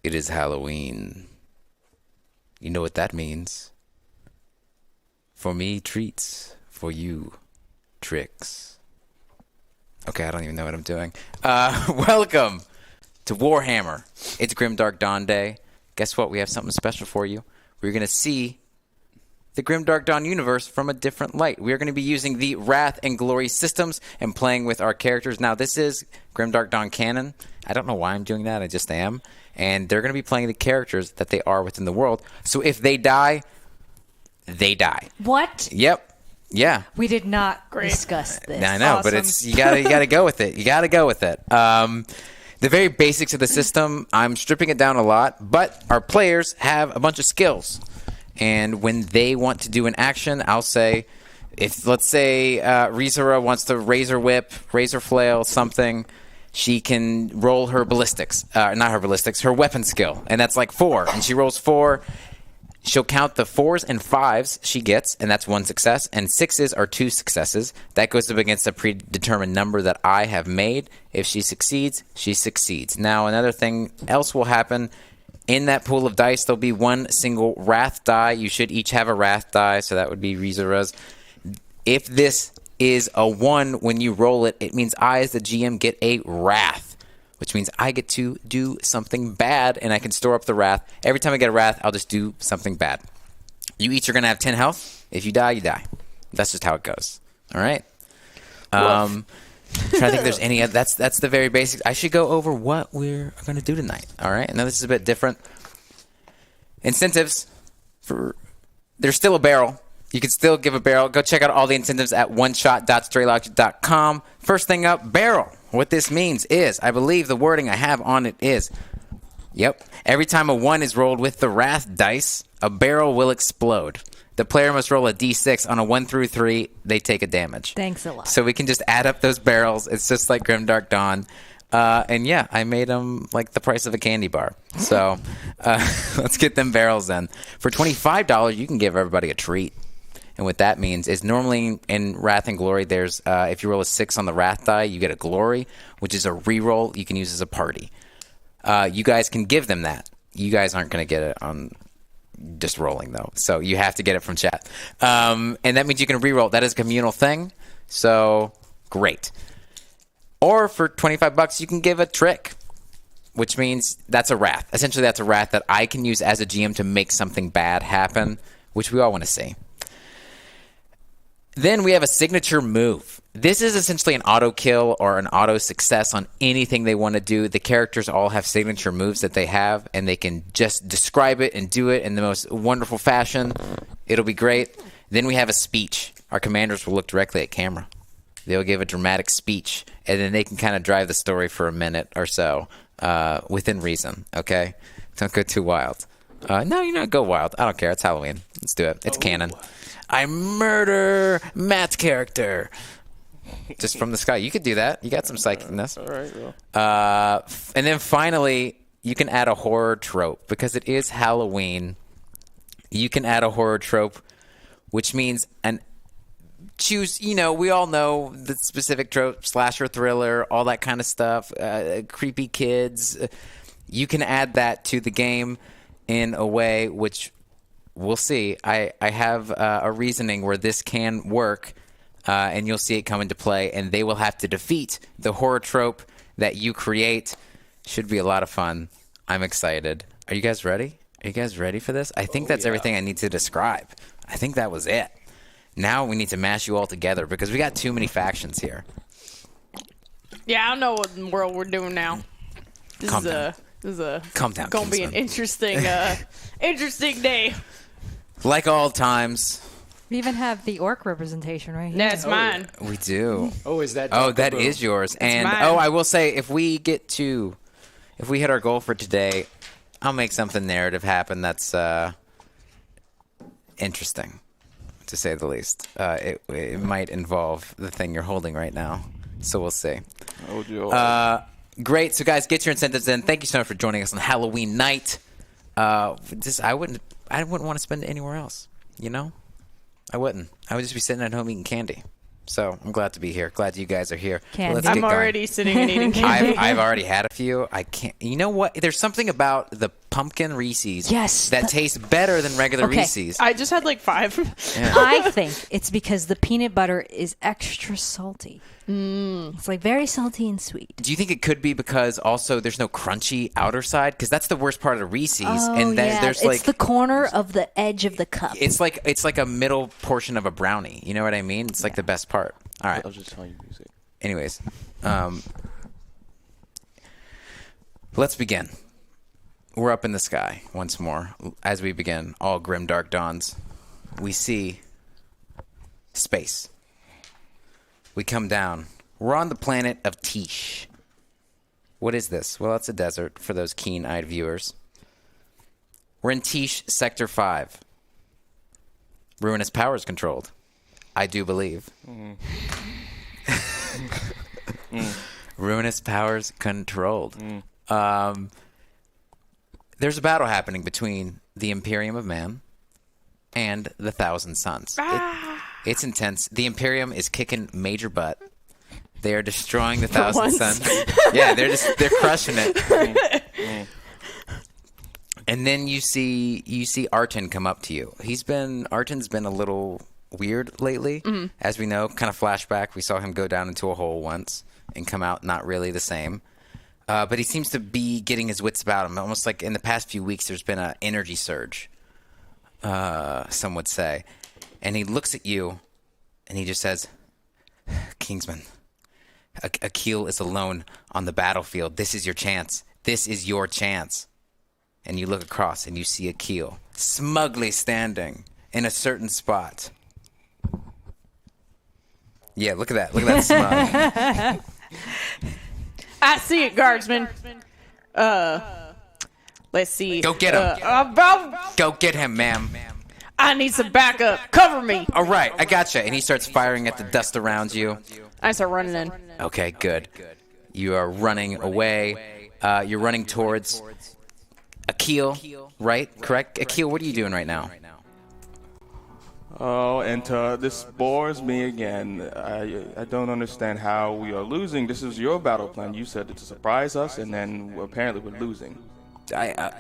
It is Halloween. You know what that means. For me, treats. For you, tricks. Okay, I don't even know what I'm doing. Welcome to Warhammer. It's Grimdark Dawn Day. Guess what? We have something special for you. We're going to see the Grimdark Dawn universe from a different light. We are going to be using the Wrath and Glory systems and playing with our characters. Now, this is Grimdark Dawn canon. I don't know why I'm doing that. I just am. And they're going to be playing the characters that they are within the world. So if they die, they die. What? Yep. Yeah. We did not discuss this. I know, but it's you gotta go with it. You gotta go with it. The very basics of the system, I'm stripping it down a lot, but our players have a bunch of skills. And when they want to do an action, I'll say, if let's say Rizara wants to razor whip, razor flail, something, she can roll her ballistics. Not her ballistics, her weapon skill. And that's like 4. And she rolls 4. She'll count the 4s and 5s she gets, and that's 1 success. And 6s are 2 successes. That goes up against a predetermined number that I have made. If she succeeds, she succeeds. Now, another thing else will happen. In that pool of dice, there'll be 1 single Wrath die. You should each have a Wrath die, so that would be Rizara's. If this is a 1 when you roll it, it means I, as the GM, get a Wrath, which means I get to do something bad, and I can store up the Wrath. Every time I get a Wrath, I'll just do something bad. You each are going to have 10 health. If you die, you die. That's just how it goes. All right? Trying to think if there's any other. That's the very basics. I should go over what we're going to do tonight. All right? I know this is a bit different. Incentives. There's still a barrel. You can still give a barrel. Go check out all the incentives at oneshot.straylogic.com. First thing up, barrel. What this means is, I believe the wording I have on it is, every time a 1 is rolled with the Wrath dice, a barrel will explode. The player must roll a d6. On a 1 through 3, they take a damage. Thanks a lot. So we can just add up those barrels. It's just like Grimdark Dawn. And yeah, I made them like the price of a candy bar. So let's get them barrels in. For $25, you can give everybody a treat. And what that means is normally in Wrath and Glory, there's if you roll a 6 on the Wrath die, you get a Glory, which is a reroll you can use as a party. You guys can give them that. You guys aren't going to get it on just rolling, though. So you have to get it from chat. And that means you can reroll. That is a communal thing. So great. Or for $25, you can give a trick, which means that's a Wrath. Essentially, that's a Wrath that I can use as a GM to make something bad happen, which we all want to see. Then we have a signature move. This is essentially an auto kill or an auto success on anything they want to do. The characters all have signature moves that they have, and they can just describe it and do it in the most wonderful fashion. It'll be great. Then we have a speech. Our commanders will look directly at camera. They'll give a dramatic speech, and then they can kind of drive the story for a minute or so within reason, okay? Don't go too wild. No, you know, go wild. I don't care. It's Halloween. Let's do it. It's canon. I murder Matt's character. Just from the sky. You could do that. You got some psychicness. All right, well. And then finally, you can add a horror trope. Because it is Halloween, you can add a horror trope, which means choose, we all know the specific trope, slasher, thriller, all that kind of stuff, creepy kids. You can add that to the game in a way which we'll see. I have a reasoning where this can work, and you'll see it come into play, and they will have to defeat the horror trope that you create. Should be a lot of fun. I'm excited. Are you guys ready? Are you guys ready for this? I think that's everything I need to describe. I think that was it. Now we need to mash you all together because we got too many factions here. Yeah, I don't know what in the world we're doing now. This is Calm down, gonna be an interesting day. Like all times. We even have the orc representation right here. That's mine. Yeah. We do. Oh, is that? Oh, that is yours. And mine. I will say, if we hit our goal for today, I'll make something narrative happen that's interesting, to say the least. It might involve the thing you're holding right now, so we'll see. Great. So, guys, get your incentives in. Thank you so much for joining us on Halloween night. I wouldn't want to spend it anywhere else. I wouldn't. I would just be sitting at home eating candy. So I'm glad to be here. Glad you guys are here. Candy. Let's I'm get going. already sitting and eating candy. I've already had a few. I can't. You know what? There's something about the pumpkin Reese's that tastes better than regular Reese's. I just had like 5. Yeah. I think it's because the peanut butter is extra salty. It's like very salty and sweet. Do you think it could be because also there's no crunchy outer side? Because that's the worst part of Reese's. Oh, and then yeah. there's It's the corner of the edge of the cup. It's like a middle portion of a brownie. You know what I mean? It's like the best part. All right. I was just telling you music. Anyways, let's begin. We're up in the sky once more. As we begin, all grim dark dawns, we see space. We come down. We're on the planet of Tish. What is this? Well, it's a desert for those keen-eyed viewers. We're in Tish, Sector 5. Ruinous Powers controlled. I do believe. Ruinous Powers controlled. There's a battle happening between the Imperium of Man and the Thousand Suns. It's intense. The Imperium is kicking major butt. They are destroying the Thousand Suns. Yeah, they're crushing it. And then you see Arton come up to you. Arton's been a little weird lately, as we know. Kind of flashback. We saw him go down into a hole once and come out not really the same. But he seems to be getting his wits about him. Almost like in the past few weeks, there's been an energy surge. Some would say. And he looks at you, and he just says, Kingsman, Akil is alone on the battlefield. This is your chance. This is your chance. And you look across, and you see Akil smugly standing in a certain spot. Yeah, look at that. Look at that smug. I see it, guardsman. Let's see. Go get him. Go get him, ma'am. I need some backup. Cover me. All right, I gotcha. And he starts firing at the dust around you. I start running in. Okay, good. You are running away. You're running towards Akil, right? Correct? Akil, what are you doing right now? Oh, and this bores me again. I don't understand how we are losing. This is your battle plan. You said to surprise us, and then apparently we're losing. No.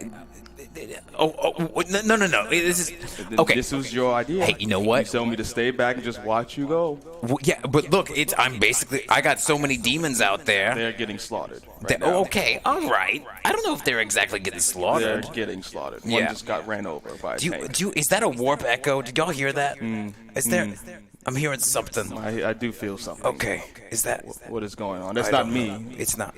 This is okay. This was your idea. Hey, you know what? You told me to stay back and just watch you go. Well, yeah, but look, I got so many demons out there. They're getting slaughtered. Right now. Okay, all right. I don't know if they're exactly getting slaughtered. They're getting slaughtered. Yeah. One just got ran over by a tank. Is that a warp echo? Did y'all hear that? Is there? I'm hearing something. I do feel something. Okay, is that? What is going on? That's not me. It's not.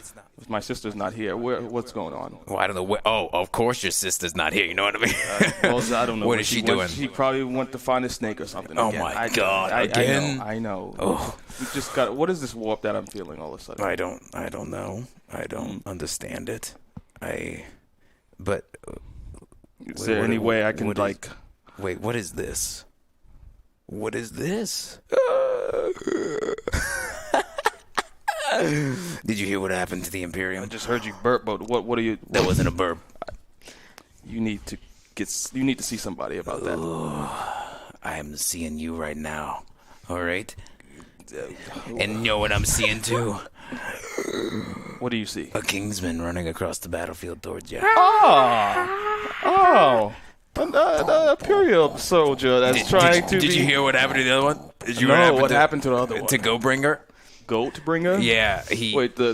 My sister's not here. What's going on? Well, I don't know. Oh, of course your sister's not here. You know what I mean? Well, I don't know. What is she doing? She probably went to find a snake or something. Oh again. my God! Again? I know. Oh. You just got. What is this warp that I'm feeling all of a sudden? I don't know. I don't understand it. But. Is there any way I can like? Wait, what is this? What is this? Did you hear what happened to the Imperium? I just heard you burp, but what are you? That wasn't a burp. You need to see somebody about that. I am seeing you right now. All right. And know what I'm seeing too? What do you see? A Kingsman running across the battlefield towards you. Oh. The Imperial soldier that's trying to. Did you hear what happened to the other one? Did you know what happened to the other one? To Goatbringer? Goatbringer? Yeah, Wait, the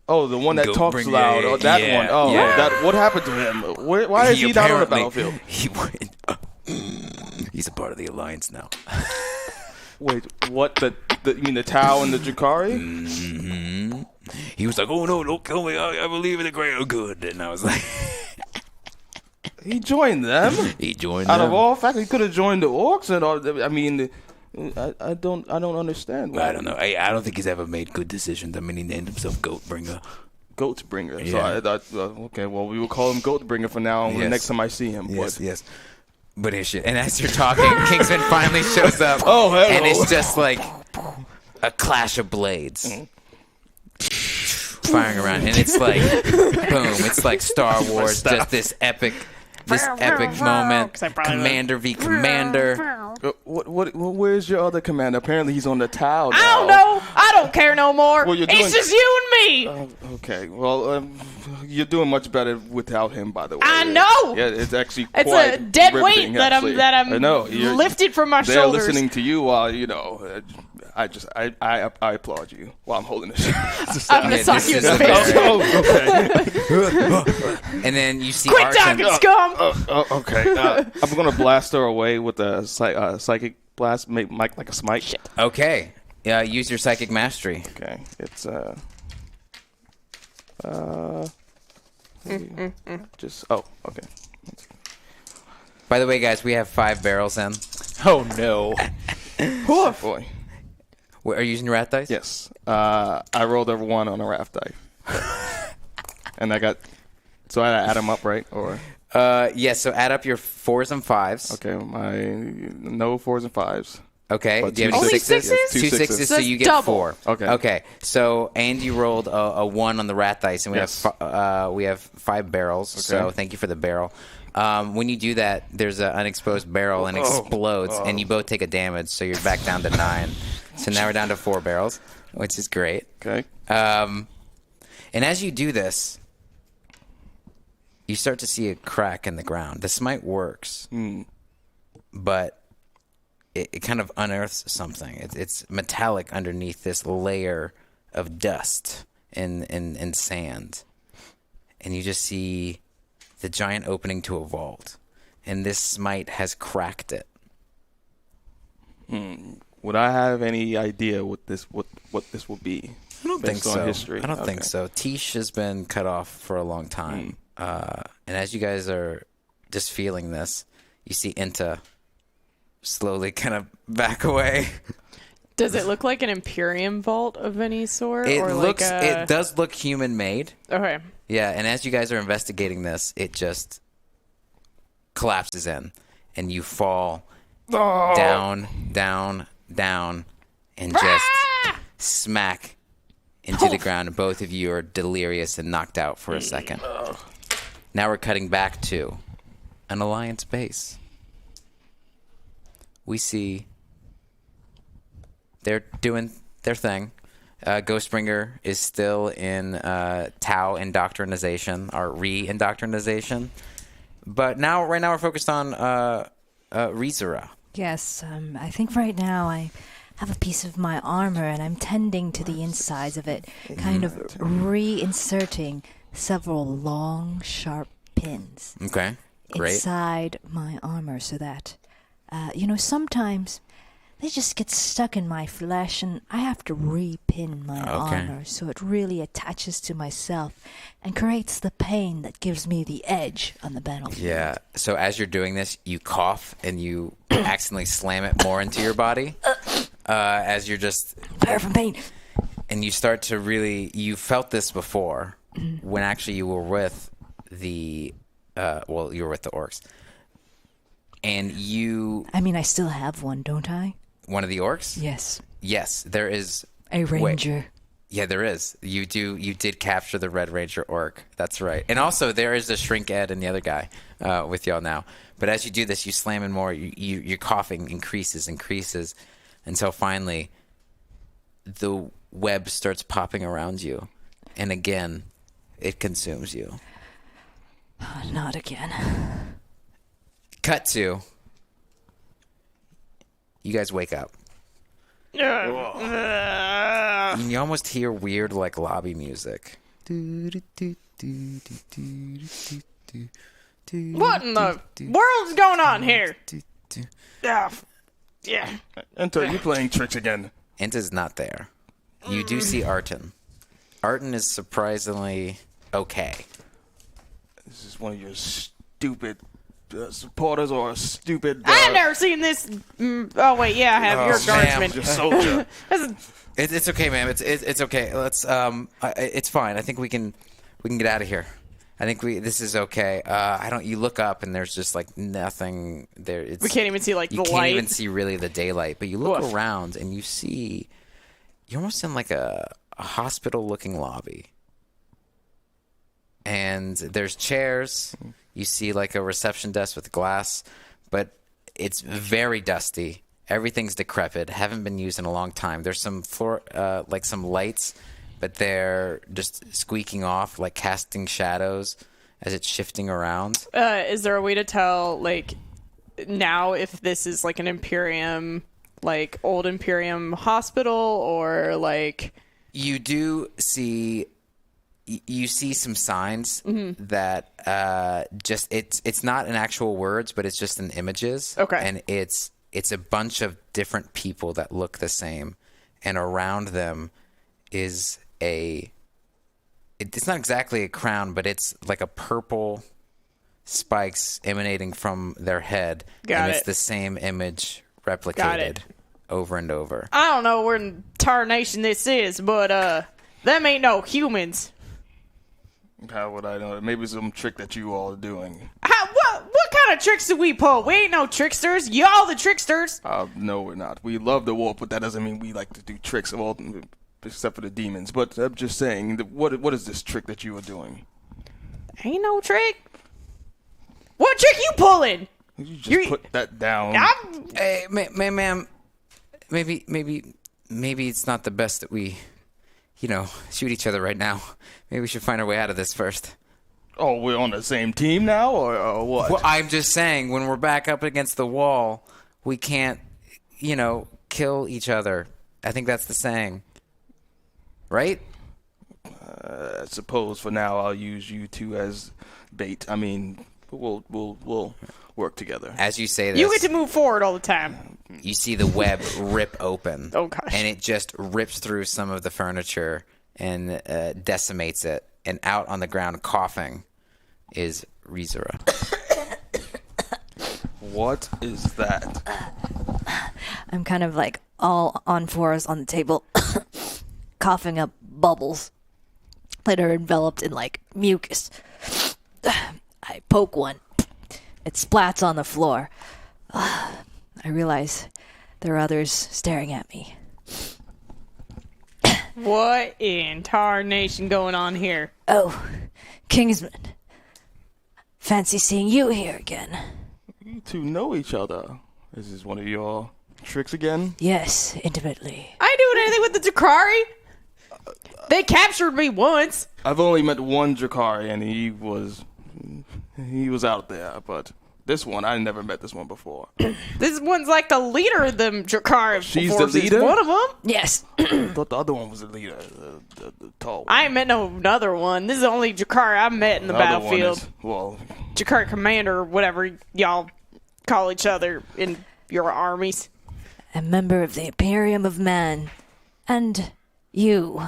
one that talks Goatbringer, loud. Oh, that yeah, one. Oh, yeah. What happened to him? Why is he not on the battlefield? He's a part of the Alliance now. Wait, what? You mean the Tau and the Drukhari? Mm-hmm. He was like, "Oh no, don't kill me! I believe in the greater good." And I was like. He joined them. He joined Out them. of all facts, he could have joined the Orks and all. I mean, I don't understand. I don't know. I don't think he's ever made good decisions. I mean, he named himself Goatbringer. Goatbringer. Yeah. So I thought, okay, well, we will call him Goatbringer for now. Yes. The next time I see him. Yes. But his shit. And as you're talking, Kingsman finally shows up. Oh, hello. And it's just like a clash of blades. Firing around. And it's like, boom. It's like Star Wars. Just this epic moment. Commander v. Commander. Where's your other commander? Apparently he's on the towel now. I don't know. I don't care no more. Well, It's just you and me. Okay. Well, you're doing much better without him, by the way. I know. Yeah, it's actually It's quite a dead weight riveting, that actually. I'm I know. lifted from my They're shoulders. listening to you while I applaud you while I'm holding this. I'm gonna sock you in the face. Okay. And then you see Quit Arton. talking, scum. Okay. I'm gonna blast her away with a psychic blast, make like a smite. Shit. Okay. Use your psychic mastery. Okay. It's just okay. By the way, guys, we have 5 barrels in. Oh no. Oh boy. Are you using your rat dice? Yes. I rolled a 1 on a raft die. And I got. So I add them up, right? Or Yes, so add up your 4s and 5s. okay, no 4s and 5s. Okay. But Do you have two any sixes? sixes? Yes, 2 2 sixes, sixes. so That's you get double. 4. Okay. Okay. So Andy rolled a 1 on the rat dice, and Yes. we have 5 barrels. So thank you for the barrel. When you do that, there's an unexposed barrel and it explodes, and you both take a damage, so you're back down to 9. So now we're down to 4 barrels, which is great. Okay. And as you do this, you start to see a crack in the ground. The smite works, but it kind of unearths something. It's metallic underneath this layer of dust and sand. And you just see the giant opening to a vault. And this smite has cracked it. Would I have any idea what this will be? I don't think based on so. history? I don't think Okay. so. Tish has been cut off for a long time. And as you guys are just feeling this, you see Inta slowly kind of back away. Does it look like an Imperium vault of any sort? It or looks. like a... It does look human made. Okay. Yeah, and as you guys are investigating this, it just collapses in, and you fall down, and just smack into the ground. Both of you are delirious and knocked out for a second. Now we're cutting back to an Alliance base. We see they're doing their thing. Ghostbringer is still in Tau indoctrination, or re-indoctrination. But right now we're focused on Rizura. Yes, I think right now I have a piece of my armor and I'm tending to the insides of it, kind of reinserting several long, sharp pins Okay, great. inside my armor so that, sometimes they just get stuck in my flesh and I have to repin my armor so it really attaches to myself and creates the pain that gives me the edge on the battlefield. Yeah, so as you're doing this, you cough and you accidentally slam it more into your body as you're just... Fire from pain. And you start to really... You felt this before when actually you were with you were with the Orks. And you... I mean, I still have one, don't I? One of the Orks? Yes. Yes, there is... A ranger. Yeah, there is. You did capture the Red Ranger Orc. That's right. And also, there is the Shrink Ed and the other guy with y'all now. But as you do this, you slam in more. Your coughing increases, until finally the web starts popping around you. And again, it consumes you. Not again. Cut to... You guys wake up. And you almost hear weird, lobby music. What in the world's going on here? Yeah. Enter, you playing tricks again. Inta's not there. You do see Arton. Arton is surprisingly okay. This is one of your stupid supporters or a stupid... I've never seen this. Oh wait, yeah, I have. You're a guardsman. Your soldier. It's okay, ma'am. It's okay. Let's it's fine. I think we can get out of here. I think this is okay. You look up and there's just nothing there. We can't even see the light. You can't even see really the daylight, but you look around and you see you're almost in a hospital looking lobby. And there's chairs. You see a reception desk with glass, but it's very dusty. Everything's decrepit. Haven't been used in a long time. There's some like some lights, but they're just squeaking off, like casting shadows as it's shifting around. Is there a way to tell, like, now if this is like an Imperium, like old Imperium hospital, or like... You do see... You see some signs that just it's not in actual words, but it's just in images. Okay. And it's a bunch of different people that look the same, and around them is it's not exactly a crown, but it's like a purple spikes emanating from their head. Got It's it. the same image replicated over and over. I don't know where in tarnation this is, but them ain't no humans. How would I know? Maybe some trick that you all are doing. What kind of tricks do we pull? We ain't no tricksters. Y'all the tricksters. No, we're not. We love the warp, but that doesn't mean we like to do tricks of all, except for the demons. But I'm just saying, what is this trick that you are doing? Ain't no trick. What trick you pulling? You just put that down. Hey, ma'am, maybe it's not the best that we, shoot each other right now. Maybe we should find our way out of this first. Oh, we're on the same team now, or what? Well, I'm just saying, when we're back up against the wall, we can't, kill each other. I think that's the saying. Right? I suppose for now I'll use you two as bait. I mean, we'll work together. As you say this, You get to move forward all the time. you see the web rip open. Oh, gosh. And it just rips through some of the furniture and decimates it. And out on the ground, coughing, is Rizura. What is that? I'm kind of like all on fours on the table, coughing up bubbles that are enveloped in like mucus. I poke one. It splats on the floor. I realize there are others staring at me. What in tarnation going on here? Oh, Kingsman. Fancy seeing you here again. You two know each other. Is this one of your tricks again? Yes, intimately. I ain't doing anything with the Drukhari. They captured me once. I've only met one Drukhari, and he was out there, but this one, I never met this one before. This one's like the leader of them Drukhari. She's the leader? One of them. Yes. I thought the other one was the leader, the tall one. I ain't met no another one. This is the only Drukhari I met in the other one battlefield. is, well, Drukhari commander, or whatever y'all call each other in your armies. A member of the Imperium of Man. And you.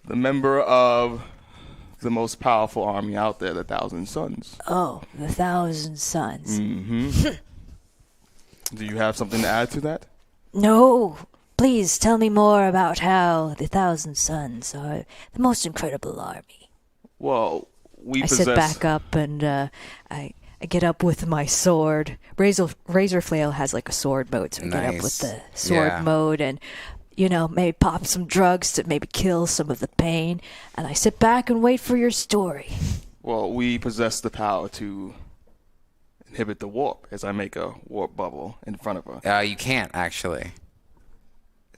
the member of the most powerful army out there, the Thousand Suns. Oh, the Thousand Suns. Mm-hmm. Do you have something to add to that? No. Please tell me more about how the Thousand Suns are the most incredible army. Well, we I possess... sit back up and I get up with my sword. Razor Flail has like a sword mode, so I get up with the sword mode and, you know, maybe pop some drugs to maybe kill some of the pain. And I sit back and wait for your story. Well, we possess the power to inhibit the warp as I make a warp bubble in front of her. You can't, actually.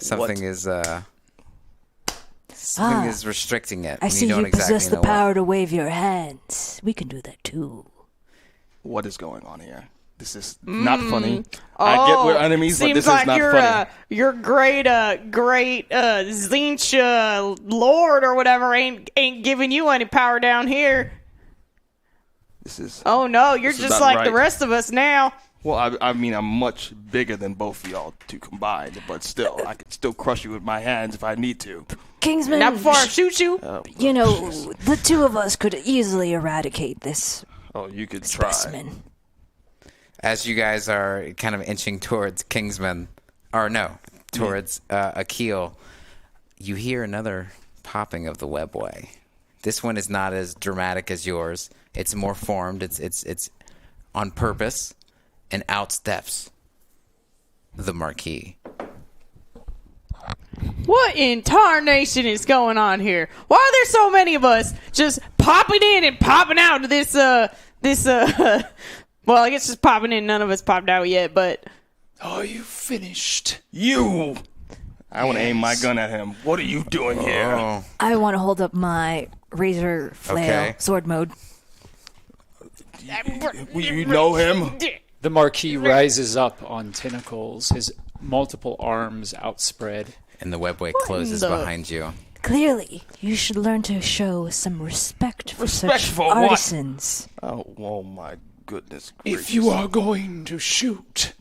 Something is restricting it. I see you possess the power to wave your hands. We can do that too. What is going on here? This is not funny. I get we're enemies, but this is like not funny. Your great Zinch Lord or whatever ain't giving you any power down here. This is. Oh no, you're just like the rest of us now. Well, I mean, I'm much bigger than both of y'all two combined, but still, I could still crush you with my hands if I need to. Kingsman, not before I shoot you. You know, the two of us could easily eradicate this. Oh, you could specimen. try. As you guys are kind of inching towards Kingsman, or no, towards Akil, you hear another popping of the webway. This one is not as dramatic as yours. It's more formed. It's on purpose, and out steps the Marquis. What in tarnation is going on here? Why are there so many of us just popping in and popping out of this Well, I guess it's popping in. None of us popped out yet, but... Are you finished? You! I want to aim my gun at him. What are you doing here? I want to hold up my razor flail, sword mode. You know him? The Marquis rises up on tentacles, his multiple arms outspread. And the webway closes behind you. Clearly, you should learn to show some respect for Respect such for what? artisans. Oh my goodness gracious. If you are going to shoot.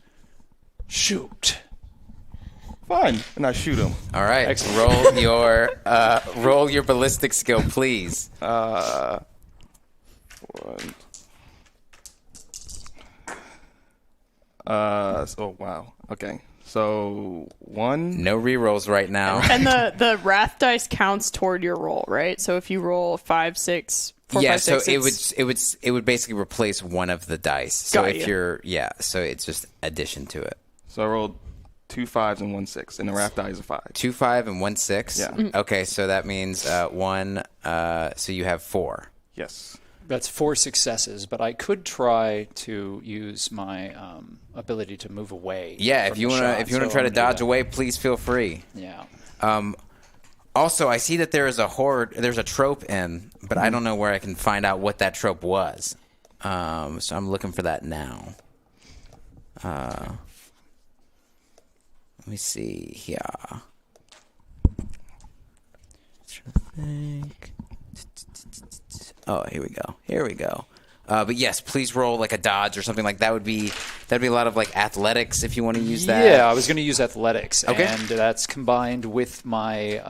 Fine, and I shoot him. All right. Excellent. Roll your ballistic skill, please. One. Oh wow. Okay. So 1. No rerolls right now. And the wrath dice counts toward your roll, right? So if you roll 5, 6, 4, Yeah, 5, 6, so it would basically replace one of the dice. So Got if you. you're so it's just addition to it. So I rolled 2 5s and 1 6, and the wrath die is a 5. 2 5 and 1 6. Yeah. Okay, so that means 1. So you have 4. Yes. That's 4 successes, but I could try to use my ability to move away. Yeah, from if you the want to shot, if you want so to try to I'm gonna do dodge that. away, please feel free. Yeah. Also, I see that there is a horde. There's a trope in, but I don't know where I can find out what that trope was. So I'm looking for that now. Let me see here. Oh, here we go. Here we go. But yes, please roll like a dodge or something like that. That'd be a lot of like athletics if you want to use that. Yeah, I was going to use athletics, Okay. and that's combined with my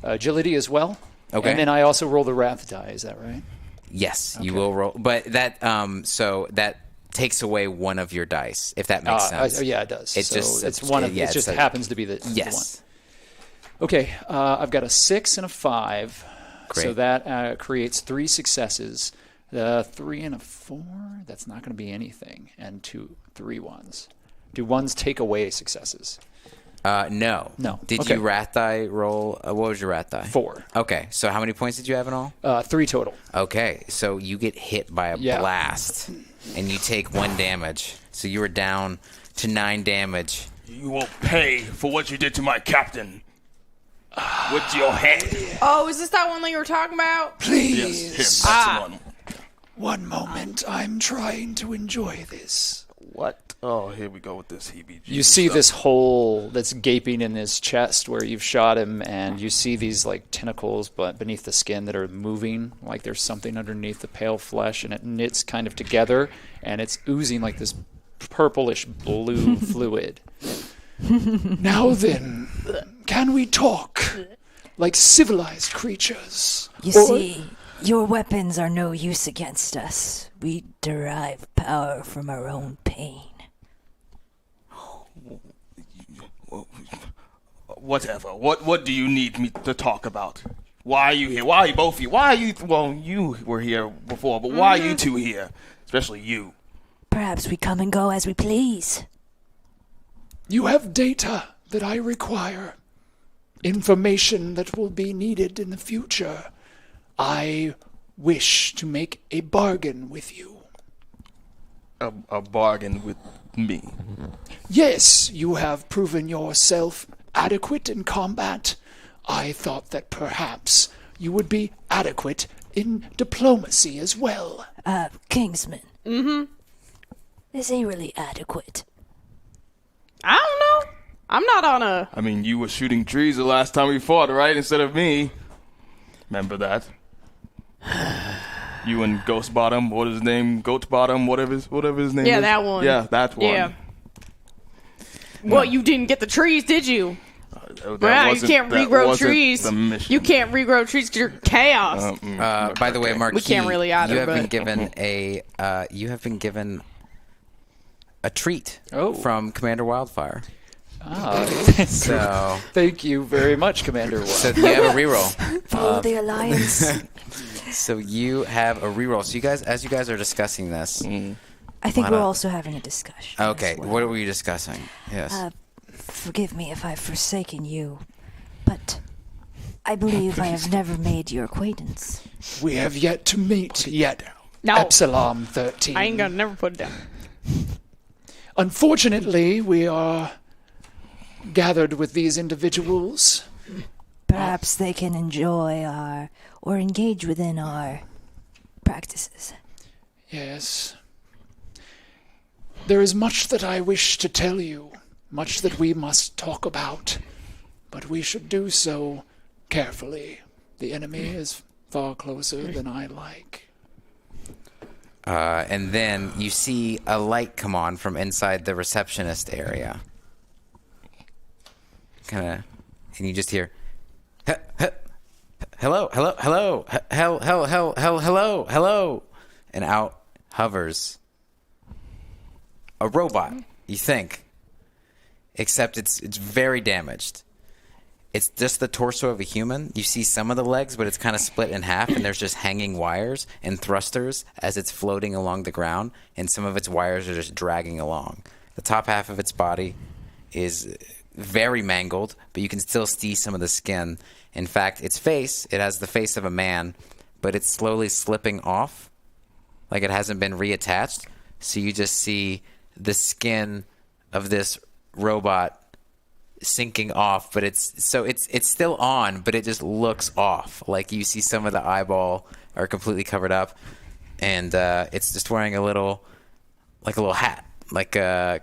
agility as well. Okay. And then I also roll the wrath die. Is that right? Yes, you will roll. But that so that takes away one of your dice, if that makes sense. Yeah, it does. It's so just it's one of. yeah, it just it's a- happens to be the Yes. one. Okay, I've got a 6 and a 5, so Great. that creates 3 successes. The 3 and a 4, that's not going to be anything, and 2 3 ones. Do ones take away successes? No. No. Did Okay. you wrath die roll? What was your wrath die? 4. Okay, so how many points did you have in all? 3 total. Okay, so you get hit by a Yeah. blast, and you take 1 damage. So you were down to 9 damage. You will pay for what you did to my captain. With your head. Oh, is this that one that you were talking about? Please. Yes, him. That's the one. One moment. I'm trying to enjoy this. What? Oh, here we go with this heebie-jeebie You see stuff. this hole that's gaping in his chest where you've shot him, and you see these like tentacles but beneath the skin that are moving, like there's something underneath the pale flesh, and it knits kind of together, and it's oozing like this purplish blue fluid. Now then, can we talk like civilized creatures? You see, your weapons are no use against us. We derive power from our own pain. Whatever. What do you need me to talk about? Why are you here? Why are you both here? Why are you... Well, you were here before, but why are you two here? Especially you. Perhaps we come and go as we please. You have data that I require, information that will be needed in the future. I wish to make a bargain with you. A bargain with me. Yes, you have proven yourself adequate in combat. I thought that perhaps you would be adequate in diplomacy as well. Kingsman. Mm-hmm. Is he really adequate? I don't know. I'm not on a... I mean, you were shooting trees the last time we fought, right? Instead of me. Remember that? You and Ghost Bottom, what is his name? Goat Bottom, whatever his name is. Yeah, that one. Yeah, that one. Yeah. Well, you didn't get the trees, did you? That Wow, you wasn't- can't that regrow wasn't trees. the mission. You can't regrow trees because you're chaos. By the way, Marquis, We can't really either, you have been but- given a treat Oh. from Commander Wildfire. So, Thank you very much, Commander Wild. so you have a reroll. Follow the alliance. So you have a reroll. So you guys, as you guys are discussing this, I think Why we're not? also having a discussion. okay, as well. what were you discussing? Yes. Forgive me if I've forsaken you, but I believe I have never made your acquaintance. We have yet to meet yet. No, Epsilon 13. I ain't gonna never put it down. Unfortunately, we are gathered with these individuals. Perhaps they can enjoy or engage within our practices. Yes. There is much that I wish to tell you, much that we must talk about, but we should do so carefully. The enemy is far closer than I like. And then you see a light come on from inside the receptionist area. And you just hear, hello, hello, hello, hello. And out hovers a robot, you think. Except it's very damaged. It's just the torso of a human. You see some of the legs, but it's kind of split in half, and there's just hanging wires and thrusters as it's floating along the ground, and some of its wires are just dragging along. The top half of its body is very mangled, but you can still see some of the skin. In fact, its face, it has the face of a man, but it's slowly slipping off, like it hasn't been reattached. So you just see the skin of this robot sinking off, but it's still on, but it just looks off. Like you see some of the eyeball are completely covered up, and it's just wearing a little hat, like a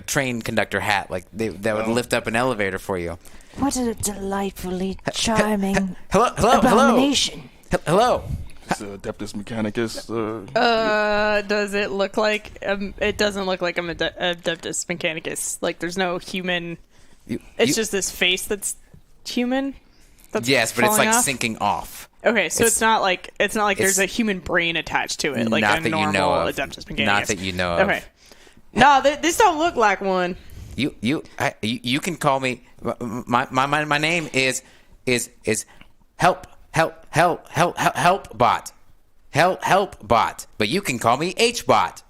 train conductor hat, like that would lift up an elevator for you. What a delightfully charming Hello. abomination. Hello. It's Adeptus Mechanicus. Does it look like it doesn't look like I'm Adeptus Mechanicus? Like there's no human. It's just this face that's human. That's yes, but it's like off? sinking off. Okay, so it's not like there's a human brain attached to it, like not a that normal you know of. Adeptus Mechanicus. Not that you know of. Okay. No, this don't look like one. You can call me. My name is help bot. Help bot. But you can call me H-bot.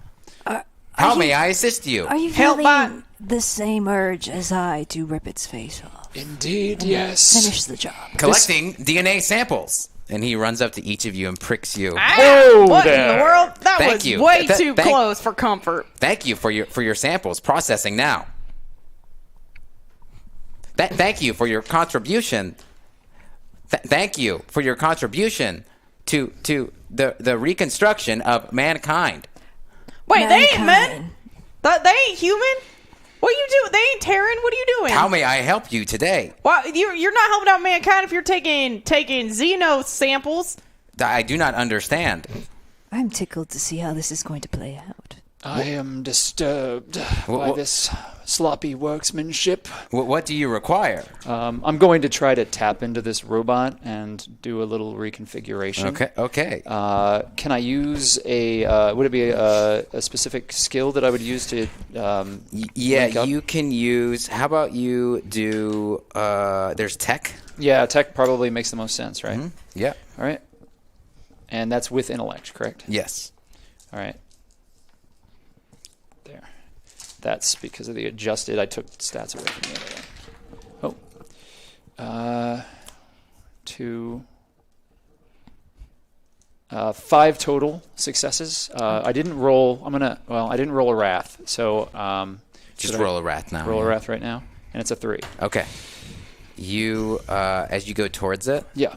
How may I assist you? Are you Help feeling the same urge as I to rip its face off? Indeed, yes. Finish the job. Collecting DNA samples. And he runs up to each of you and pricks you. What in the world? That Thank was you. way too close for comfort. Thank you for your samples. Processing now. Thank you for your contribution. Thank you for your contribution to the reconstruction of mankind. Wait, they ain't Mankind. men? They ain't human? What are you doing? They ain't Terran? What are you doing? How may I help you today? Well, you're not helping out mankind if you're taking Xeno samples. I do not understand. I'm tickled to see how this is going to play out. I am disturbed by this sloppy workmanship. What do you require? I'm going to try to tap into this robot and do a little reconfiguration. Okay. Can I use would it be a specific skill that I would use to link up? You can use, how about you do, there's tech? Yeah, tech probably makes the most sense, right? Mm-hmm. Yeah. All right. And that's with intellect, correct? Yes. All right. There. That's because of the adjusted. I took stats away from the other one. 5 total successes. I didn't roll. I didn't roll a wrath. So Just roll a wrath now. Roll a wrath right now, and it's a 3. Okay. You, as you go towards it, Yeah.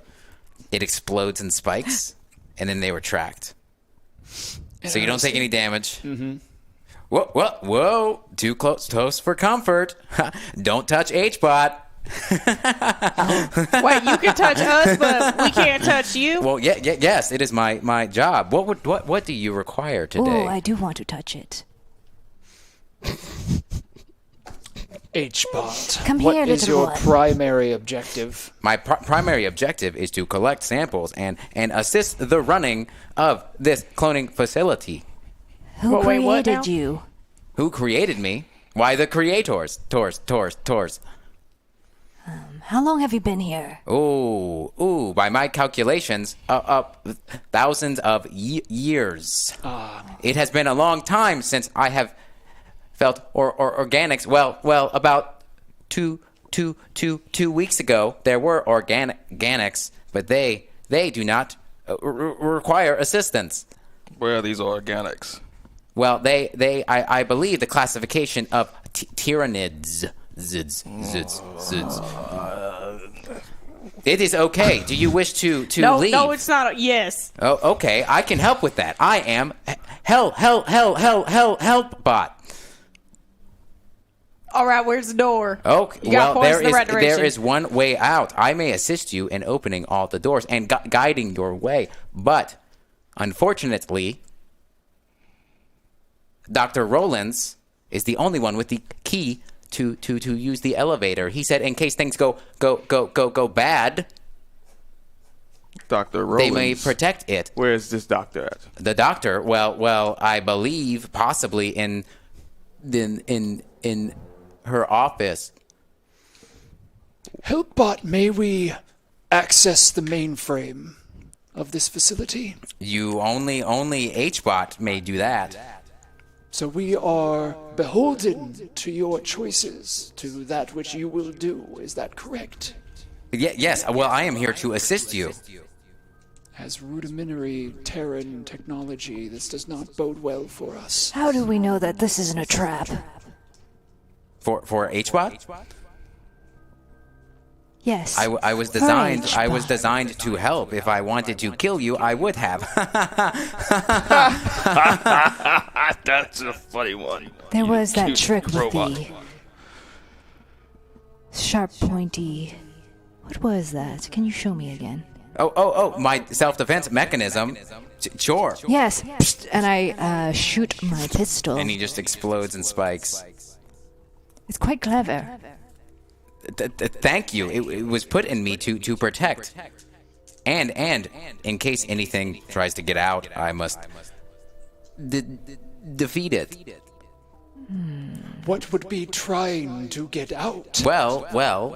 it explodes in spikes, and then they retract. So you don't take any damage. Mm-hmm. Whoa. Too close for comfort. Don't touch H-Bot. Wait, you can touch us, but we can't touch you? Well, yes, it is my job. What do you require today? Oh, I do want to touch it. H-Bot. Come What here, is little your one. primary objective? My primary objective is to collect samples and assist the running of this cloning facility. Who Well, wait, what created now? you? Who created me? Why, the creators. Tors. How long have you been here? Ooh, by my calculations, thousands of years. It has been a long time since I have felt organics. Well, about two weeks ago, there were organics, but they do not require assistance. Where are these organics? Well, I believe the classification of tyrannids. Zids. It is okay. Do you wish to leave? No, it's not. Yes. Oh, okay. I can help with that. I am help bot. All right, where's the door? Okay. You got points in the right direction. there is one way out. I may assist you in opening all the doors and guiding your way, but unfortunately, Dr. Rollins is the only one with the key to use the elevator. He said in case things go bad, Dr. Rollins. they may protect it. Where is this doctor at? The doctor, well, I believe possibly in her office. Helpbot, may we access the mainframe of this facility? You only HBot may do that. So we are beholden to your choices, to that which you will do. Is that correct? Yes. Well, I am here to assist you. As rudimentary Terran technology, this does not bode well for us. How do we know that this isn't a trap? For HBot? Yes. I was for designed to help. If I wanted to kill you, I would have. That's a funny one. There was that cute trick with robot. the sharp, pointy. What was that? Can you show me again? Oh, my self-defense mechanism. Sure. Yes. Psst, and I shoot my pistol. And he just explodes and spikes. It's quite clever. Thank you. It was put in me to protect. And in case anything tries to get out, I must defeat it. What would be trying to get out? Well,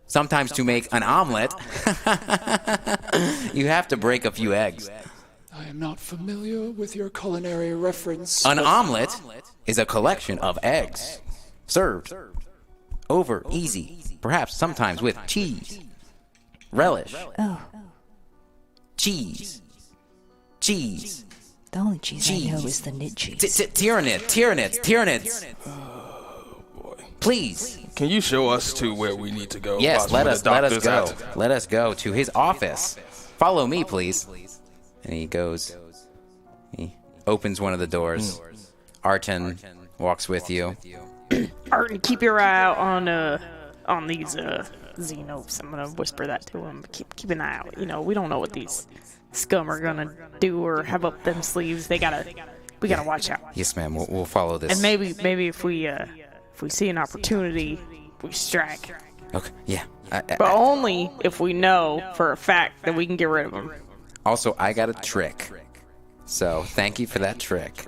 sometimes to make an omelet, you have to break a few eggs. I am not familiar with your culinary reference. An omelet is a collection of eggs served over easy, perhaps sometimes with cheese, relish. Oh, Cheese. the only cheese I know is the knit cheese. Tyrannids. Please. Can you show us to where we need to go? Yes, let us go. At? Let us go to his office. Follow me, please. And he goes. He opens one of the doors. Arton walks with you. Arton, keep your eye out on these xenopes. I'm gonna whisper that to him. Keep an eye out. You know, we don't know what these scum are gonna do or have up them sleeves. We gotta watch out. Yes, ma'am. We'll follow this. And maybe if we see an opportunity, we strike. Okay. Yeah. But only if we know for a fact that we can get rid of them. Also, I got a trick. So thank you for that trick.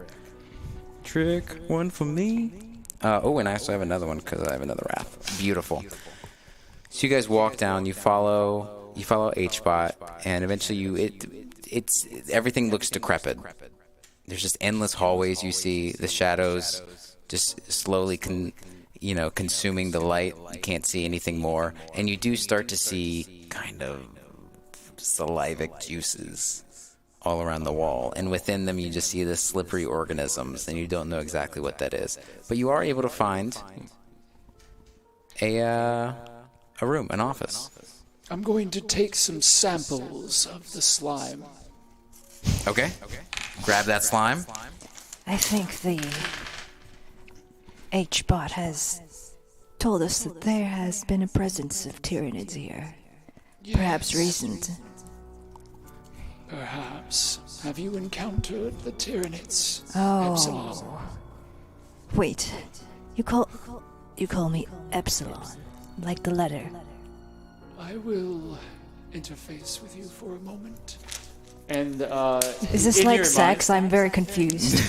Trick one for me. And I also have another one because I have another wrath. Beautiful. So you guys walk down. You follow HBot, and eventually it's everything looks decrepit. There's just endless hallways. You see the shadows just slowly consuming the light. You can't see anything more, and you do start to see kind of salivic juices all around the wall, and within them you just see the slippery organisms, and you don't know exactly what that is. But you are able to find a room, an office. I'm going to take some samples of the slime. Okay. Grab that slime. I think the H-bot has told us that there has been a presence of tyrannids here. Yes. Perhaps recent. Perhaps. Have you encountered the tyrannids? Oh. Epsilon? Wait. You call me Epsilon, like the letter. I will interface with you for a moment. And Is this like sex? I'm very confused.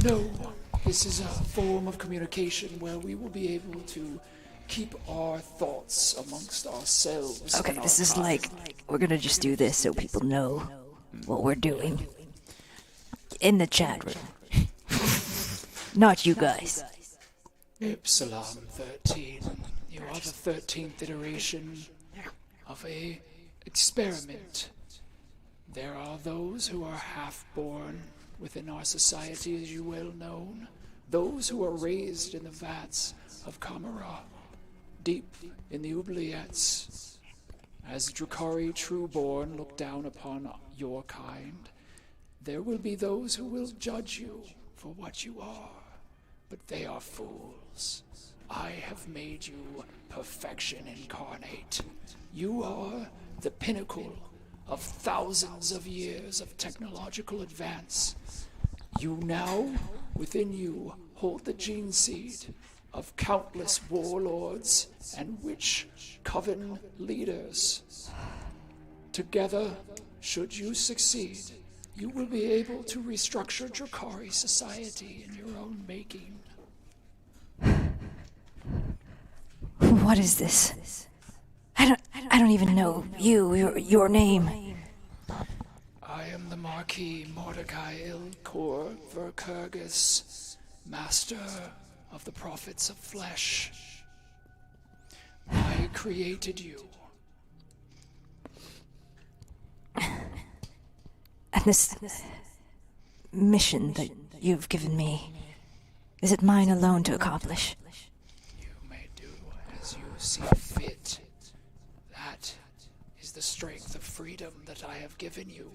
No, this is a form of communication where we will be able to keep our thoughts amongst ourselves. Okay, this is like, we're gonna just do this so people know what we're doing. In the chat room. Not you guys. Epsilon 13. You are the 13th iteration of a Experiment. There are those who are half-born within our society, as you well know. Those who are raised in the vats of Kamara, deep in the oubliettes. As Drukhari trueborn look down upon your kind, there will be those who will judge you for what you are. But they are fools. I have made you perfection incarnate. You are the pinnacle of thousands of years of technological advance. You now, within you, hold the gene seed of countless warlords and witch coven leaders. Together, should you succeed, you will be able to restructure Drukhari society in your own making. What is this? I don't even know your name. I am the Marquis Mordecai Ilkor Verkurgis, Master of the Prophets of Flesh. I created you. And this mission that you've given me, is it mine alone to accomplish? You may do as you see fit. That is the strength of freedom that I have given you.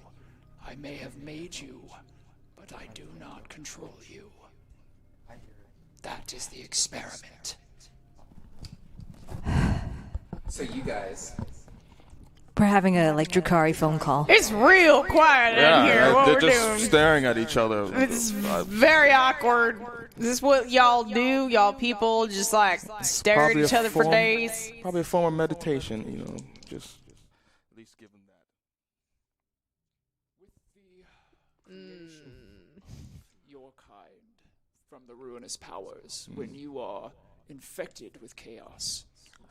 I may have made you, but I do not control you. That is the experiment. So you guys... We're having a Drukhari phone call. It's real quiet in here. What they're we're just doing. staring at each other. It's very awkward. Is this what y'all do? Y'all people just stare at Probably each a other for form- days? Probably a form of meditation, just at least give them that. Your kind from the Ruinous Powers, when you are infected with chaos.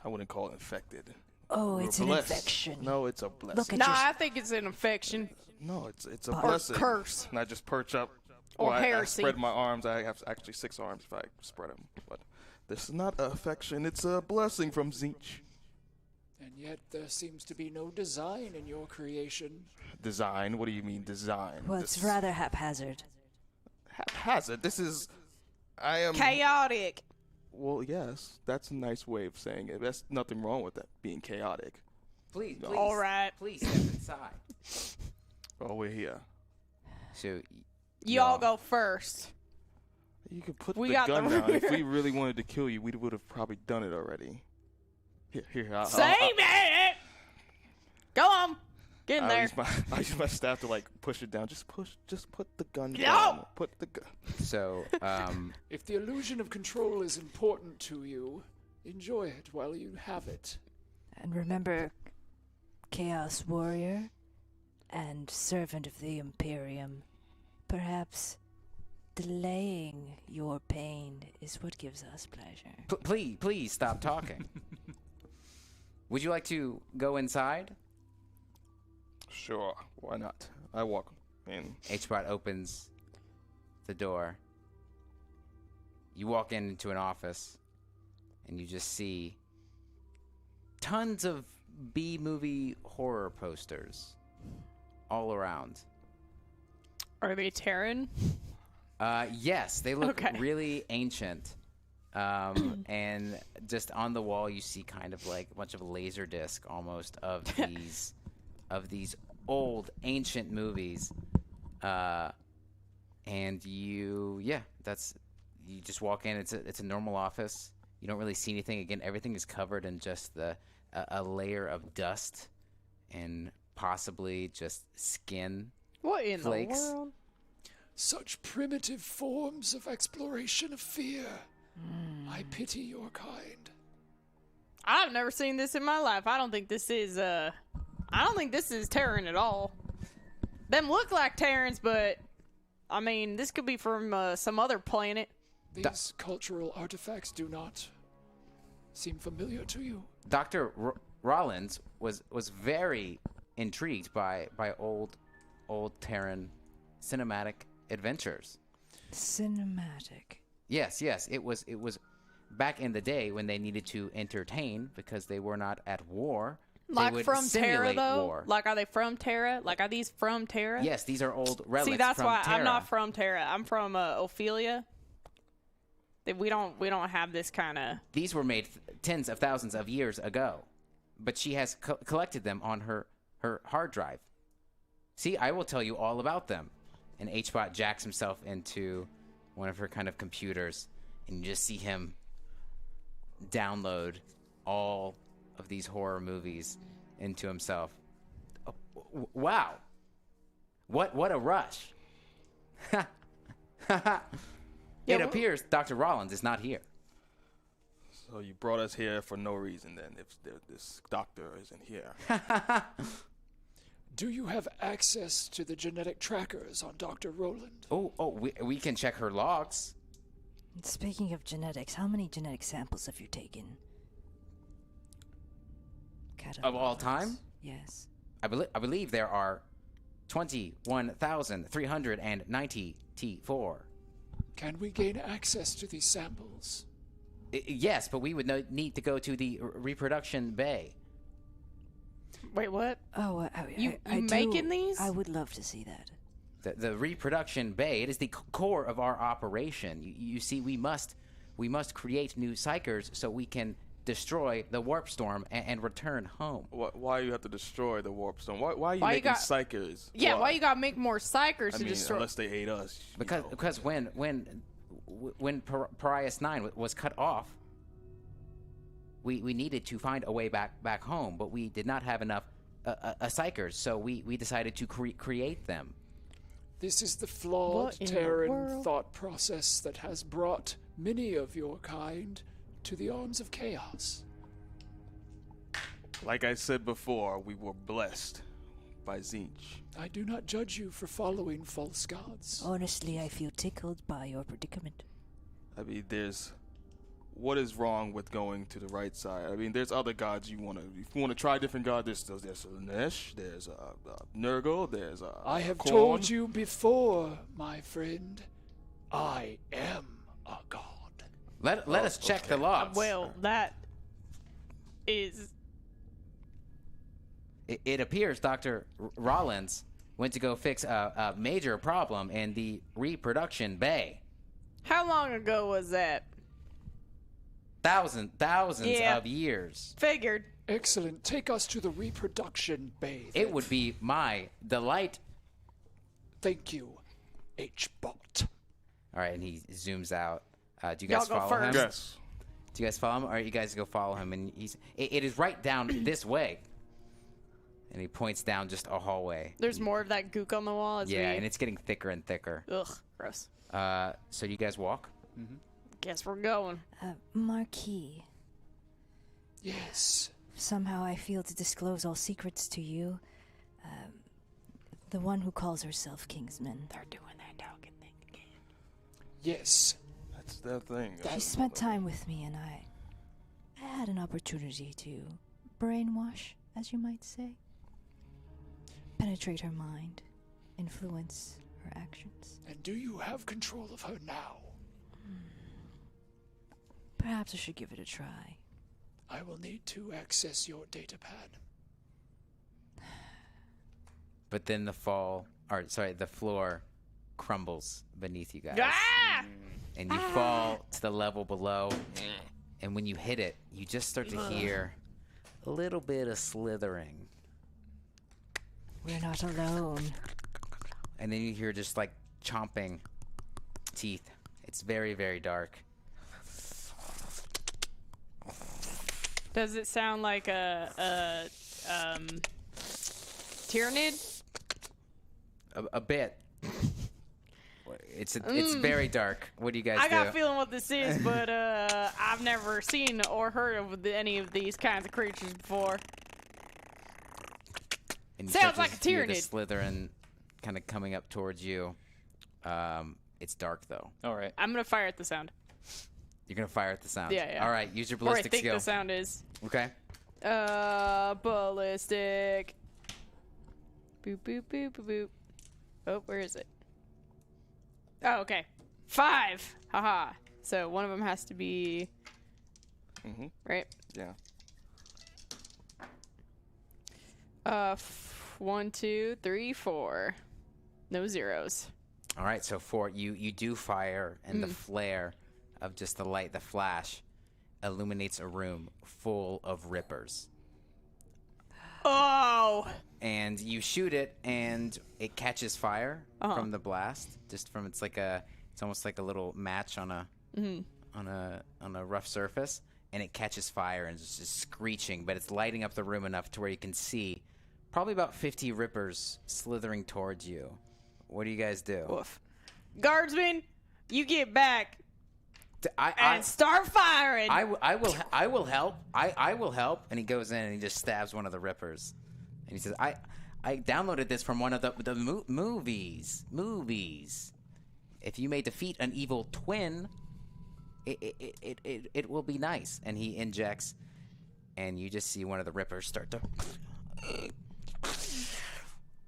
I wouldn't call it infected. Oh, We're it's an blessed. infection. No, it's a blessing. Look at Nah, your... I think it's an infection. No, it's a Or blessing. curse. And I just perch up. Or I heresy. spread my arms. I have actually 6 arms if I spread them. But this is not an affection. It's a blessing from Zinch. And yet there seems to be no design in your creation. Design? What do you mean design? Well, it's rather haphazard. Haphazard. This is... I am... Chaotic. Well, yes. That's a nice way of saying it. There's nothing wrong with that, being chaotic. Please, All right. Please step inside. Oh, we're here. So, You all go first. You could put We the got gun the- down. If we really wanted to kill you, we would have probably done it already. Here. Save it! Go on. Get in there. I use my staff to push it down. Just put the gun No! down. Put the gun. so, If the illusion of control is important to you, enjoy it while you have it. And remember, Chaos Warrior and Servant of the Imperium, perhaps delaying your pain is what gives us pleasure. please stop talking. Would you like to go inside? Sure, why not? I walk in. H-Bot opens the door. You walk into an office, and you just see tons of B-movie horror posters all around. Are they Terran? Yes, they look Okay. really ancient. And just on the wall, you see kind of a bunch of laser disc almost of these old ancient movies. And you just walk in. It's a normal office. You don't really see anything. Again, everything is covered in just a layer of dust and possibly just skin. What in Flakes. the world? Such primitive forms of exploration of fear. I pity your kind. I've never seen this in my life. I don't think this is Terran at all. Them look like Terrans, but I mean, this could be from some other planet. These cultural artifacts do not seem familiar to you. Dr. Rollins was very intrigued by old Terran cinematic adventures. Cinematic. Yes, it was back in the day when they needed to entertain because they were not at war. Like would from Terra, simulate though? war. Like, are they from Terra? Like, are these from Terra? Yes, these are old relics. See, that's from why Terra. I'm not from Terra. I'm from Ophelia. We don't have this kind of. These were made tens of thousands of years ago, but she has collected them on her hard drive. See, I will tell you all about them. And H-Bot jacks himself into one of her kind of computers, and you just see him download all of these horror movies into himself. Oh, wow. What a rush. It appears Dr. Rollins is not here. So you brought us here for no reason then, if this doctor isn't here. Do you have access to the genetic trackers on Dr. Roland? We can check her logs. Speaking of genetics, how many genetic samples have you taken? Of all time? Yes. I believe there are 21,394. Can we gain access to these samples? Yes, but we would need to go to the reproduction bay. Wait, what? Oh, You I making these? I would love to see that. The reproduction bay, it is the core of our operation. You see, we must create new psychers so we can destroy the warp storm and return home. Why you have to destroy the warp stone? Why are you making psychers? Yeah, why you gotta make more psychers to destroy? Unless they hate us. Because when Parias 9 was cut off, we needed to find a way back home, but we did not have enough psychers, so we decided to create them. This is the flawed Terran thought process that has brought many of your kind to the arms of chaos. Like I said before, we were blessed by Zinch. I do not judge you for following false gods. Honestly, I feel tickled by your predicament. I mean, what is wrong with going to the right side? I mean, there's other gods if you want to try different gods, there's a Nesh, there's a Nurgle, there's a I have Khorne. told you before, my friend, I am a god. Let us check the logs. Well, that is. It appears Dr. Rollins went to go fix a major problem in the reproduction bay. How long ago was that? Thousands of years. Figured. Excellent. Take us to the reproduction bay. It would be my delight. Thank you, H-Bot. All right, and he zooms out. Do you guys Y'all go follow him? first. Yes. Do you guys follow him? All right, you guys go follow him, and it is right down this way. And he points down just a hallway. There's more of that gook on the wall. And it's getting thicker and thicker. Ugh, gross. So you guys walk? Guess we're going. Marquis, Yes. somehow I feel to disclose all secrets to you. The one who calls herself Kingsman. They're doing that talking thing again. Yes. That's their thing. She spent time with me, and I had an opportunity to brainwash, as you might say. Penetrate her mind, influence her actions. And do you have control of her now? Perhaps I should give it a try. I will need to access your datapad. But then the floor crumbles beneath you guys. Ah! And you fall to the level below. And when you hit it, you just start to hear a little bit of slithering. We're not alone. And then you hear just like chomping teeth. It's very, very dark. Does it sound like a Tyrannid? A bit. It's very dark. What do you guys do? I got a feeling what this is, but I've never seen or heard of any of these kinds of creatures before. And you Sounds start like to a hear the Tyrannid. Slytherin kind of coming up towards you. It's dark though. All right. I'm gonna fire at the sound. You're gonna fire at the sound. Yeah. All right, use your Or I ballistic think skill. the sound is. Okay. Ballistic. Boop, boop, boop, boop, boop. Oh, where is it? Oh, okay. 5. Haha. So one of them has to be. Right? Yeah. 1, 2, 3, 4. No zeros. All right, so 4. You do fire, and the flare of just the light, the flash, illuminates a room full of rippers. Oh! And you shoot it, and it catches fire from the blast. Just from it's almost like a little match on a rough surface, and it catches fire and it's just screeching. But it's lighting up the room enough to where you can see probably about 50 rippers slithering towards you. What do you guys do? Woof. Guardsman, you get back I and start firing. I will help. I will help. And he goes in and he just stabs one of the rippers. And he says, I downloaded this from one of the movies. If you may defeat an evil twin, it will be nice. And he injects, and you just see one of the rippers start to,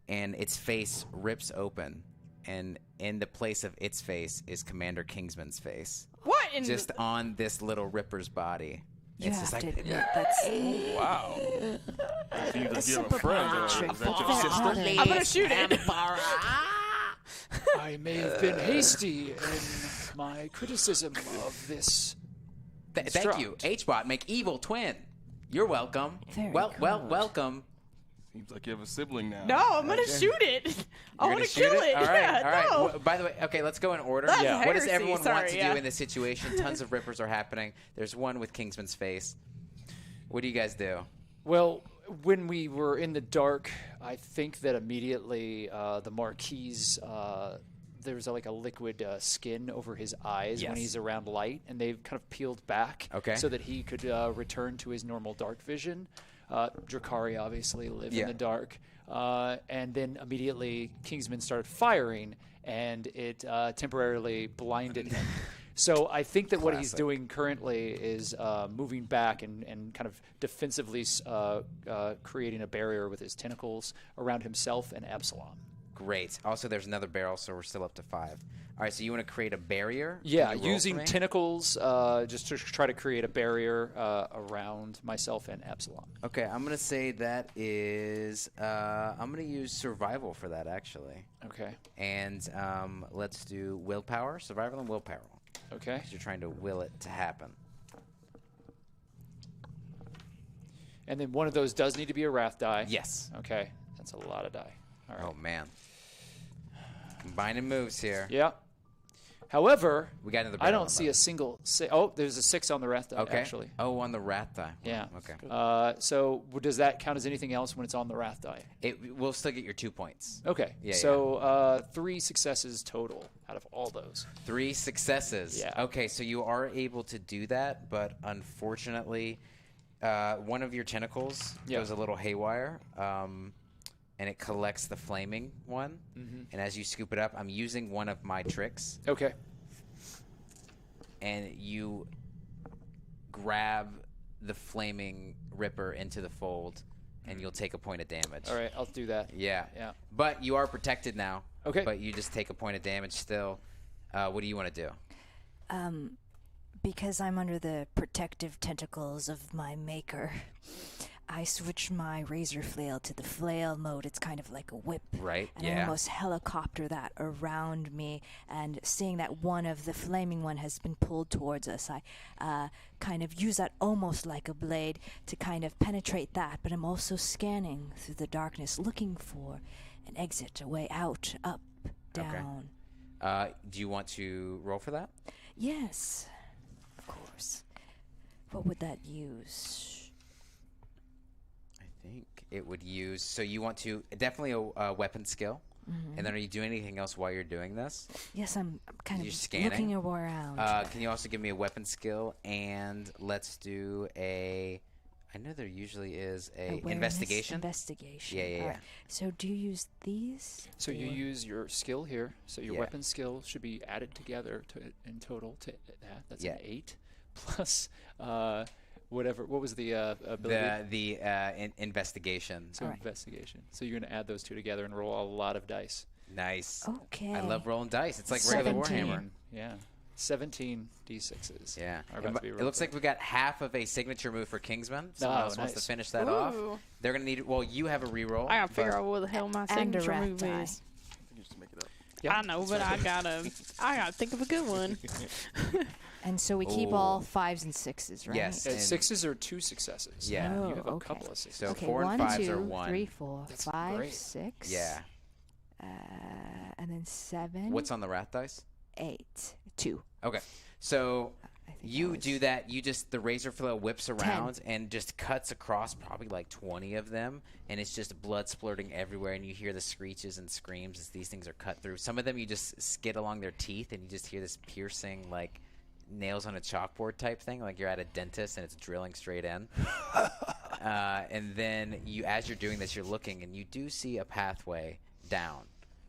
and its face rips open. And in the place of its face is Commander Kingsman's face. What? Just on this little ripper's body. You It's have just to like, admit that's Wow. Do you have a friend, or is that your sister? I'm gonna shoot it. I may have been hasty in my criticism of this. Thank you, HBot. Make evil twin. You're welcome. Very Welcome. Seems like you have a sibling now. No, I'm gonna shoot it. I You're want to gonna shoot kill it. All right, Yeah, all right. no. Well, by the way, okay, let's go in order. That's What does heresy. everyone want Sorry, to yeah. do in this situation? Tons of rippers are happening. There's one with Kingsman's face. What do you guys do? Well, when we were in the dark, I think that immediately the Marquis, there's like a liquid skin over his eyes when Yes. he's around light, and they've kind of peeled back Okay. so that he could return to his normal dark vision. Drukhari obviously live in the dark. And then immediately Kingsman started firing, and it temporarily blinded him. So I think that what he's Classic. doing currently is moving back and kind of defensively creating a barrier with his tentacles around himself and Absalom. Great. Also, there's another barrel, so we're still up to 5. All right, so you want to create a barrier? Yeah, Can you roll using for me? tentacles just to try to create a barrier around myself and Absalom. Okay, I'm going to say that is... I'm going to use survival for that, actually. Okay. And let's do willpower, survival and willpower. Okay. Because you're trying to will it to happen. And then one of those does need to be a wrath die. Yes. Okay. That's a lot of die. All right. Oh, man. Combining moves here. Yeah. However, We got another I barrel don't on see that. a single. Oh, there's a 6 on the wrath die. Okay. Actually. Oh, on the wrath die. Yeah. Okay. So does that count as anything else when it's on the wrath die? It will still get your 2 points. Okay. Yeah, So 3 successes total out of all those. 3 successes. Yeah. Okay, so you are able to do that, but unfortunately, one of your tentacles goes a little haywire, and it collects the flaming one. Mm-hmm. And as you scoop it up, I'm using one of my tricks. Okay. And you grab the flaming ripper into the fold, and you'll take a point of damage. All right. I'll do that. Yeah. Yeah. But you are protected now. Okay. But you just take a point of damage still. What do you want to do? because I'm under the protective tentacles of my maker. I switch my razor flail to the flail mode. It's kind of like a whip. Right, And I almost helicopter that around me. And seeing that one of the flaming one has been pulled towards us, I kind of use that almost like a blade to kind of penetrate that. But I'm also scanning through the darkness, looking for an exit, a way out, up, down. Do you want to roll for that? Yes, of course. What would that use? I think it would use... So you want to... Definitely a weapon skill. Mm-hmm. And then are you doing anything else while you're doing this? Yes, I'm kind You're of scanning? looking around. Can you also give me a weapon skill? And let's do a... I know there usually is a Awareness, investigation. Investigation. Yeah, yeah, All yeah. right. So do you use these? So you or- use your skill here. So your Yeah. weapon skill should be added together in total to that. That's Yeah. an 8 plus whatever. What was the ability? The investigation. So All right. investigation. So you're going to add those two together and roll a lot of dice. Nice. Okay. I love rolling dice. It's like regular 17. Warhammer. Yeah. 17 d6s. Yeah. Are about to be It looks like we got half of a signature move for Kingsman. Someone else wants to nice. finish that Ooh. off. They're going to need... Well, you have a reroll. I gotta figure out what the hell my And a signature rat move die. is. You just make it up. Yep. I know, but I gotta think of a good one. And so we keep all 5s and 6s, right? Yes. And- 6s are 2 successes. Yeah. Oh, You have a okay. couple of 6s. So Okay, 4 and 1, 5s are 2, 1. 3, 4, That's 5, great. 6. Yeah. And then 7. What's on the rat dice? 8. 2. Okay. So I think you that was do that. You just, the razor flail whips around and just cuts across probably like 20 of them. And it's just blood splurting everywhere. And you hear the screeches and screams as these things are cut through. Some of them you just skid along their teeth and you just hear this piercing, like nails on a chalkboard type thing. Like you're at a dentist and it's drilling straight in. And then you, as you're doing this, you're looking and you do see a pathway down.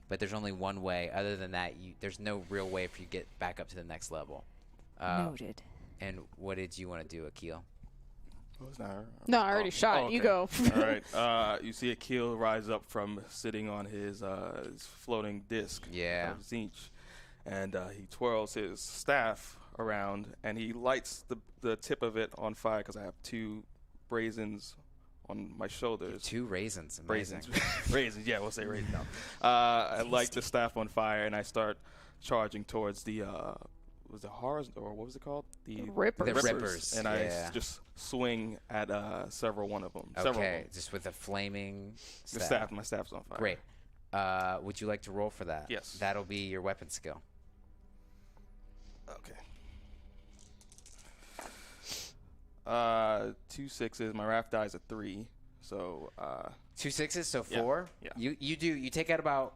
But there's only one way. Other than that, there's no real way for you to get back up to the next level. noted. And what did you want to do, Akil? Oh, it's not her. No, I already shot it. You go. All right. You see Akil rise up from sitting on his floating disc. Yeah. Of Zinch. And he twirls his staff around, and he lights the tip of it on fire because I have 2 braisens on my shoulders. 2 raisins. Amazing. Raisins, yeah, we'll say raisins now. I light the staff on fire, and I start charging towards the was it horrors, or what was it called? The Rippers. The Rippers. And Yeah. I just swing at several one of them. Okay, just with a flaming The staff. my staff's on fire. Great. Would you like to roll for that? Yes. That'll be your weapon skill. Okay. 2 6s. My wrath dies a 3. So 2 6s, so 4. Yeah. You take out about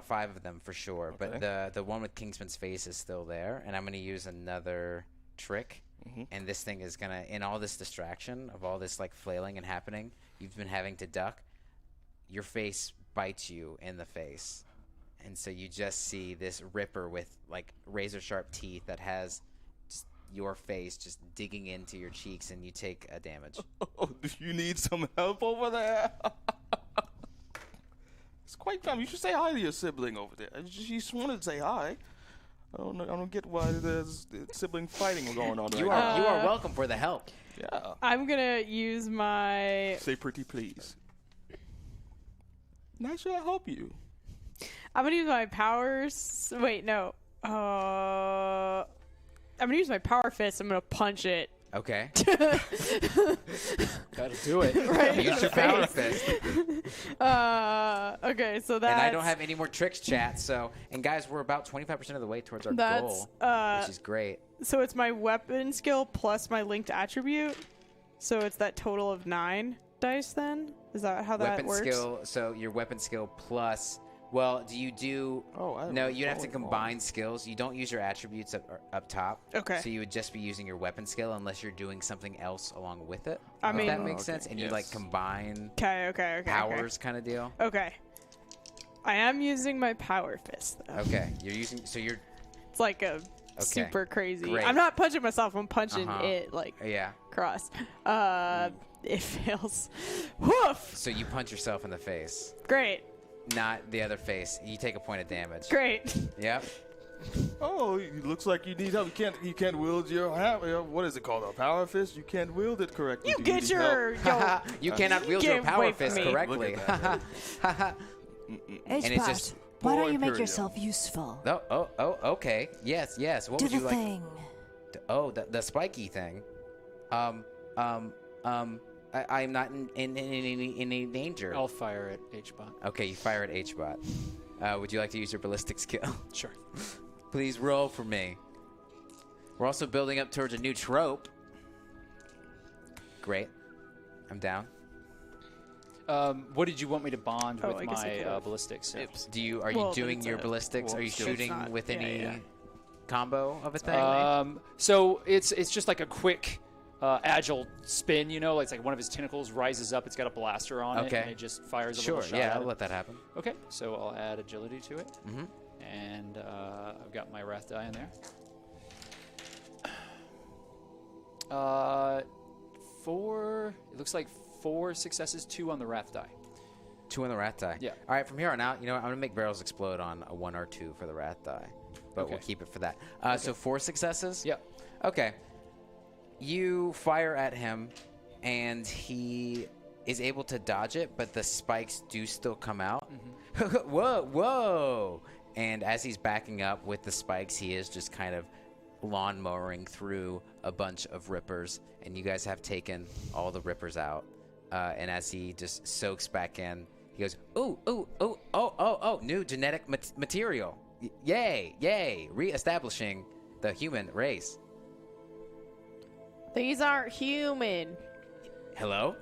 5 of them for sure. Okay. But the one with Kingsman's face is still there, and I'm going to use another trick. Mm-hmm. And this thing is gonna, in all this distraction of all this like flailing and happening, you've been having to duck. Your face bites you in the face, and so you just see this ripper with like razor sharp teeth that has just your face just digging into your cheeks, and you take a damage. Oh, do you need some help over there? It's quite fun. You should say hi to your sibling over there. You just wanted to say hi. I don't get why there's sibling fighting going on. You right are welcome for the help. now. Yeah. I'm gonna use my. Say pretty please. Now should I help you? I'm gonna use my powers. Wait, no. I'm gonna use my power fist. I'm gonna punch it. Okay. Gotta do it. Right. Use your power fist. Okay, so that's. And I don't have any more tricks, chat. So, and guys, we're about 25% of the way towards our That's, goal, which is great. So it's my weapon skill plus my linked attribute. So it's that total of 9 dice. Then is that how that Weapon works? skill. So your weapon skill plus. Well, do you do? Oh, I no. was You'd have to going combine skills. You don't use your attributes up top. Okay. So you would just be using your weapon skill unless you're doing something else along with it. I If mean- that makes Okay, sense. And you yes. like combine Okay. powers kind of deal. Okay. I am using my power fist though. Okay. You're using. So you're. It's like a super crazy. Great. I'm not punching myself. I'm punching Uh-huh. it like Yeah. cross. It fails. Woof. So you punch yourself in the face, Great. not the other face. You take a point of damage. Great. Yep. Oh, it looks like you need help. You can't wield your what is it callalled? A power fist? You can't wield it correctly. You Do get need your help? You cannot wield Get your power away from fist me. correctly. Look at And it's just- why don't Poor you make Imperium. yourself useful? Oh, okay. Yes. What Do would the you like? thing. Oh, the spiky thing. I'm not in any danger. I'll fire at HBot. Okay, you fire at HBot. Would you like to use your ballistic skill? Sure. Please roll for me. We're also building up towards a new trope. Great. I'm down. What did you want me to bond Oh, with I guess I my could've. ballistics? Are you Well, doing it's your a- ballistics? well, Are you it's shooting not- with yeah, any yeah. combo of a thing? So it's just like a quick, agile spin. You know, it's like one of his tentacles rises up. It's got a blaster on it, Okay. and it just fires a Sure. little shot. Yeah, at I'll it. let that happen. Okay, so I'll add agility to it. Mm-hmm. And I've got my wrath die in there. 4. It looks like 4 successes, 2 on the wrath die. 2 on the rat die. Yeah. All right, from here on out, I'm going to make barrels explode on a 1 or 2 for the rat die. but we'll Okay. keep it for that. So 4 successes? Yep. Okay. You fire at him, and he is able to dodge it, but the spikes do still come out. Whoa, whoa! And as he's backing up with the spikes, he is just kind of lawnmowering through a bunch of rippers, and you guys have taken all the rippers out. And as he just soaks back in, he goes, ooh, ooh, ooh, oh, new genetic material. Yay, yay, re-establishing the human race. These aren't human. Hello?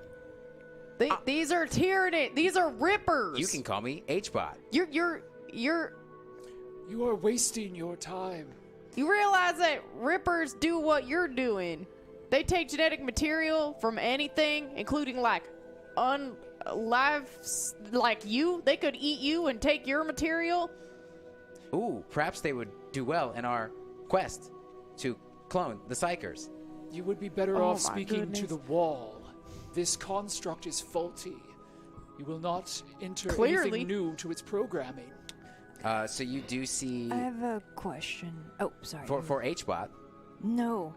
These are Tyranid. These are rippers. You can call me H-Bot. You're. You are wasting your time. You realize that rippers do what you're doing. They take genetic material from anything, including like lives like you. They could eat you and take your material. Ooh, perhaps they would do well in our quest to clone the Psychers. You would be better Oh off my speaking goodness. to the wall. This construct is faulty. You will not enter Clearly. anything new to its programming. So you do see I have a question. Oh, sorry. for H-Bot. No,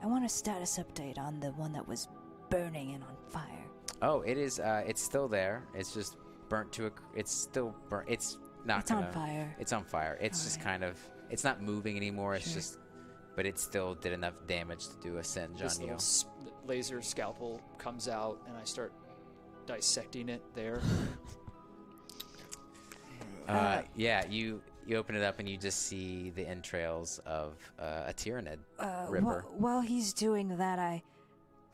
I want a status update on the one that was burning and on fire. Oh, it is. It's still there. It's just burnt to a. It's still burnt. It's not. It's on fire. It's on fire. It's just kind of. It's not moving anymore. It's just. But it still did enough damage to do a singe This on you. little laser scalpel comes out, and I start dissecting it there. Yeah, you open it up and you just see the entrails of a Tyranid ripper. While he's doing that,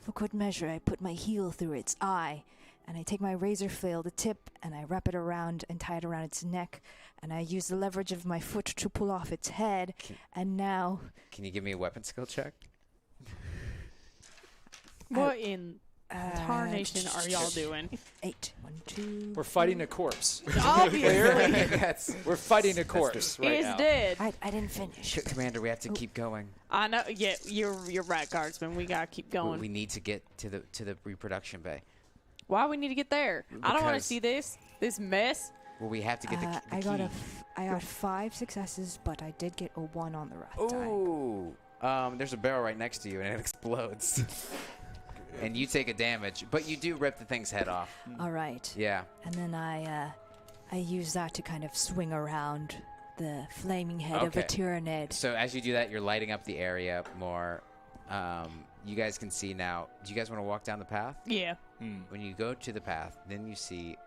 for good measure, I put my heel through its eye, and I take my razor flail, the tip, and I wrap it around and tie it around its neck, and I use the leverage of my foot to pull off its head, and now... Can you give me a weapon skill check? What in tarnation are y'all doing? 8. 1, 2... We're fighting a corpse. Obviously, We're fighting a corpse right he's now. dead. I didn't finish. Commander, we have to keep going. I know. Yeah, you're right, guardsman. We gotta keep going. We need to get to the reproduction bay. Why we need to get there? I don't want to Because- see this mess. Well, we have to get the I key. got 5 successes, but I did get a 1 on the rat die. Ooh. There's a barrel right next to you, and it explodes. And you take a damage, but you do rip the thing's head off. All right. Yeah. And then I use that to kind of swing around the flaming head of a Okay. Tyranid. So as you do that, you're lighting up the area more. You guys can see now. Do you guys want to walk down the path? Yeah. When you go to the path, then you see,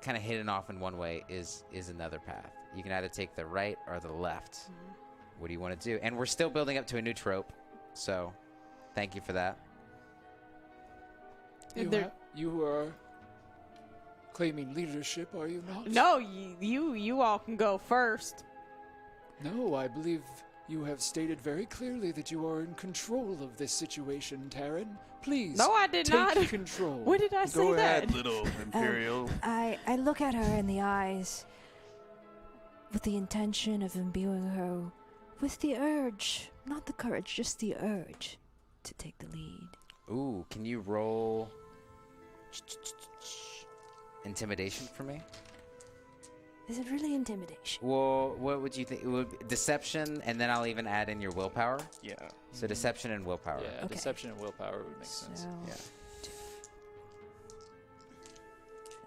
kind of hidden off in one way is another path. You can either take the right or the left. What do you want to do? And we're still building up to a new trope, so thank you for that. You are claiming leadership, are you not? No, you all can go first. No, I believe you have stated very clearly that you are in control of this situation, Taryn. Please, No, I did take not. control. When did I say Go that? ahead, little Imperial. I look at her in the eyes with the intention of imbuing her with the urge, not the courage, just the urge to take the lead. Ooh, can you roll intimidation for me? Is it really intimidation? Well, what would you think? It would deception, and then I'll even add in your willpower. Yeah. So deception and willpower. Yeah, Okay. deception and willpower would make sense. So, Yeah.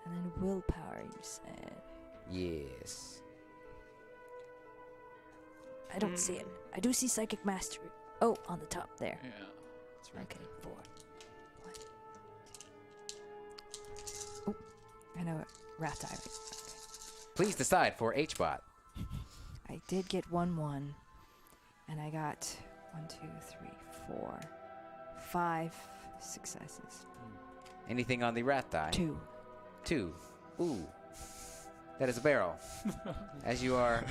and then willpower, you said. Yes. I don't see it. I do see psychic mastery. Oh, on the top there. Yeah, that's right. Okay, 4. 1. Oh, I know it. Rat eye. Okay. Please decide for H-Bot. I did get 1-1, and I got 1, 2, 3, 4, 5 successes. Anything on the rat die? 2. 2. Ooh. That is a barrel. As you are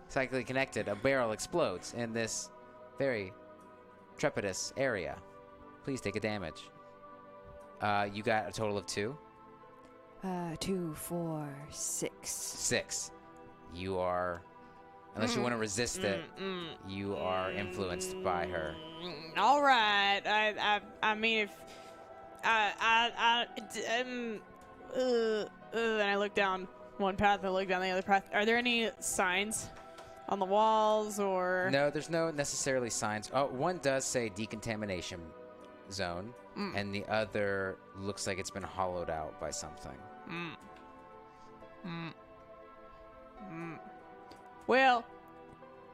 psychically connected, a barrel explodes in this very trepidous area. Please take a damage. You got a total of 2? 2, 4, 6. 6. You are, unless you want to resist it, you are influenced by her. All right. I mean, if and I look down one path, I look down the other path. Are there any signs on the walls or? No, there's no necessarily signs. Oh, one does say decontamination zone, and the other looks like it's been hollowed out by something. Well,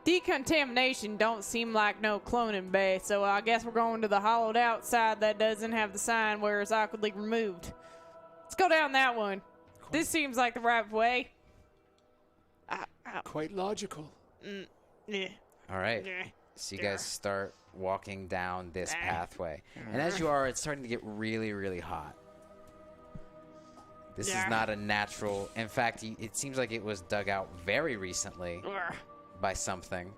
decontamination don't seem like no cloning bay, so I guess we're going to the hollowed out side that doesn't have the sign where it's awkwardly removed. Let's go down that one. This seems like the right way. Quite logical. Yeah. All right. Yeah. So you guys start walking down this pathway. And as you are, it's starting to get really, really hot. This is not a natural... In fact, it seems like it was dug out very recently by something.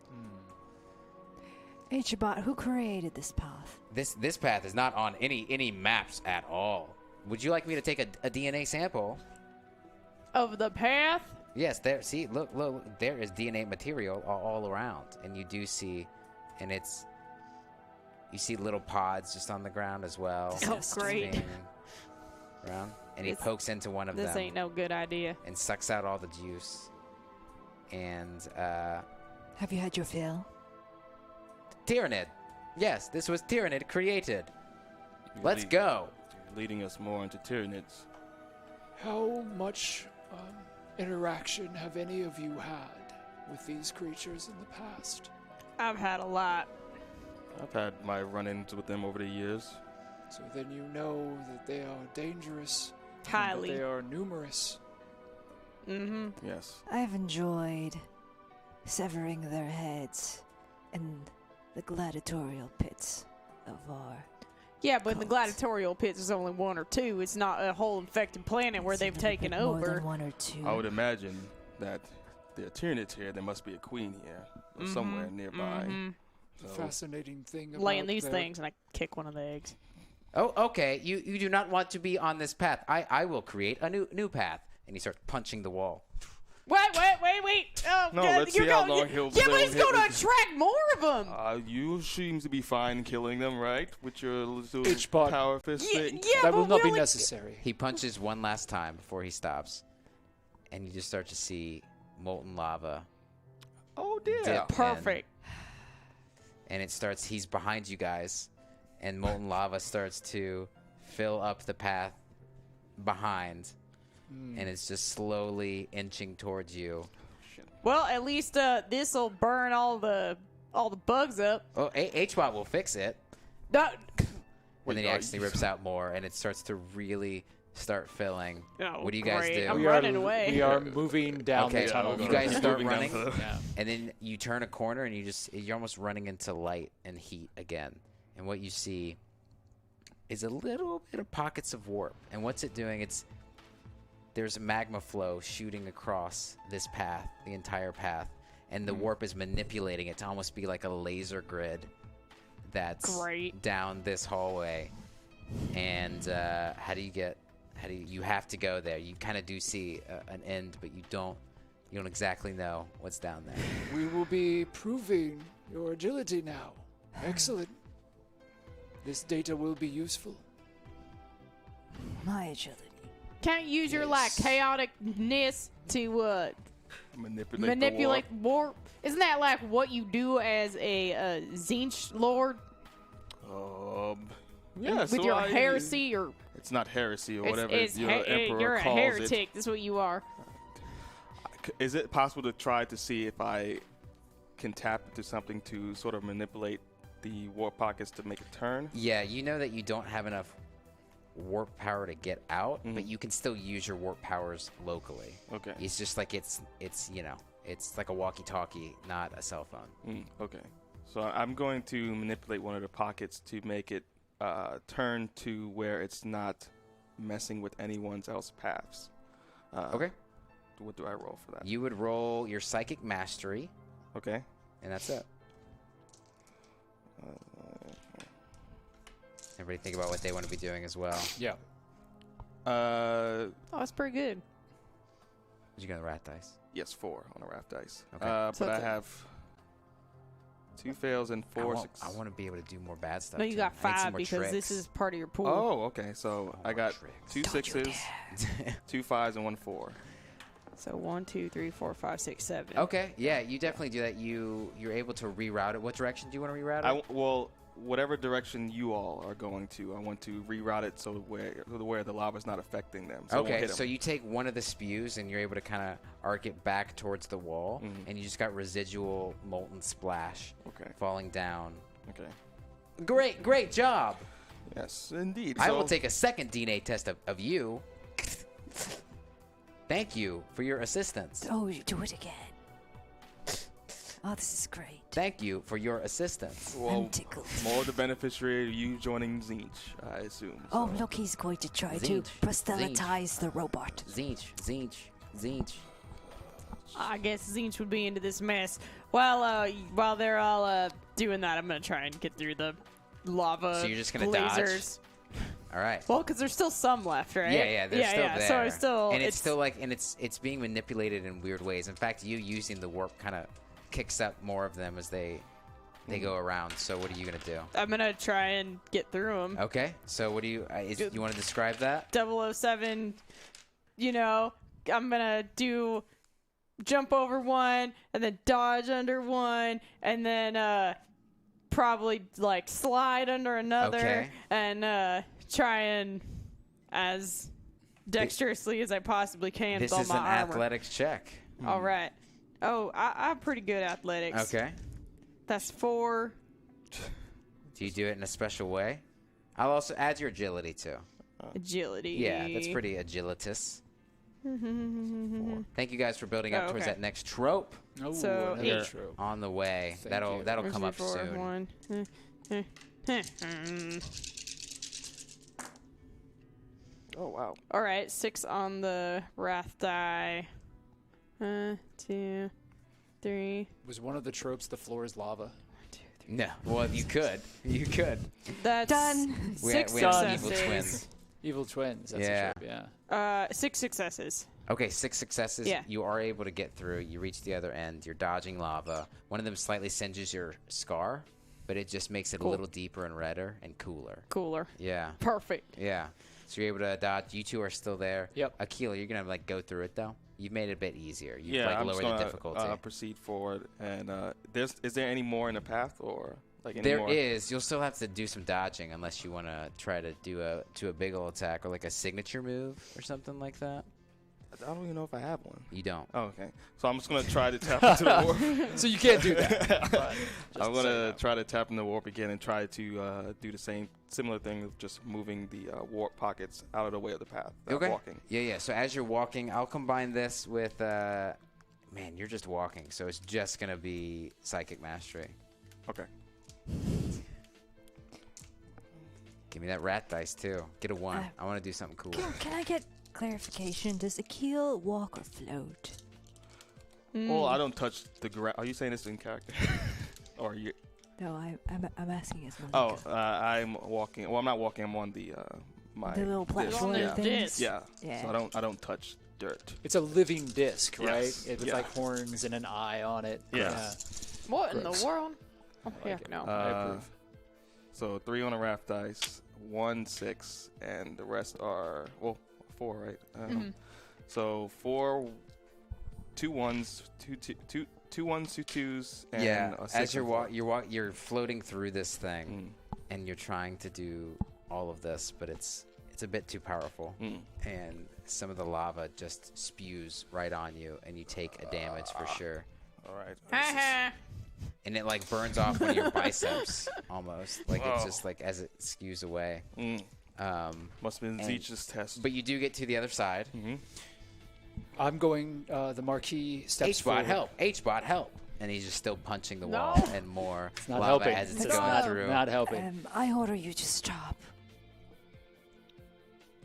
H-Bot, who created this path? This path is not on any maps at all. Would you like me to take a DNA sample? Of the path? Yes, there. See, look, there is DNA material all around. And you do see... And it's... You see little pods just on the ground as well. Oh, great. Around. And he pokes into one of them. This ain't no good idea. And sucks out all the juice. And, Have you had your fill? Tyrannid. Yes, this was Tyrannid created. Let's go. You're leading us more into Tyrannids. How much interaction have any of you had with these creatures in the past? I've had a lot. I've had my run-ins with them over the years. So then you know that they are dangerous. Highly. And that they are numerous. Mm-hmm. Yes. I've enjoyed severing their heads in the gladiatorial pits of our... Yeah, but in the Cult. gladiatorial pits is only one or two. It's not a whole infected planet where It's a they've little taken bit more over. than one or two. I would imagine that there are Tyranids here. There must be a queen here or somewhere nearby. So, Fascinating thing about Laying these their- things, and I kick one of the eggs. Oh, okay. You do not want to be on this path. I will create a new path. And he starts punching the wall. Wait! Oh, No, God, let's you're see how going- long he'll Yeah, but it's hit going to with- attract more of them. you seem to be fine killing them, right? With your little H-bot. power fist thing. Yeah, That will but not be really- necessary. He punches one last time before he stops. And you just start to see molten lava. Oh, dear. Dip. Perfect. And it starts, he's behind you guys. And molten lava starts to fill up the path behind. And it's just slowly inching towards you. Well, at least this'll burn all the bugs up. Oh, H-Bot will fix it. No, And then he are actually you- rips out more, and it starts to really start filling. Oh, What do you guys great. do? I'm We running are, away. We are moving down Okay, the tunnel. you guys start Moving down running, the- Yeah. and then you turn a corner, and you're almost running into light and heat again. And what you see is a little bit of pockets of warp. And what's it doing? There's magma flow shooting across this path, the entire path, and the warp is manipulating it to almost be like a laser grid that's Great. down this hallway. And you have to go there. You kind of do see an end, but you don't exactly know what's down there. We will be proving your agility now. Excellent. This data will be useful. My agility. Can't you use your chaoticness to Manipulate the warp? Isn't that like what you do as a Zinch lord warp. Yeah, with so your heresy? Or It's not heresy or it's, whatever it's your emperor you're a calls heretic. That's what you are. it. Is it possible to try to see if I can tap into something to sort of manipulate the warp pockets to make it turn? Yeah, you know that you don't have enough warp power to get out, but you can still use your warp powers locally. Okay. It's just like it's like a walkie-talkie, not a cell phone. Okay. So I'm going to manipulate one of the pockets to make it turn to where it's not messing with anyone's else paths. Okay. What do I roll for that? You would roll your psychic mastery, Okay. and that's it. Everybody think about what they want to be doing as well. Yeah. Oh, that's pretty good. Did you go to the rat dice? Yes, 4 on a raft dice. Okay. But So I it's a- have 2 fails and 4 I want to be able to do more bad stuff. No, you too. got I need some 5 more because this tricks. is part of your pool. Oh, okay. So I got tricks. 2 Don't you 6s, 2 5s, and 1 4. So 1, 2, 3, 4, 5, 6, 7. Okay, yeah, you definitely do that. You're able to reroute it. What direction do you want to reroute it? Well, whatever direction you all are going to, I want to reroute it so where the lava's not affecting them. So it won't Okay, hit 'em. so you take one of the spews and you're able to kind of arc it back towards the wall, and you just got residual molten splash falling down. Okay. Great job. Yes, indeed. I will take a second DNA test of you. Thank you for your assistance. Oh, you do it again. Oh, this is great. Thank you for your assistance. I'm tickled. More the beneficiary of you joining Zinch, I assume. Oh, look, he's going to try to Zinch, proselytize the robot. Zinch. I guess Zinch would be into this mess. While they're all doing that, I'm gonna try and get through the lava. So you're just gonna lasers. dodge? All right. Well, because there's still some left, right? Yeah, they're still there. So it's still, and it's still like, and it's being manipulated in weird ways. In fact, you using the warp kind of kicks up more of them as they go around. So what are you gonna do? I'm gonna try and get through them. Okay. So what do you? You want to describe that? 007. I'm gonna do jump over one and then dodge under one and then probably like slide under another and try and as dexterously as I possibly can This with all is my an armor. athletics check. All right. Oh, I'm pretty good at athletics. Okay. That's 4. Do you do it in a special way? I'll also add your agility too. Agility. Yeah, that's pretty agilitous. Thank you guys for building up towards okay. that next trope. Oh, So, another yeah. trope. On the way. Thank That'll you. that'll come 1, up 2, 4, soon. 1. Oh, wow. All right, 6 on the wrath die. 2, 3. Was one of the tropes the floor is lava? No. Well, you could. You could. That's Done. 6 We have successes. evil twins. Evil twins. That's Yeah. a trope, yeah. 6 successes. Okay, 6 successes. Yeah. You are able to get through. You reach the other end. You're dodging lava. One of them slightly singes your scar, but it just makes it a little deeper and redder and cooler. Cooler. Yeah. Perfect. Yeah. So you're able to dodge. You two are still there. Yep. Akila, you're gonna like go through it though. You've made it a bit easier. You've Yeah, like I'm just lowered the gonna difficulty. proceed forward. And is there any more in the path, or like any There more? is. You'll still have to do some dodging unless you want to try to do a big ol' attack or like a signature move or something like that. I don't even know if I have one. You don't. Oh, okay. So I'm just gonna try to tap into the warp. So you can't do that. but just I'm so you gonna know. try to tap in the warp again and try to do the similar thing of just moving the warp pockets out of the way of the path. that I'm Okay. walking. Yeah. So as you're walking, I'll combine this with. Man, you're just walking, so it's just gonna be psychic mastery. Okay. Give me that rat dice too. Get a 1. Uh, I want to do something cool. Can I get clarification? Does Akil walk or float? Well, I don't touch the ground. Are you saying this in character? Or you? No, I'm asking as Malika. Oh, I'm walking. Well, I'm not walking. I'm on the my The little disc. platform Yeah. things? Yeah. Yeah. So I don't touch dirt. It's a living disc, right? Yes. With Yeah. like horns and an eye on it. Yes. What in Gross. the world? Oh, like yeah, it. no. I approve. So 3 on a raft dice, 1 6, and the rest are 4, right? So 4, 2 1s, 2 1s, 2 2s, and Yeah. a 6 As you're and 4. you're floating through this thing, and you're trying to do all of this, but it's a bit too powerful, and some of the lava just spews right on you, and you take a damage for sure. All right. And it like burns off one of your biceps almost, like it's just like as it skews away. Must have been Zeech's test. But you do get to the other side. I'm going. The marquee steps H-bot forward. H-bot help, and he's just still punching the No. wall and more Not lava helping. as it's It's going not, through. not helping. I order you to stop.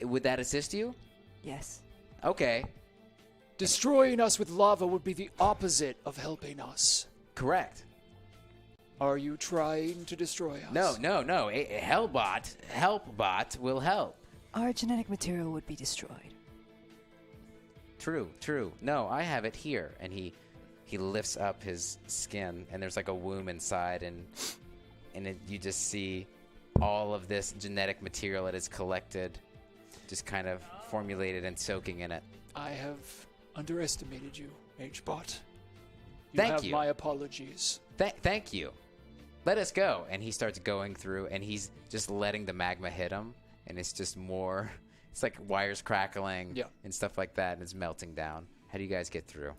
Would that assist you? Yes. Okay, Destroying us with lava would be the opposite of helping us. correct. Are you trying to destroy us? No. Helpbot will help. Our genetic material would be destroyed. True. No, I have it here. And he lifts up his skin, and there's like a womb inside, and you just see all of this genetic material that is collected, just kind of formulated and soaking in it. I have underestimated you, H-Bot. Thank have you. my apologies. Thank you. Let us go. And he starts going through, and he's just letting the magma hit him, and it's just more. It's like wires crackling and stuff like that, and it's melting down. How do you guys get through?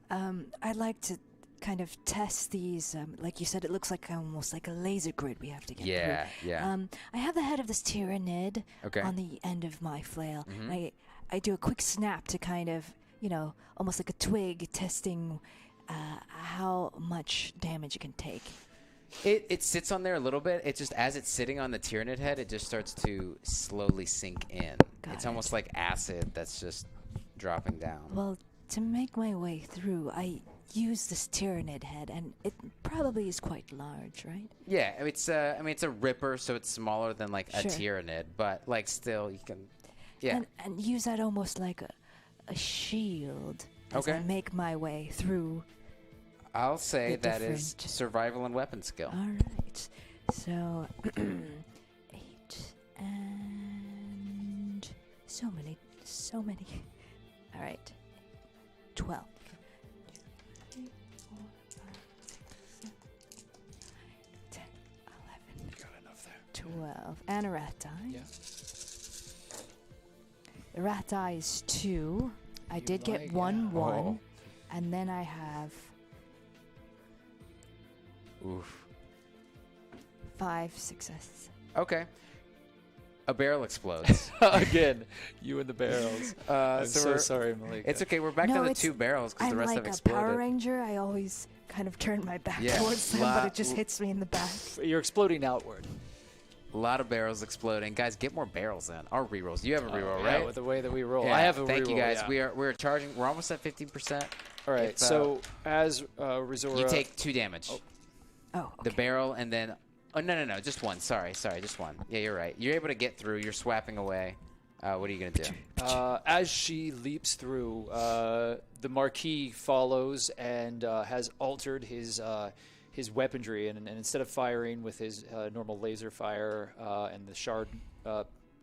I'd like to kind of test these. Like you said, it looks like almost like a laser grid we have to get through. Yeah. I have the head of this tyrannid on the end of my flail. Mm-hmm. I do a quick snap to kind of, almost like a twig, testing how much damage it can take. It sits on there a little bit. It just, as it's sitting on the Tyrannid head, it just starts to slowly sink in. It's almost like acid that's just dropping down. Well, to make my way through, I use this Tyrannid head, and it probably is quite large, right? Yeah, it's a ripper, so it's smaller than like a Tyrannid, but like still you can, and use that almost like a shield as I make my way through. I'll say that is survival and weapon skill. All right. So, 8 and so many. All right. 12. 2, 3, 4, 5, 6, 7, 8, 9, 10, 11. You got enough there. 12. And a rat die. Yeah. The rat die is 2. I did get 1, 1. And then I have... 5 successes. Okay. A barrel explodes. Again, you and the barrels. I'm so sorry, Malika. It's okay. We're back down to 2 barrels because the rest have exploded. I'm like a Power Ranger. I always kind of turn my back towards them, but it just hits me in the back. You're exploding outward. A lot of barrels exploding. Guys, get more barrels in. Our rerolls. You have a reroll, right? Yeah, with the way that we roll. Yeah, I have a reroll. Thank you, guys. Yeah. We're charging. We're almost at 15%. All right. So as Rizora, you take 2 damage. Oh, okay. The barrel, and then... Oh, no. Just 1. Sorry. Just 1. Yeah, you're right. You're able to get through. You're swapping away. What are you going to do? As she leaps through, the Marquis follows and has altered his weaponry. And instead of firing with his normal laser fire and the shard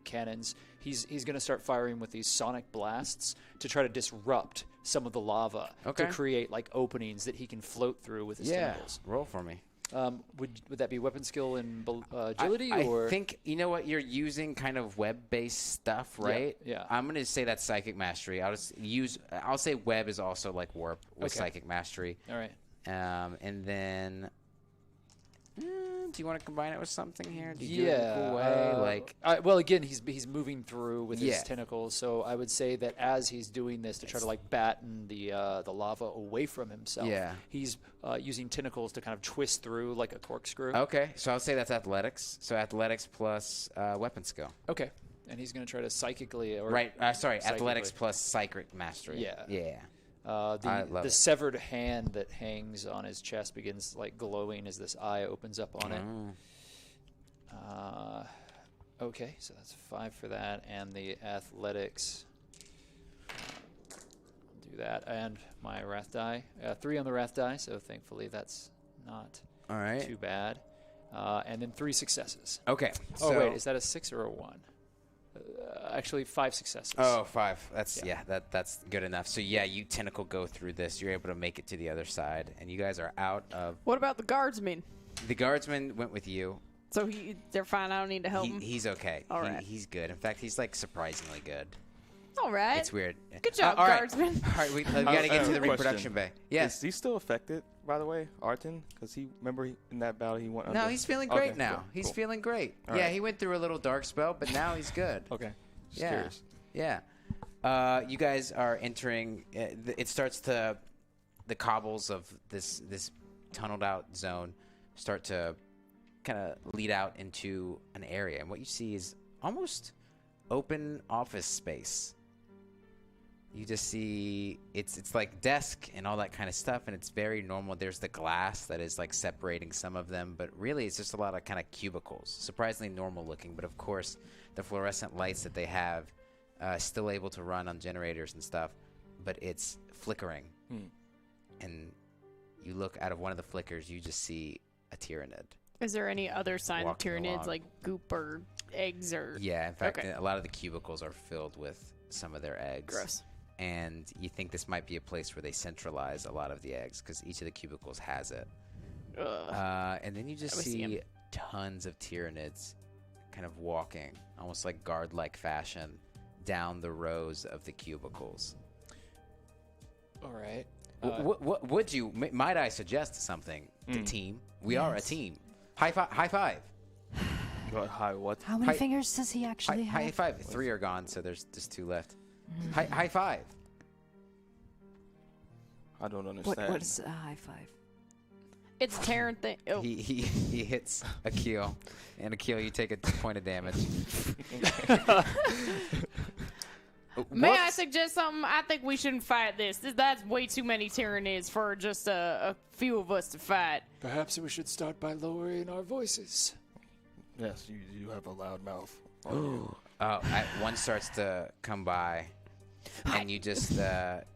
cannons, he's going to start firing with these sonic blasts to try to disrupt some of the lava to create like openings that he can float through with his tentacles. Roll for me. Would that be weapon skill and agility? I think, you know what, you're using kind of web-based stuff, right? Yeah. I'm going to say that's psychic mastery. I'll say web is also like warp with psychic mastery. All right. And then... do you want to combine it with something here? Do you do it in a cool way? Well, again, he's moving through with his tentacles, so I would say that as he's doing this to try to like batten the lava away from himself, he's using tentacles to kind of twist through like a corkscrew. Okay, so I'll say that's athletics. So athletics plus weapon skill. Okay, and he's going to try to psychically athletics plus psychic mastery. Yeah. The severed hand that hangs on his chest begins like glowing as this eye opens up on it. Okay, so that's 5 for that, and the athletics. I'll do that, and my wrath die. 3 on the wrath die, so thankfully that's not too bad. And then 3 successes. Okay. Oh wait, is that a 6 or a 1? Actually, 5 successes. Oh, 5. That's good enough. So you tentacle go through this. You're able to make it to the other side, and you guys are out of. What about the guardsmen? The guardsman went with you. So they're fine. I don't need to help him. He's okay. All right. He's good. In fact, he's like surprisingly good. All right. It's weird. Good job, guardsman. All right, we got to get to the reproduction bay. Yes. Is he still affected, by the way, Arton? Because remember in that battle he went under? No, he's feeling great now. Cool. He's feeling great. All right. right. He went through a little dark spell, but now he's good. Okay. Just curious. Yeah. You guys are entering. It starts to the cobbles of this tunneled out zone start to kind of lead out into an area, and what you see is almost open office space. You just see it's like desk and all that kind of stuff, and it's very normal. There's the glass that is like separating some of them, but really it's just a lot of kind of cubicles. Surprisingly normal looking, but of course the fluorescent lights that they have still able to run on generators and stuff, but it's flickering. And you look out of one of the flickers, you just see a tyrannid. Is there any other sign of walking tyrannids, along. like goop or eggs or... Yeah, in fact, a lot of the cubicles are filled with some of their eggs. Gross. and you think this might be a place where they centralize a lot of the eggs because each of the cubicles has it. And then you just see tons of Tyranids kind of walking, almost like guard-like fashion, down the rows of the cubicles. All right. What would you? Might I suggest something? The team. We are a team. High five! High five! Hi, what? How many fingers does he actually have? High five! 3 are gone, so there's just 2 left. High five! I don't understand. What is a high five? It's Terran thing. Oh. He hits Akil, and Akil, you take a point of damage. May I suggest something? I think we shouldn't fight this. That's way too many Tyranids for just a few of us to fight. Perhaps we should start by lowering our voices. Yes, you have a loud mouth. One starts to come by, and you just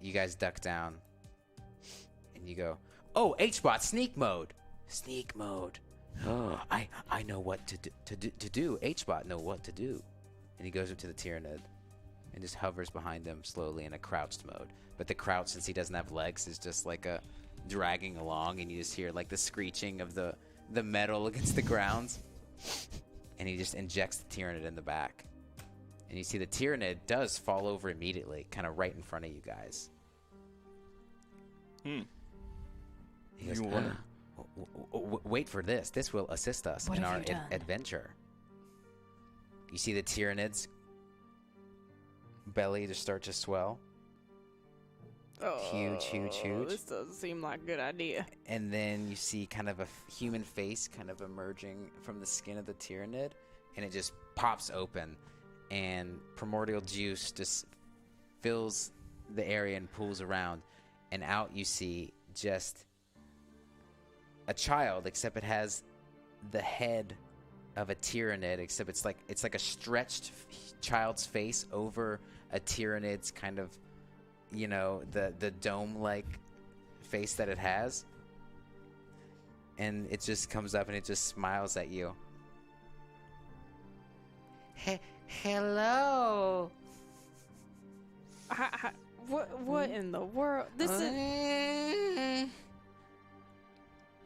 you guys duck down, and you go, "Oh, H-bot sneak mode, sneak mode. Oh, I know what to do. H-bot know what to do." And he goes up to the Tyranid and just hovers behind them slowly in a crouched mode. But the crouch, since he doesn't have legs, is just like a dragging along, and you just hear like the screeching of the metal against the ground. And he just injects the Tyranid in the back. And you see the Tyranid does fall over immediately, kind of right in front of you guys. He goes, wait for this. This will assist us in our adventure. You see the Tyranids belly just start to swell. Huge. This doesn't seem like a good idea. And then you see kind of a human face kind of emerging from the skin of the Tyranid, and it just pops open, and primordial juice just fills the area and pools around, and out you see just a child, except it has the head of a Tyranid, except it's like a stretched child's face over a Tyranid's kind of, you know, the dome-like face that it has. And it just comes up and it just smiles at you. Hello. What in the world? This is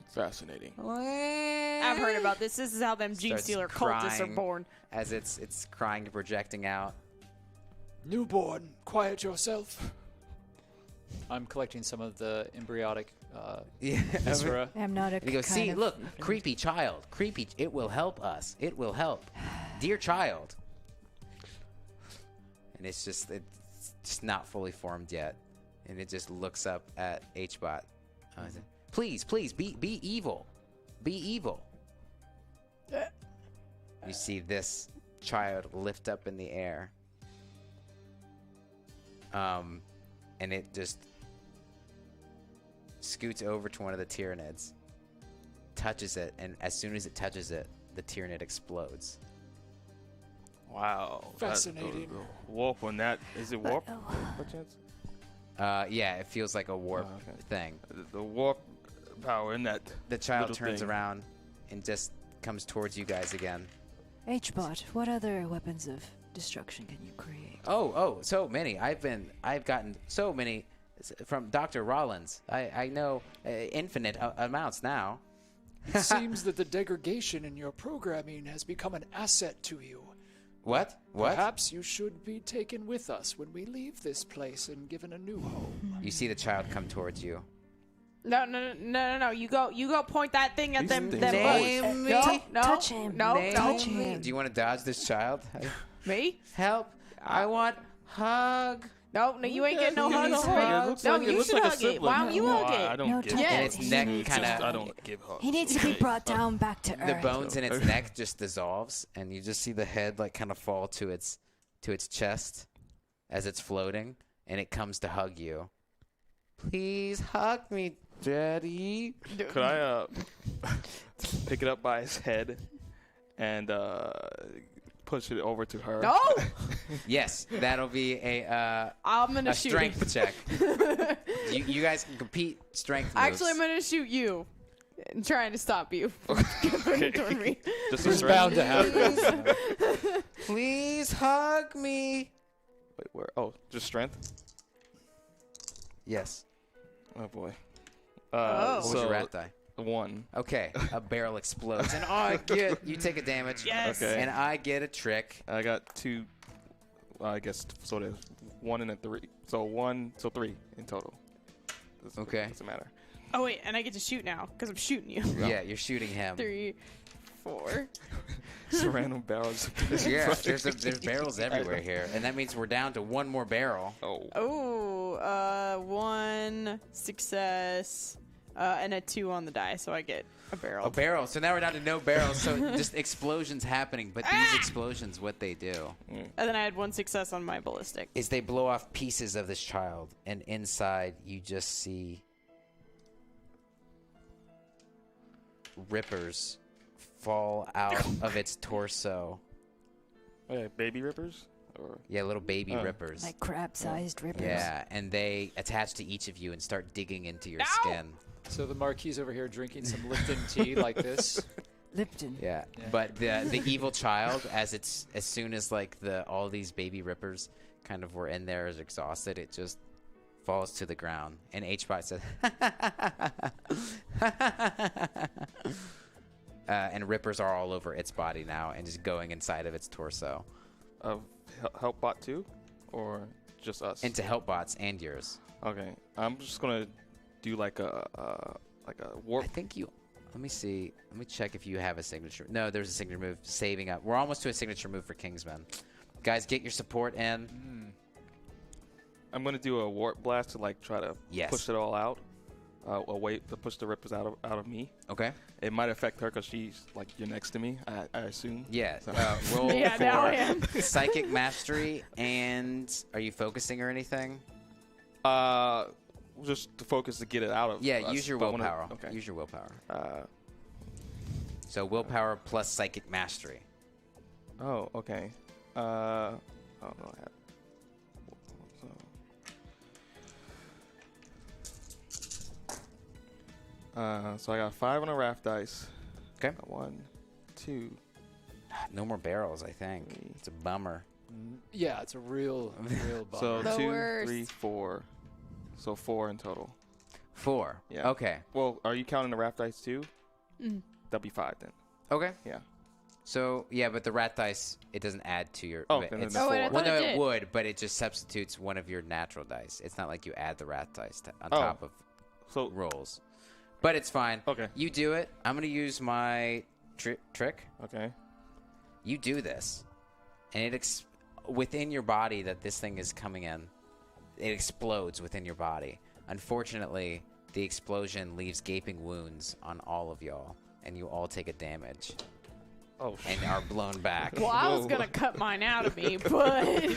fascinating. I've heard about this. This is how them Gene Stealer cultists are born. As it's crying and projecting out. Newborn, quiet yourself. I'm collecting some of the embryotic viscera. I'm not a. And he goes, see, look, creepy child, creepy. It will help us. It will help, dear child. And it's just not fully formed yet, and it just looks up at H-bot. Please, be evil, be evil. You see this child lift up in the air, and it just scoots over to one of the Tyranids, touches it, and as soon as it touches it, the Tyranid explodes. Wow. Fascinating. Warp on that. Is it warp? By chance? Yeah, it feels like a warp thing. The warp power in that. The child turns around and just comes towards you guys again. H-bot, what other weapons of destruction can you create? Oh, so many. I've gotten so many from Dr. Rollins. I know infinite amounts now. It seems that the degradation in your programming has become an asset to you. What? Perhaps you should be taken with us when we leave this place and given a new home. You see the child come towards you. No. You go point that thing at them. Name me. No. Touch him. No. Touch him. Do you want to dodge this child? Me? Help. I want hug. No, you ain't getting no hugs. You should hug it. Why don't you hug it? I don't give touch And it. its neck kind I of, don't give hugs. He needs to be brought down back to the earth. bones in its neck just dissolves, and you just see the head like kind of fall to its chest as it's floating, and it comes to hug you. Please hug me, Daddy. Could I pick it up by his head and push it over to her? No. Yes, that'll be a I'm gonna shoot strength check. You guys can compete strength moves. Actually, I'm gonna shoot you. I'm trying to stop you from coming toward me. Just It's bound to happen. Please hug me. Wait, where? Oh, just strength? Yes. Oh boy. Oh. What was your rat die? 1. Okay, a barrel explodes, and you take a damage. Yes. Okay. And I get a trick. I got 2. I guess so. There's 1 and a 3. So 3 in total. Okay. Doesn't matter. Oh wait, and I get to shoot now because I'm shooting you. Yeah, you're shooting him. 3, 4. Just random barrels. Yeah, there's barrels everywhere here, and that means we're down to 1 more barrel. Oh. Oh, 1 success, and a 2 on the die, so I get a barrel. A barrel. So now we're down to no barrels. So just explosions happening. But these explosions, what they do And then I had 1 success on my ballistic. is they blow off pieces of this child, and inside you just see rippers fall out of its torso. Yeah, baby rippers? Or Yeah, little baby rippers. Like crab-sized rippers. Yeah, and they attach to each of you and start digging into your skin. So the Marquis over here drinking some Lipton tea like this. Lipton. Yeah, but the evil child, as soon as like all these baby rippers kind of were in there, is exhausted, it just falls to the ground, and H-Bot says, and rippers are all over its body now, and just going inside of its torso. help bot 2? Or just us? Into Helpbots and yours. Okay. I'm just going to do like a warp. I think you. Let me see. Let me check if you have a signature. No, there's a signature move. Saving up. We're almost to a signature move for Kingsman. Guys, get your support in. I'm going to do a warp blast to like try to push it all out. Away to push the rippers out of me. Okay. It might affect her because she's like you're next to me. I assume. Yeah. So. Roll Yeah, now I am. for psychic mastery. And are you focusing or anything? Just to focus to get it out of. Yeah. us, Use your but willpower. Okay. Use your willpower. So willpower plus psychic mastery. Oh, okay. Oh no, I have. So I got 5 on a raft dice. Okay. 1, 2. No more barrels, I think. It's a bummer. Yeah, it's a real bummer. So The 2, worst. 3, 4. So 4 in total. 4. Yeah. Okay. Well, are you counting the raft dice too? That'll be 5 then. Okay. Yeah. So, yeah, but the rat dice, it doesn't add to your... Oh, then it's, it's 4. wait, I well, thought no, it it did. would, but it just substitutes one of your natural dice. It's not like you add the rat dice on Oh. top of So rolls. But it's fine. Okay. You do it. I'm going to use my trick. Okay. You do this. And within your body that this thing is coming in, it explodes within your body. Unfortunately, the explosion leaves gaping wounds on all of y'all, and you all take a damage. Oh. And are blown back. Well, I was gonna cut mine out of me, but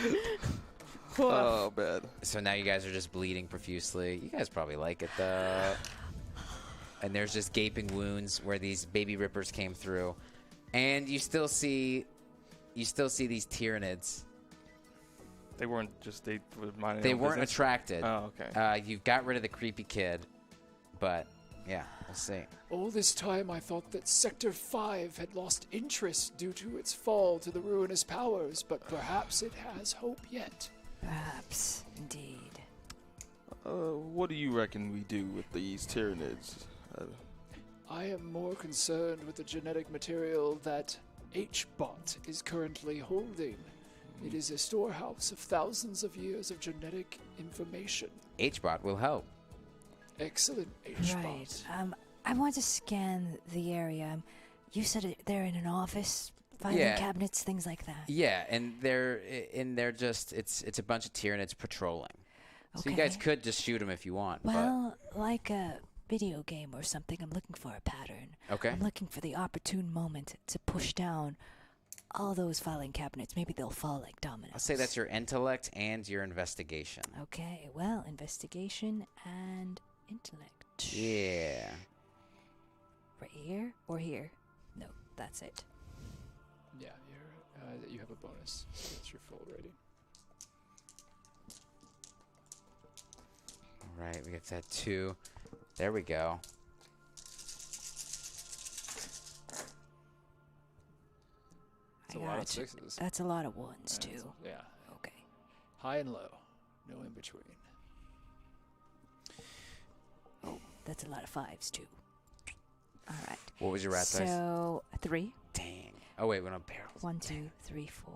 Oh, bad. So now you guys are just bleeding profusely. You guys probably like it though. And there's just gaping wounds where these baby rippers came through, and you still see these Tyranids. They weren't just they were minding They their own weren't business? attracted. Oh, okay. You've got rid of the creepy kid, but yeah, we'll see. All this time I thought that Sector 5 had lost interest due to its fall to the Ruinous Powers, but perhaps it has hope yet. Perhaps, indeed. What do you reckon we do with these Tyranids? I am more concerned with the genetic material that H-Bot is currently holding. It is a storehouse of thousands of years of genetic information. H-Bot will help. Excellent, H-Bot. Right. I want to scan the area. You said they're in an office, filing Yeah. cabinets, things like that. Yeah, and they're just it's a bunch of Tyranids patrolling. So you guys Okay. could just shoot them if you want. Well, like a video game or something, I'm looking for a pattern. Okay. I'm looking for the opportune moment to push down all those filing cabinets. Maybe they'll fall like dominoes. I'll say that's your intellect and your investigation. Okay, well, investigation and intellect. Yeah. Right here or here? No, that's it. Yeah, you have a bonus. So that's your full rating. All right, we get that 2. There we go. It's a lot of 6s. That's a lot of ones, too. Yeah. Okay. High and low. No in between. That's a lot of 5s, too. All right. What was your rat dice? So, 3. Dang. Oh, wait, we're on barrels. 1, 2, 3, 4,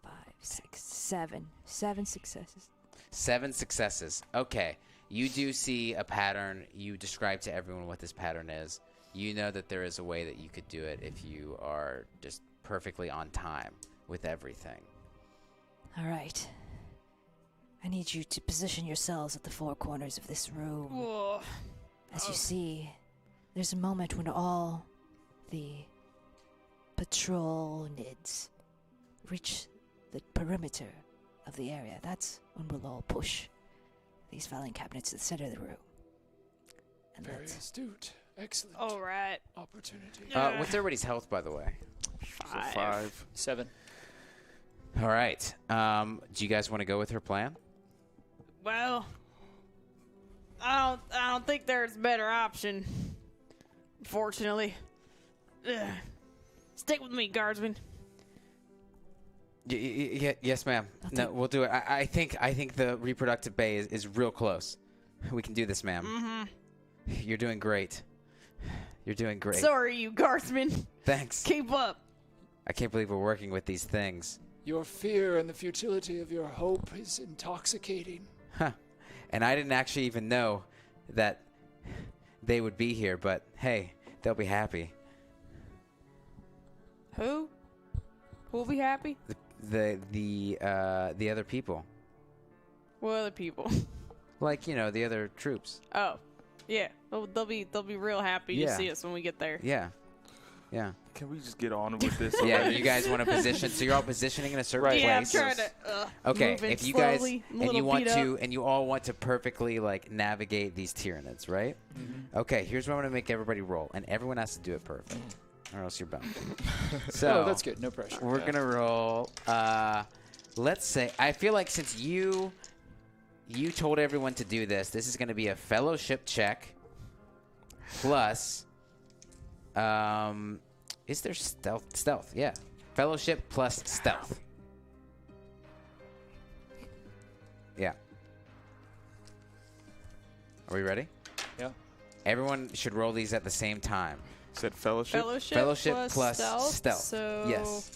5, 6, 7. 7 successes. 7 successes. Okay. You do see a pattern. You describe to everyone what this pattern is. You know that there is a way that you could do it if you are just perfectly on time with everything. All right. I need you to position yourselves at the 4 corners of this room. Whoa. As you see, there's a moment when all the patrol nids reach the perimeter of the area. That's when we'll all push these filing cabinets to the center of the room. And Very let's... astute. Excellent. All right. Opportunity. What's everybody's health, by the way? 5. 7. All right. Do you guys want to go with her plan? Well, I don't think there's a better option. Unfortunately. Ugh. Stick with me, guardsman. Yes, ma'am. No, we'll do it. I think the reproductive bay is real close. We can do this, ma'am. Mm-hmm. You're doing great. You're doing great. So are you, guardsman. Thanks. Keep up. I can't believe we're working with these things. Your fear and the futility of your hope is intoxicating. Huh. And I didn't actually even know that they would be here, but hey, they'll be happy. Who? Who'll be happy? The other people. What other people? Like, you know, the other troops. Oh, yeah. They'll be real happy to Yeah. see us when we get there. Yeah. Yeah. Can we just get on with this? Yeah, already? you guys want to position, so you're all positioning in a certain Right. Yeah, I'm place. trying to. Okay, moving if you slowly, guys a and little you want beat to up. and you all want to perfectly like navigate these Tyranids, right? Mm-hmm. Okay, here's what I'm going to make everybody roll, and everyone has to do it perfect, or else you're boned. So Oh, that's good. No pressure. we're Yeah. going to roll. Let's say I feel like since you told everyone to do this, this is going to be a fellowship check plus. Is there stealth? Stealth, yeah. Fellowship plus stealth. Yeah. Are we ready? Yeah. Everyone should roll these at the same time. Said fellowship. Fellowship plus stealth. So Yes.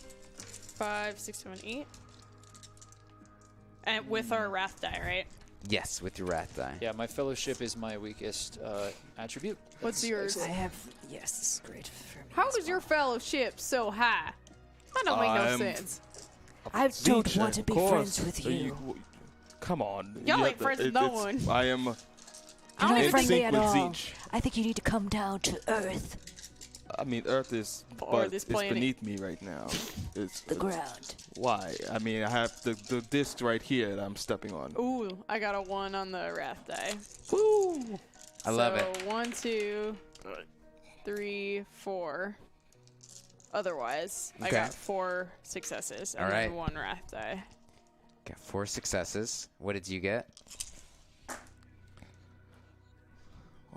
5, 6, 7, 8. And with our wrath die, right? Yes, with your wrath die. Yeah, my fellowship is my weakest attribute. What's That's yours? I have... Yes, this is great for me. How as is your well. fellowship so high? That don't make no I'm- sense. I don't Leech, want to of be course. friends with Are you. Come on. Y'all You ain't have to- friends with no it's- one. I am. You're don't not even friendly sync at with all. Zeech. I think you need to come down to Earth, I mean, Earth is Or this it's planet. beneath me right now. It's the ground. Why? I mean, I have the disc right here that I'm stepping on. Ooh, I got a 1 on the wrath die. Woo! I love it. So 1, 2, 3, 4. Otherwise, I Okay. got 4 successes and All then right. 1 wrath die. Got 4 successes. What did you get?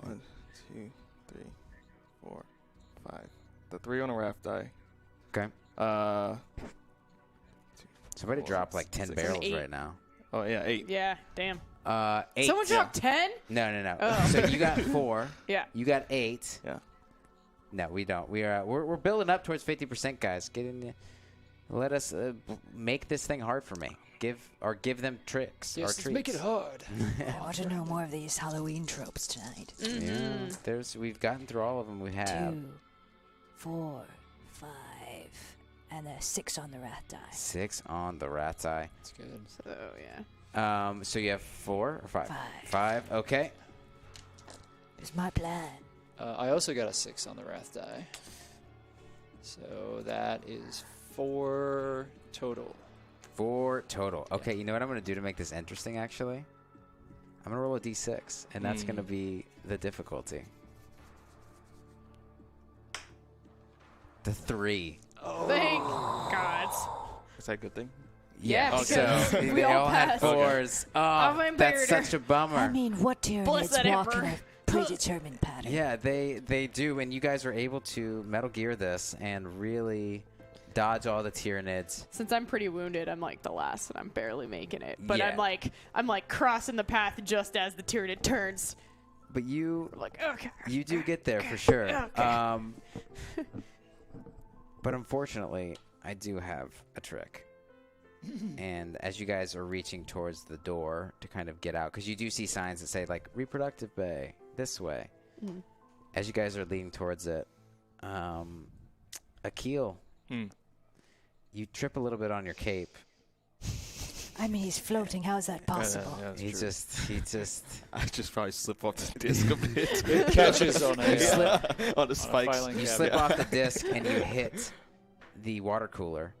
1, 2, 3, 4, 5. The 3 on a raft die. Okay. Somebody 4, dropped like 10 six, barrels 8. right now. Oh yeah, 8. Yeah, damn. 8. Someone dropped 10? No. Oh. So you got 4. Yeah. You got 8. Yeah. No, we don't. We're building up towards 50%, guys. Get in there. Let us make this thing hard for me. Give them tricks Yes, or let's treats. make it hard. I want to know more of these Halloween tropes tonight. Yeah, we've gotten through all of them. We have 2, 4, 5, and a 6 on the wrath die. 6 on the rat's eye. That's good. So, yeah. So you have 4 or 5? 5. 5. Okay. It's my plan. I also got a 6 on the wrath die. So that is 4 total. 4 total. Okay. You know what I'm going to do to make this interesting? Actually, I'm going to roll a d6, and that's going to be the difficulty. The 3. Thank God. Is that a good thing? Yeah, Yeah, because so we they all all had passed. 4s. I'm Oh, a that's murder. such a bummer. I mean, what Bless Tyranids that walk in emperor. a predetermined pattern? Yeah, they do, and you guys are able to Metal Gear this and really dodge all the Tyranids. Since I'm pretty wounded, I'm like the last and I'm barely making it. But Yeah. I'm like crossing the path just as the Tyranid turns. but you Like, okay. you do get there for sure. Okay. But unfortunately, I do have a trick. And as you guys are reaching towards the door to kind of get out, because you do see signs that say, like, reproductive bay, this way. As you guys are leading towards it, Akil, you trip a little bit on your cape. I mean, he's floating. How is that possible? Yeah, He just I just probably slip off the disc a bit. It catches on a on the spikes. filing you cabinet. slip off the disc and you hit the water cooler.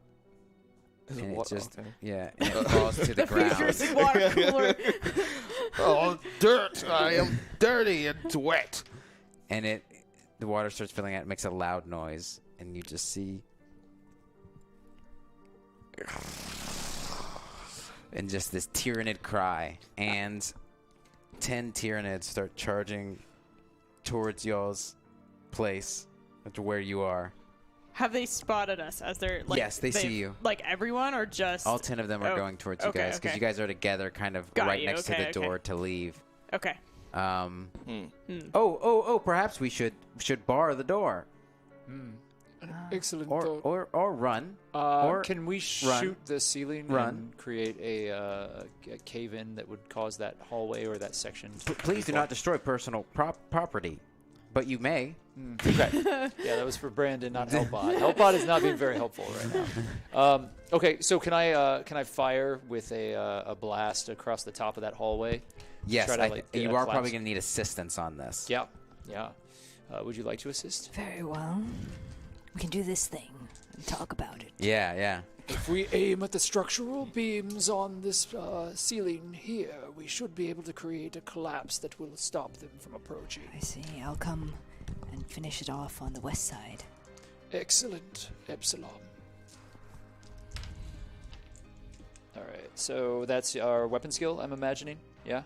And it just, and it falls to the ground. Futuristic water cooler. Oh, dirt! I am dirty and wet. And the water starts filling out. It makes a loud noise, and you just see, and just this tyrannid cry, and 10 tyrannids start charging towards y'all's place, to where you are. Have they spotted us as they're like? Yes, they see you. Like everyone, or just All 10 of them are going towards you guys because you guys are together, kind of Got right you, next to okay, the door to leave. Okay. Oh! Perhaps we should bar the door, Excellent or thought. or run. Can we shoot the ceiling and create a cave-in that would cause that hallway or that section? Please do not destroy personal property, but you may. Okay. Yeah, that was for Brandon, not Hellbot. Hellbot is not being very helpful right now. Okay, so can I fire with a blast across the top of that hallway? Yes, Try to, you are collapse. probably going to need assistance on this. Yeah. Would you like to assist? Very well. We can do this thing and talk about it. Yeah. If we aim at the structural beams on this ceiling here, we should be able to create a collapse that will stop them from approaching. I see. I'll come and finish it off on the west side. Excellent, Epsilon. All right, so that's our weapon skill, I'm imagining. Yeah.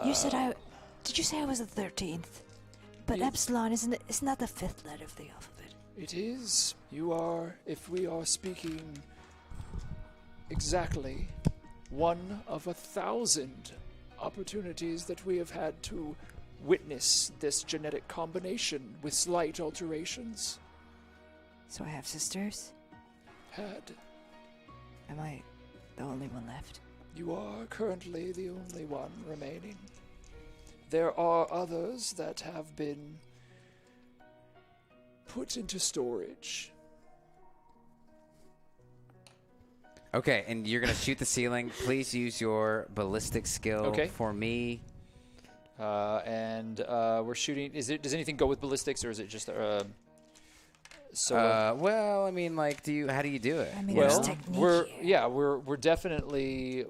You said Did you say I was the 13th? But Epsilon isn't that the 5th letter of the alphabet? It is. You are, if we are speaking exactly, one of 1,000 opportunities that we have had to witness this genetic combination with slight alterations. So I have sisters? Had. Am I the only one left? You are currently the only one remaining. There are others that have been put into storage. Okay, and you're going to shoot the ceiling. Please use your ballistic skill for me. And we're shooting. Does anything go with ballistics, or is it just solo? Well, I mean, like, how do you do it? I mean, Well, there's technique here. we're definitely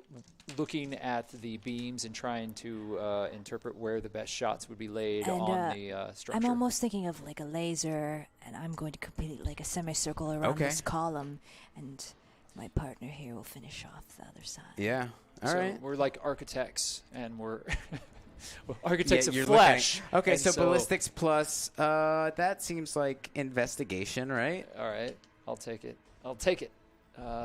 looking at the beams and trying to interpret where the best shots would be laid And, on the structure. I'm almost thinking of like a laser, and I'm going to complete like a semicircle around this column, and my partner here will finish off the other side. Yeah. All right. We're like architects, and we're architects of you're flesh. Okay, And so ballistics plus, that seems like investigation, right? All right, I'll take it.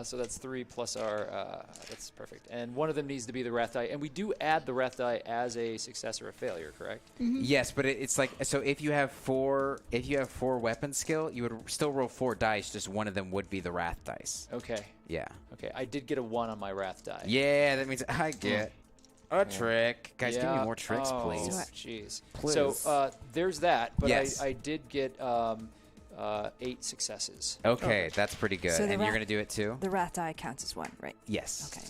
So that's 3 plus our. That's perfect. And one of them needs to be the wrath die, and we do add the wrath die as a success or a failure, correct? Mm-hmm. Yes, but it's like, so if you have four weapon skill, you would still roll 4 dice. Just one of them would be the wrath dice. Okay. Yeah. Okay. I did get a 1 on my wrath die. Yeah, that means I get a trick. Guys, give me more tricks, Oh, please. Jeez. Please. So there's that, but Yes. I did get 8 successes. Okay, that's pretty good. So the and you're wrath- going to do it too? The wrath die counts as 1, right? Yes. Okay.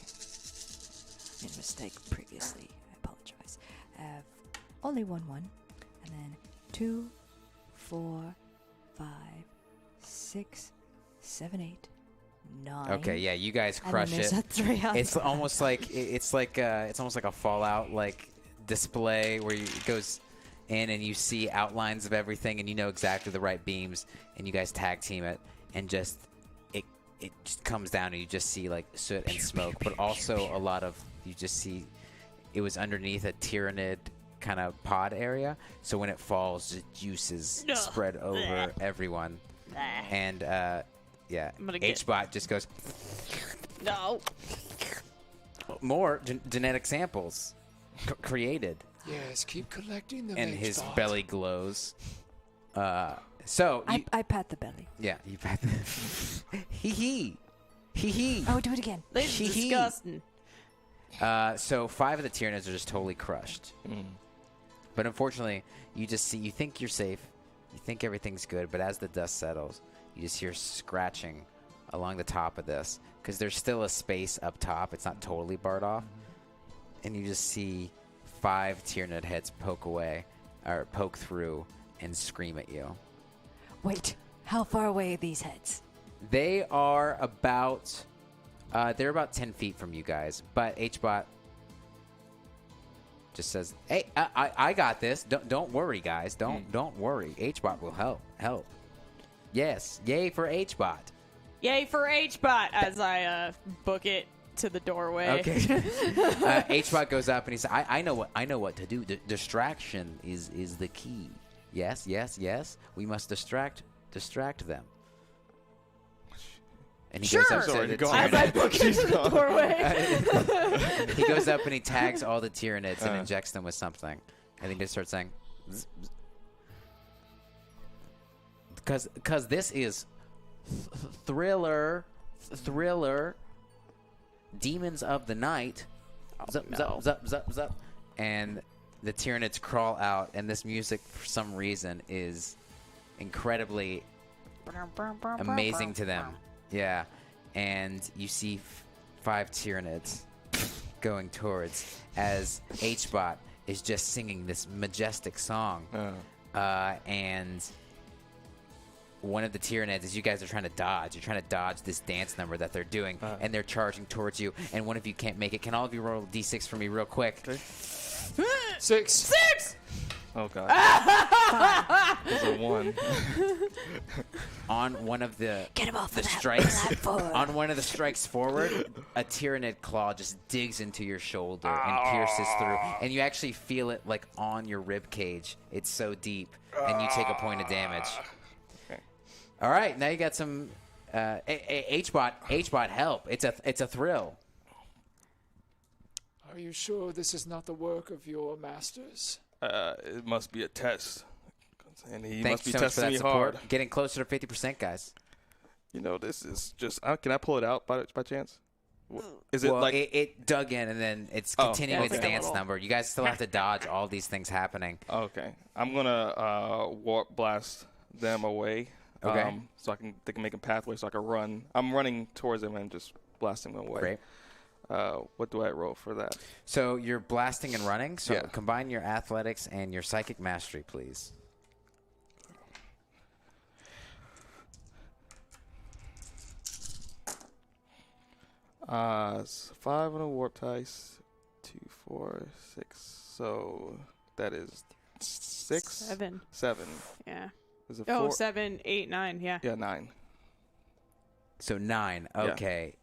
Made a mistake previously. I apologize. I have only 1, and then 2, 4, 5, 6, 7, 8, 9. Okay, yeah, you guys And crush then there's it. a 3 on It's top. almost like it's almost like a Fallout like display where it goes in and you see outlines of everything and you know exactly the right beams and you guys tag team it and just it just comes down and you just see like soot and smoke, but also a lot of you just see it was underneath a tyrannid kind of pod area, so when it falls, the juices spread over everyone, and yeah, H-Bot just goes No. more genetic samples created. Yes, keep collecting them. and his H-Bot. belly glows. I pat the belly. Yeah, you pat. Hee hee. Hee hee. Oh, do it again. This is disgusting. So 5 of the Tyranids are just totally crushed. But unfortunately, you think you're safe. You think everything's good, but as the dust settles, you just hear scratching along the top of this because there's still a space up top. It's not totally barred off. And you just see 5 Tyranid heads poke through and scream at you. Wait, how far away are these heads? They are about they're about 10 feet from you guys, but H-Bot just says, "Hey, I got this. Don't worry, guys. Don't worry. H-Bot will help. Yes, yay for H-Bot. Yay for H-Bot as I book it to the doorway. Okay. H-Bot goes up and he says, I know what to do. Distraction is the key. Yes. We must distract them." And he goes up to the as I book it to the doorway. He goes up and he tags all the Tyranids and injects them with something. And he just starts saying, because this is thriller, demons of the night. Zup. And the Tyranids crawl out, and this music, for some reason, is incredibly amazing to them. Yeah, and you see 5 Tyranids going towards as H-Bot is just singing this majestic song. And one of the Tyranids, as you guys are trying to dodge this dance number that they're doing, and they're charging towards you, and one of you can't make it. Can all of you roll a d6 for me real quick? Okay. 6. Oh, God. There's a 1. On one of the Get him off the of that strikes platform. on one of the strikes forward, a Tyranid claw just digs into your shoulder and pierces through, and you actually feel it like on your rib cage. It's so deep, and you take a point of damage. Okay. All right, now you got some H-Bot help. It's a thrill. Are you sure this is not the work of your masters? It must be a test. And he Thanks must be so much for testing that me support. hard. Getting closer to 50%, guys. You know, this is just... can I pull it out by chance? Is it Well, like... it dug in, and then it's continuing its okay. dance number. You guys still have to dodge all these things happening. Okay. I'm going to warp blast them away. Okay. So they can make a pathway so I can run. I'm running towards them and just blasting them away. Great. What do I roll for that? So you're blasting and running. So Yeah. combine your athletics and your psychic mastery, please. It's 5 on a warp dice, 2, 4, 6. So that is 6? 7. 7. Yeah. Is it 4? 7, 8, 9. Yeah. Yeah, 9. So 9. Okay.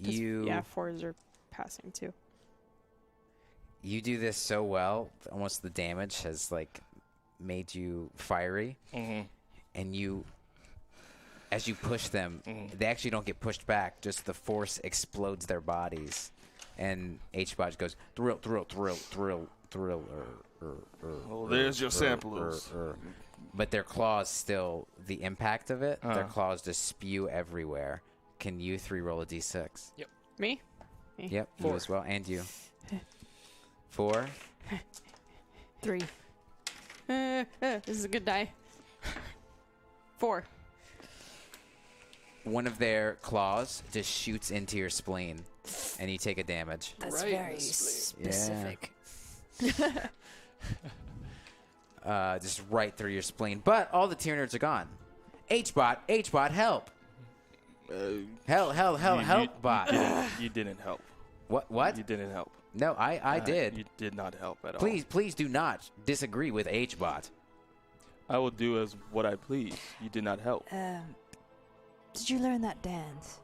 Yeah, 4s are passing too. You do this so well. Almost the damage has made you fiery, and you. As you push them, they actually don't get pushed back. Just the force explodes their bodies. And H-Bot goes, thrill. Well, there's your samplers. But their claws still, the impact of it, their claws just spew everywhere. Can you 3 roll a d6? Yep. Me? Yep, 4. you as well. And you. 4. 3. This is a good die. 4. One of their claws just shoots into your spleen, and you take a damage. That's Right, very Miss specific. Just right through your spleen. But all the Tyranids are gone. H-Bot, help! Help, bot. You didn't help. What? You didn't help. No, I did. You did not help at all. Please do not disagree with H-Bot. I will do as what I please. You did not help. Did you learn that dance?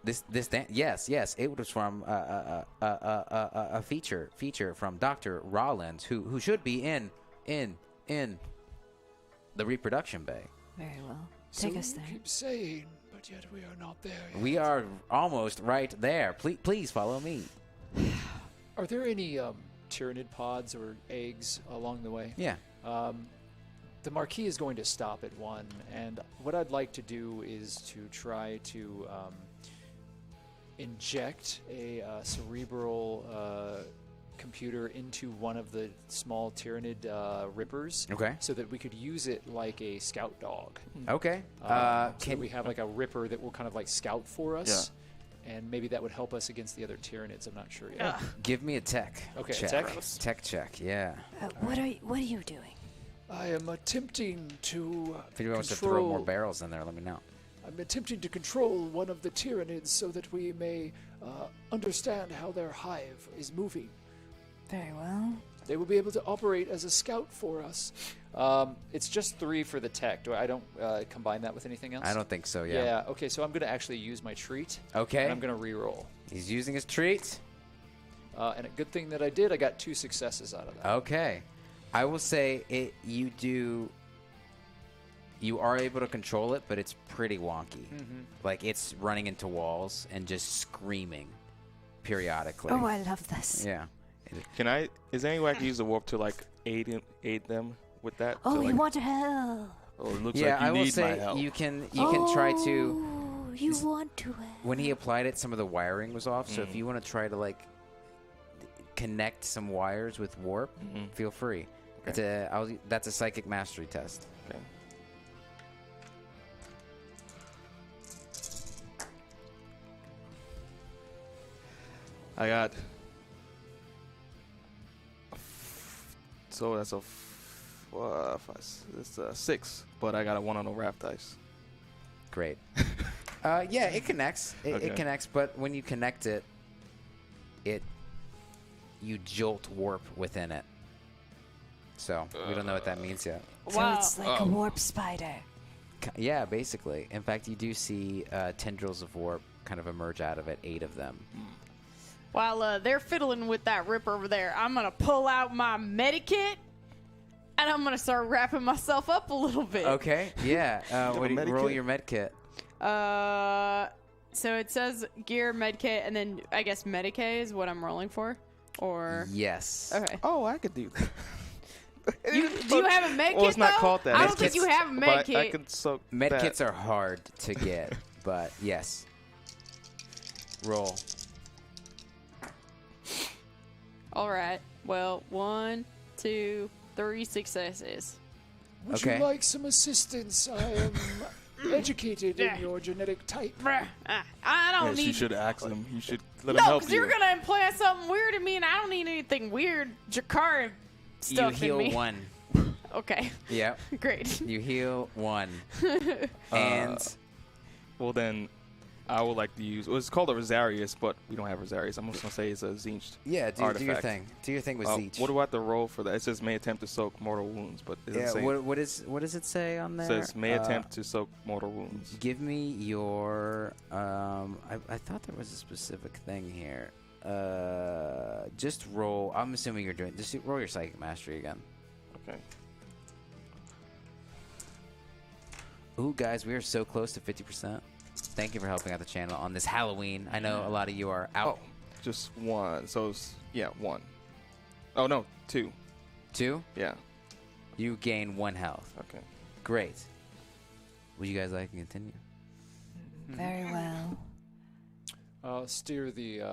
This dance? Yes. It was from a feature from Dr. Rollins, who should be in the reproduction bay. Very well. So Take us you there. keep saying, but yet we are not there yet. We are almost right there. Please follow me. Are there any Tyranid pods or eggs along the way. Yeah. The Marquis is going to stop at one, and what I'd like to do is to try to inject a cerebral computer into one of the small Tyranid rippers, Okay. so that we could use it like a scout dog. Okay. So that we have like a ripper that will kind of like scout for us, and maybe that would help us against the other Tyranids. I'm not sure yet. Give me a tech. Okay, check. tech? Tech check. Yeah. What are you doing? I am attempting to If anyone wants to throw more barrels in there, let me know. I'm attempting to control one of the Tyranids so that we may understand how their hive is moving. Very well. They will be able to operate as a scout for us. It's just 3 for the tech. I don't combine that with anything else? I don't think so, yeah. Yeah, okay, so I'm going to actually use my treat. Okay. And I'm going to re-roll. He's using his treat. And a good thing that I did, I got 2 successes out of that. Okay. I will say you are able to control it, but it's pretty wonky. Mm-hmm. Like, it's running into walls and just screaming periodically. Oh, I love this. Yeah. Is there any way I can use the warp to like aid them with that? Oh, to, like, you want to help? Oh, it looks Yeah, like you I will need my say help. you can try to. Oh, you want to help? When he applied it, some of the wiring was off. So if you want to try to like connect some wires with warp, feel free. Okay. That's a psychic mastery test. Okay. I got. So that's it's a 6, but I got a 1 on the raft dice. Great. Yeah, it connects. Okay. It connects, but when you connect it, you jolt warp within it. So we don't know what that means yet. So it's like a warp spider. Yeah, basically. In fact, you do see tendrils of warp kind of emerge out of it, 8 of them. While they're fiddling with that ripper over there, I'm going to pull out my medikit, and I'm going to start wrapping myself up a little bit. Okay, yeah. What do you roll medikit? your med kit? So it says gear, medkit, and then I guess Medicae is what I'm rolling for? Or... Yes. Okay. Oh, I could do that. Do you have a medkit, Well, it's not though? called that. I don't think you have a But medkit. I can soak Med that. kits are hard to get, but yes. Roll. All right. Well, 1, 2, 3 successes. Would Okay. you like some assistance? I am educated in your genetic type. Bruh, I don't Yes, need... you should ask him. You should let him No, help because you. you're going to implant something weird in me, and I don't need anything weird Drukhari stuff You in me. heal 1. Okay. Yep. Great. You heal 1. And Well, then I would like to use. Well, it's called a Rosarius, but we don't have Rosarius. I'm just gonna say it's a Zinch. yeah, do your artifact. thing. Do your thing with Zeech. What do I have to roll for that? It says may attempt to soak mortal wounds, but it Yeah, doesn't say. what does it say on there? It says may attempt to soak mortal wounds. Give me your. I thought there was a specific thing here. Just roll. I'm assuming you're doing. Just roll your psychic mastery again. Okay. Ooh, guys, we are so close to 50%. Thank you for helping out the channel on this Halloween. I know a lot of you are out. Oh, just 1. So yeah, 1. Oh no, 2. 2? Yeah. You gain 1 health. Okay. Great. Would you guys like to continue? Very well. I'll steer the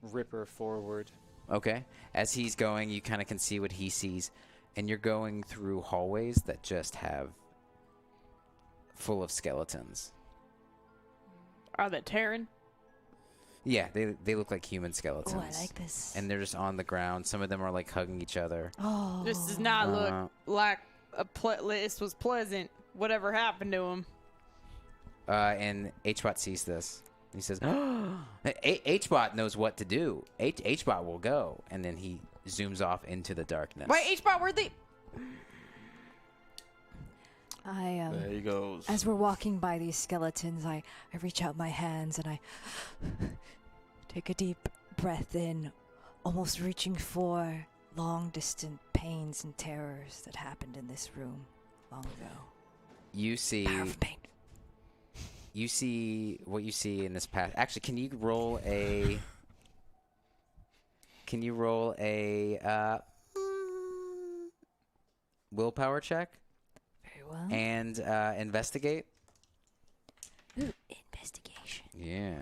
Ripper forward. Okay. As he's going, you kind of can see what he sees, and you're going through hallways that just have full of skeletons. Are they Terran? Yeah, they look like human skeletons. Oh, I like this. And they're just on the ground. Some of them are like hugging each other. Oh. This does not look like this was pleasant. Whatever happened to him? And HBot sees this. He says, HBot knows what to do. HBot will go. And then he zooms off into the darkness. Wait, H-Bot, where'd they... There he goes. As we're walking by these skeletons, I reach out my hands and I take a deep breath in, almost reaching for long distant pains and terrors that happened in this room long ago. You see... Power of pain. You see what you see in this path. Actually, can you roll a can you roll a willpower check Very well. and investigate? Ooh, investigation. Yeah.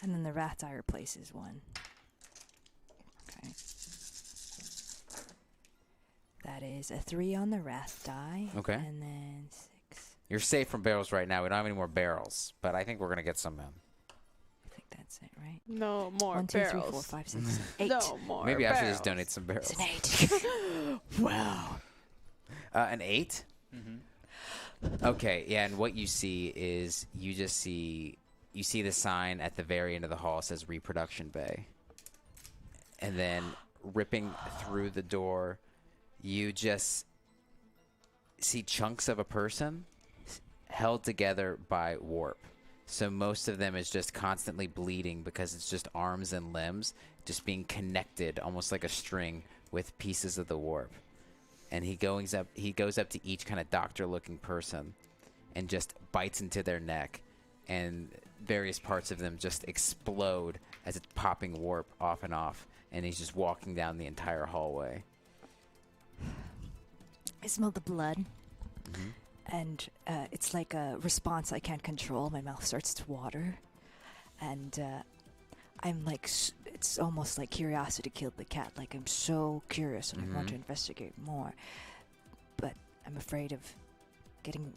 And then the wrath die replaces one. Okay. That is a 3 on the wrath die. Okay. And then 6. You're safe from barrels right now. We don't have any more barrels, but I think we're gonna get some in. I think that's it, right? No more 1, 2, 3, barrels. 4, 5, 6, 7, 8. No more Maybe I should barrels. just donate some barrels. It's an 8. Wow. An 8? Okay, yeah, and what you see is you see the sign at the very end of the hall. It says reproduction bay. And then ripping through the door, you just see chunks of a person held together by warp. So most of them is just constantly bleeding because it's just arms and limbs just being connected almost like a string with pieces of the warp. And he goes up to each kind of doctor-looking person and just bites into their neck, and various parts of them just explode as it's popping warp off and off, and he's just walking down the entire hallway. I smell the blood. And it's like a response I can't control. My mouth starts to water. And I'm like, it's almost like curiosity killed the cat. Like, I'm so curious and I want to investigate more. But I'm afraid of getting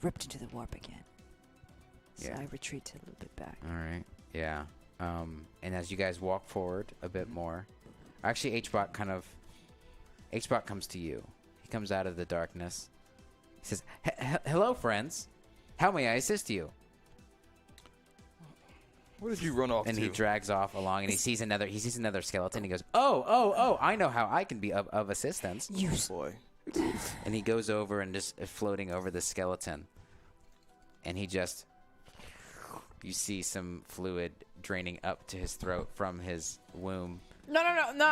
ripped into the warp again. So Yeah. I retreat a little bit back. All right. Yeah. And as you guys walk forward a bit more, actually, H-Bot comes to you. He comes out of the darkness. He says, "Hello, friends. How may I assist you?" Where did you run off And to? he drags off along, and he sees another skeleton. He goes, "Oh! I know how I can be of assistance." Oh, boy. And he goes over and just floating over the skeleton, and you see some fluid draining up to his throat from his womb. No,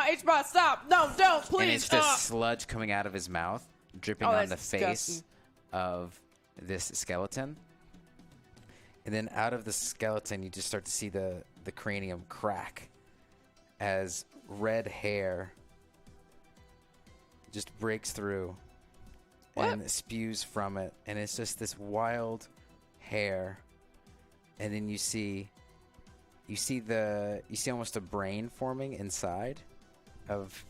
H-Bot, stop! No, don't, please! And it's just sludge coming out of his mouth, dripping on the that's face disgusting. of this skeleton. And then out of the skeleton, you just start to see the cranium crack as red hair just breaks through and spews from it. And it's just this wild hair. And then you see almost a brain forming inside of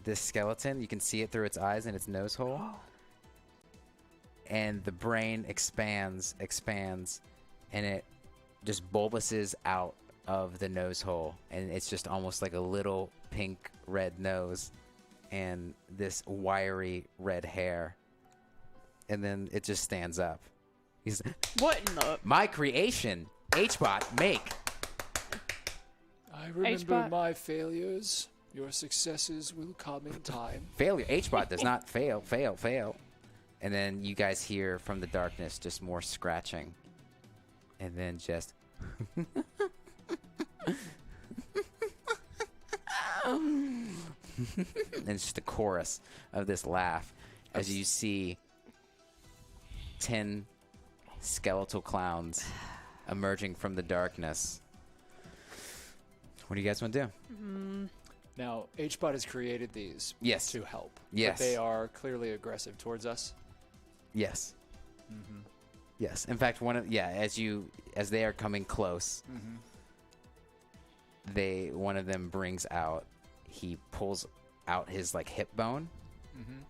this skeleton. You can see it through its eyes and its nose hole. And the brain expands, and it just bulbuses out of the nose hole. And it's just almost like a little pink red nose and this wiry red hair. And then it just stands up. He's What in the... my creation, H-Bot, make. I remember H-Bot. my failures. Your successes will come in time. Failure. H-Bot does not fail. And then you guys hear from the darkness just more scratching. And then just... and it's just a chorus of this laugh as you see 10 skeletal clowns emerging from the darkness. What do you guys want to do? Now, HBot has created these Yes. to help. Yes. But they are clearly aggressive towards us. Yes. Yes. In fact, as they are coming close, one of them brings out. He pulls out his hip bone, and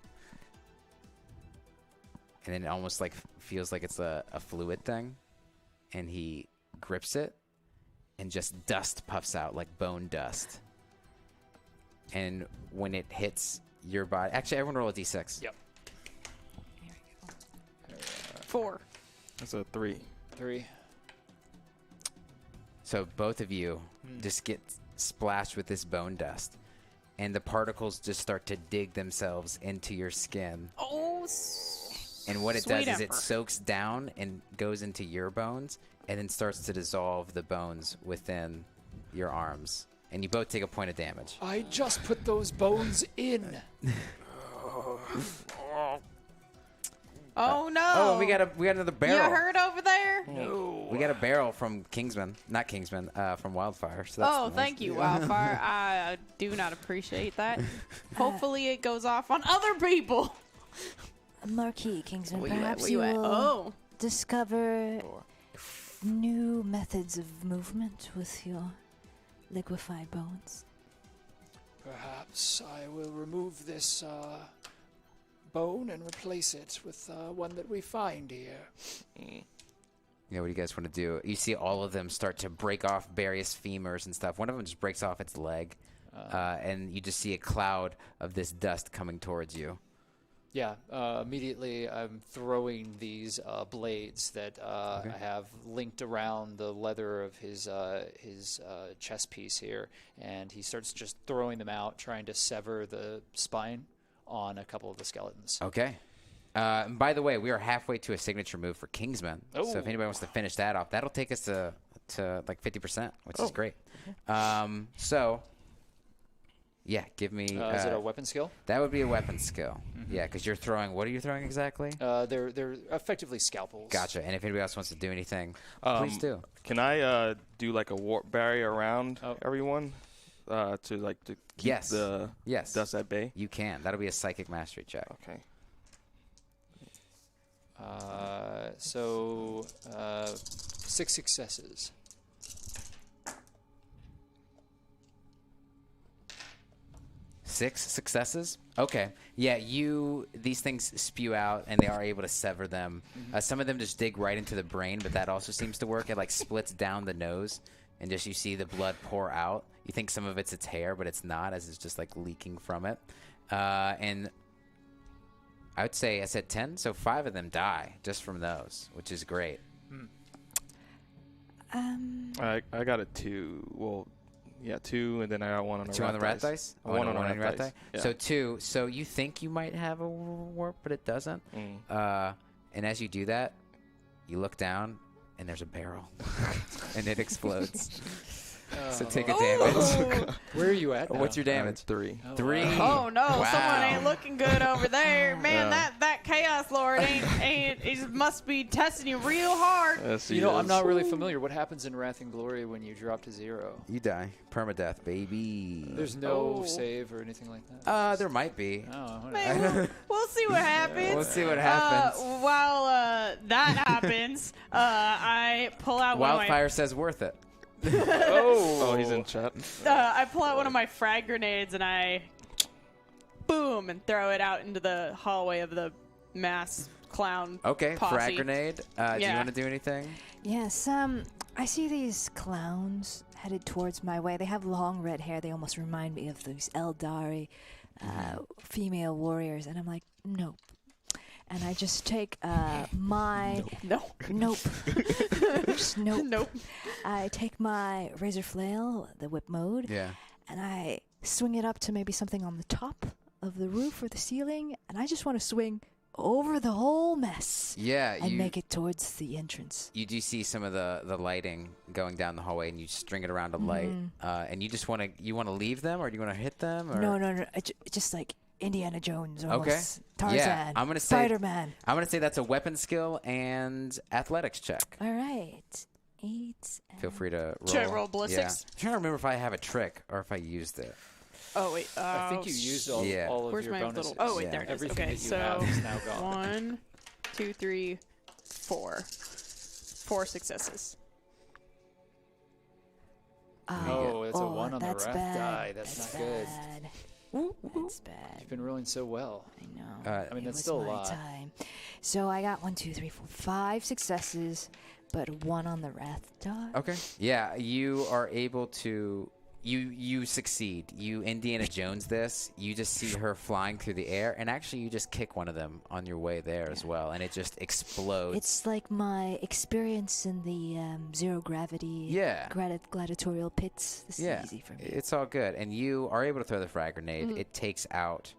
then it almost feels like it's a fluid thing, and he grips it, and just dust puffs out like bone dust. And when it hits your body, actually, everyone roll a d6. Yep. 4. That's a 3. 3. So both of you just get splashed with this bone dust, and the particles just start to dig themselves into your skin. Oh, And what it sweet does is it emperor. soaks down and goes into your bones, and then starts to dissolve the bones within your arms. And you both take a point of damage. I just put those bones in. Oh no! Oh, we got another barrel. You hurt over there? No. We We got a barrel from Kingsman, not Kingsman, from Wildfire. So that's nice. Thank you, Wildfire. I do not appreciate that. Hopefully, it goes off on other people. Marquis Kingsman, Where you at? perhaps Where you you at? will Oh. discover new methods of movement with your liquefied bones. Perhaps I will remove this bone and replace it with one that we find here. Yeah, what do you guys want to do? You see all of them start to break off various femurs and stuff. One of them just breaks off its leg, and you just see a cloud of this dust coming towards you. Yeah, immediately I'm throwing these blades that I have linked around the leather of his chest piece here, and he starts just throwing them out, trying to sever the spine on a couple of the skeletons. Okay. And by the way, we are halfway to a signature move for Kingsman. Oh. So if anybody wants to finish that off, that'll take us to like 50%, which is great. So, yeah, give me... Is it a weapon skill? That would be a weapon skill. Yeah, because you're throwing... What are you throwing exactly? They're effectively scalpels. Gotcha. And if anybody else wants to do anything, please do. Can I do like a warp barrier around everyone to keep the dust at bay? You can. That'll be a psychic mastery check. Okay. So 6 successes. 6 successes? Okay. Yeah, these things spew out, and they are able to sever them. Some of them just dig right into the brain, but that also seems to work. It like splits down the nose, and just you see the blood pour out. You think some of it's its hair, but it's not, as it's just like leaking from it. And I would say I said 10, so 5 of them die just from those, which is great. I got a 2. Well, yeah, 2, and then I got 1 on the 2 on the rat dice? One on the rat dice. Yeah. So 2. So you think you might have a warp, but it doesn't. And as you do that, you look down, and there's a barrel, and it explodes. So take a damage. Where are you at now? What's your damage? 3. 3. Oh no, Wow. someone ain't looking good over there. Man, that Chaos Lord ain't he must be testing you real hard. Yes, You know, I'm not really familiar. What happens in Wrath and Glory when you drop to 0? You die. Permadeath, baby. There's no save or anything like that? There might be. Oh, whatever. Man, we'll see what happens. We'll see what happens. While that happens, I pull out Wildfire says worth it. Oh, he's in chat. I pull out one of my frag grenades and I boom and throw it out into the hallway of the mass clown Okay, posse. frag grenade. Do you Yeah. want to do anything? Yes, I see these clowns headed towards my way. They have long red hair. They almost remind me of those Eldari female warriors. And I'm like, nope. And I just take my... Nope. Just nope. Nope. I take my razor flail, the whip mode, Yeah. and I swing it up to maybe something on the top of the roof or the ceiling, and I just want to swing over the whole mess. Yeah. And make it towards the entrance. You do see some of the lighting going down the hallway, and you string it around a light. And you just want to leave them, or do you want to hit them? Or? No. Just like Indiana Jones almost. Okay. Tarzan. Yeah, I'm gonna say Spider-Man. I'm gonna say that's a weapon skill and athletics check. All right. 8. Feel free to roll. Should I roll ballistics? Yeah. I'm trying to remember if I have a trick or if I used it. Oh wait, I think you used all of where's your my bonuses. little? Oh wait, there it is. Everything Okay, that you so have is now gone. 1, 2, 3, 4. 4 successes. Oh, it's a 1 on the that's wrath bad. die. That's not good. bad. That's bad. You've been rolling so well. I know. I mean, It that's was still a my lot. time. So I got 1, 2, 3, 4, 5 successes, but 1 on the wrath die. Okay. Yeah, you are able to. You succeed. You Indiana Jones this. You just see her flying through the air, and actually you just kick one of them on your way there as well, and it just explodes. It's like my experience in the zero gravity gladiatorial pits. This is easy for me. It's all good. And you are able to throw the frag grenade. It takes out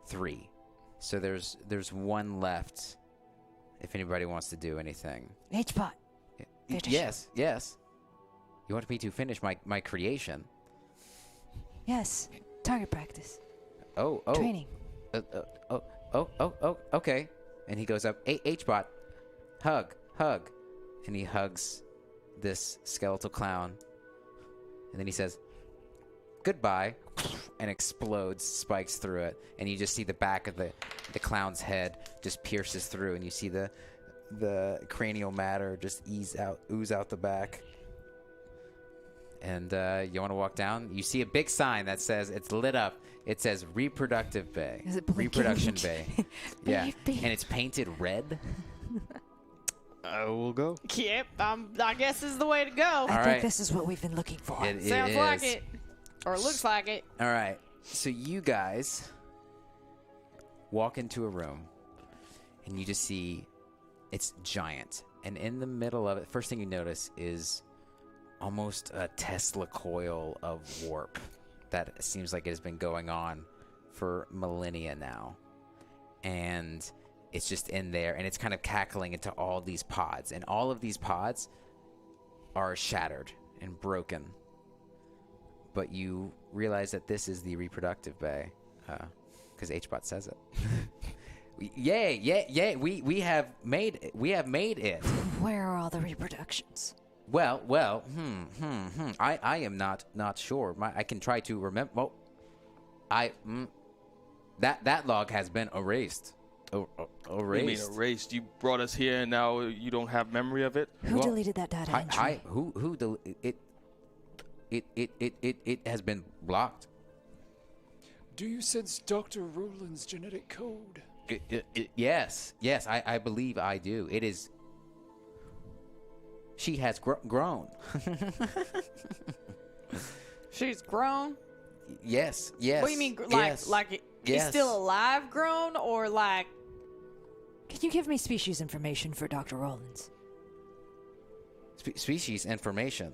3. So there's 1 left if anybody wants to do anything. H-pot. Yes. You want me to finish my creation? Yes. Target practice. Oh. Training. Okay. And he goes up. H-bot. Hug. And he hugs this skeletal clown, and then he says, "Goodbye," and explodes, spikes through it, and you just see the back of the clown's head just pierces through, and you see the cranial matter just ooze out the back. And you want to walk down? You see a big sign that says, it's lit up. It says Reproductive Bay. Is it blinking? Reproduction Bay. Yeah. Baby. And it's painted red. I will go. Yep, I guess this is the way to go. I right. think this is what we've been looking for. It Sounds like is. it. Or it looks like it. All right. So you guys walk into a room, and you just see it's giant. And in the middle of it, first thing you notice is almost a Tesla coil of warp that seems like it has been going on for millennia now. And it's just in there, and it's kind of cackling into all these pods. And all of these pods are shattered and broken. But you realize that this is the reproductive bay, because HBot says it. Yay! We have made it. Where are all the reproductions? Well. I am not sure. I can try to remember. That log has been erased. What do you mean erased? You brought us here and now you don't have memory of it? Who deleted that data entry? Who deleted it has been blocked. Do you sense Dr. Roland's genetic code? Yes, I believe I do. It is. She has grown. She's grown? Yes. What do you mean, like he's Yes. still alive grown, or like... Can you give me species information for Dr. Rollins? Species information.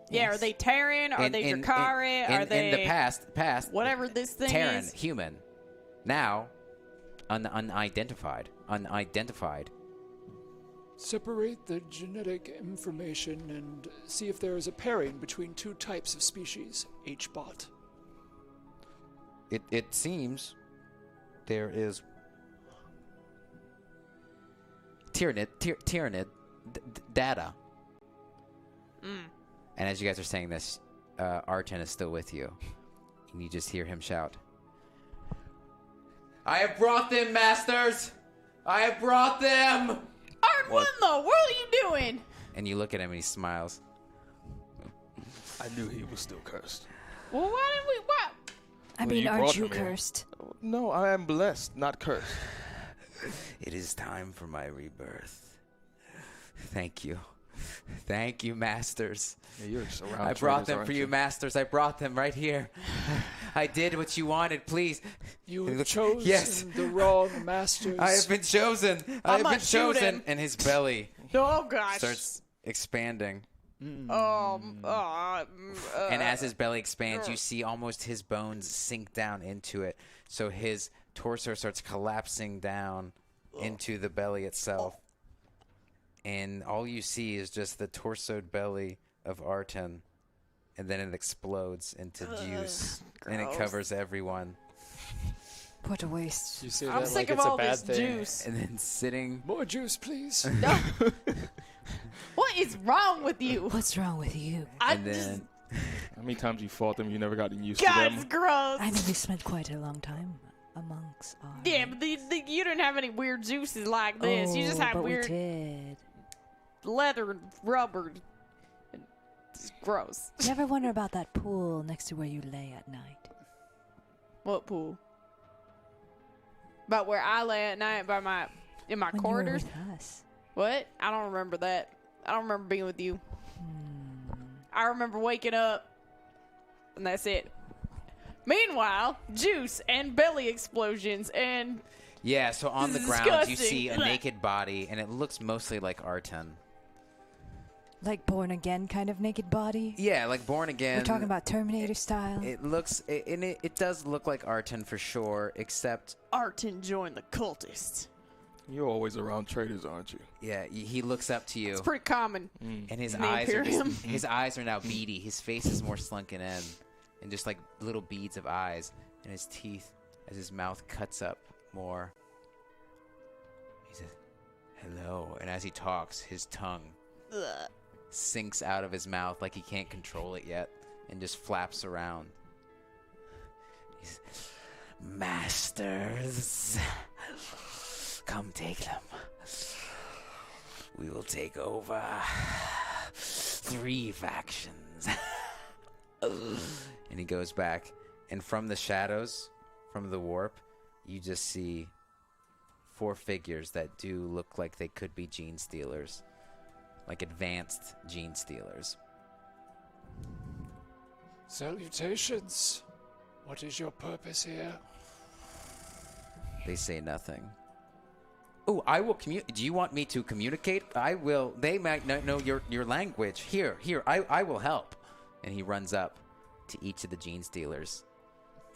Yeah, Yes. Are they Terran? Are they Drukhari? Are they... In the past... Whatever this thing Terran, is. human. Now, unidentified. Separate the genetic information and see if there is a pairing between two types of species, HBot. It seems there is Tyrannid data. And as you guys are saying this, Arten is still with you. And you just hear him shout, "I have brought them, masters! I have brought them!" Art, what in the world are you doing? And you look at him and he smiles. I knew he was still cursed. Well, why didn't we... What? I Well, mean, you aren't brought you them here. cursed? No, I am blessed, not cursed. It is time for my rebirth. Thank you. Thank you, masters. Yeah, you're around I brought them for you, masters. I brought them right here. I did what you wanted, please. You Look- have chosen Yes. the wrong masters. I have been chosen. I have not been chosen. shooting. And his belly Oh, gosh. starts expanding. And And as his belly expands, you see almost his bones sink down into it. So his torso starts collapsing down into the belly itself. And all you see is just the torsoed belly of Arten. And then it explodes into juice. And it gross. covers everyone. What a waste. You say I'm that sick like of it's all a bad this thing. juice. And then sitting... More juice, please. What is wrong with you? What's wrong with you? I And then... How many times you fought them, you never got used God, to it's them? gross. I mean, we spent quite a long time amongst our... Yeah, but you didn't have any weird juices like this. You just had but weird we did. leather and rubber. It's gross. You ever wonder about that pool next to where you lay at night? What pool? About where I lay at night by in my When corridors? you were with us. What? I don't remember that. I don't remember being with you. I remember waking up, and that's it. Meanwhile, juice and belly explosions and... Yeah, so on the This is ground you disgusting. see a naked body, and it looks mostly like Arten. Like born again kind of naked body? Yeah, like Born Again. We're talking about Terminator style? It looks, and it does look like Arten for sure, except, Arten joined the cultists. You're always around traitors, aren't you? yeah, he looks up to you, It's pretty common. and his in the eyes are Imperium. his eyes are now beady. His face is more slunken in, and just like little beads of eyes, and his teeth as his mouth cuts up more. He says, "Hello," and as he talks, his tongue Ugh. sinks out of his mouth like he can't control it yet and just flaps around. He's, Masters, come take them. We will take over 3 factions. And he goes back, and from the shadows, from the warp, you just see 4 figures that do look like they could be gene stealers, like advanced gene stealers. Salutations. What is your purpose here? They say nothing. Oh, I will communicate. Do you want me to communicate? I will. They might not know your language. Here, I will help. And he runs up to each of the gene stealers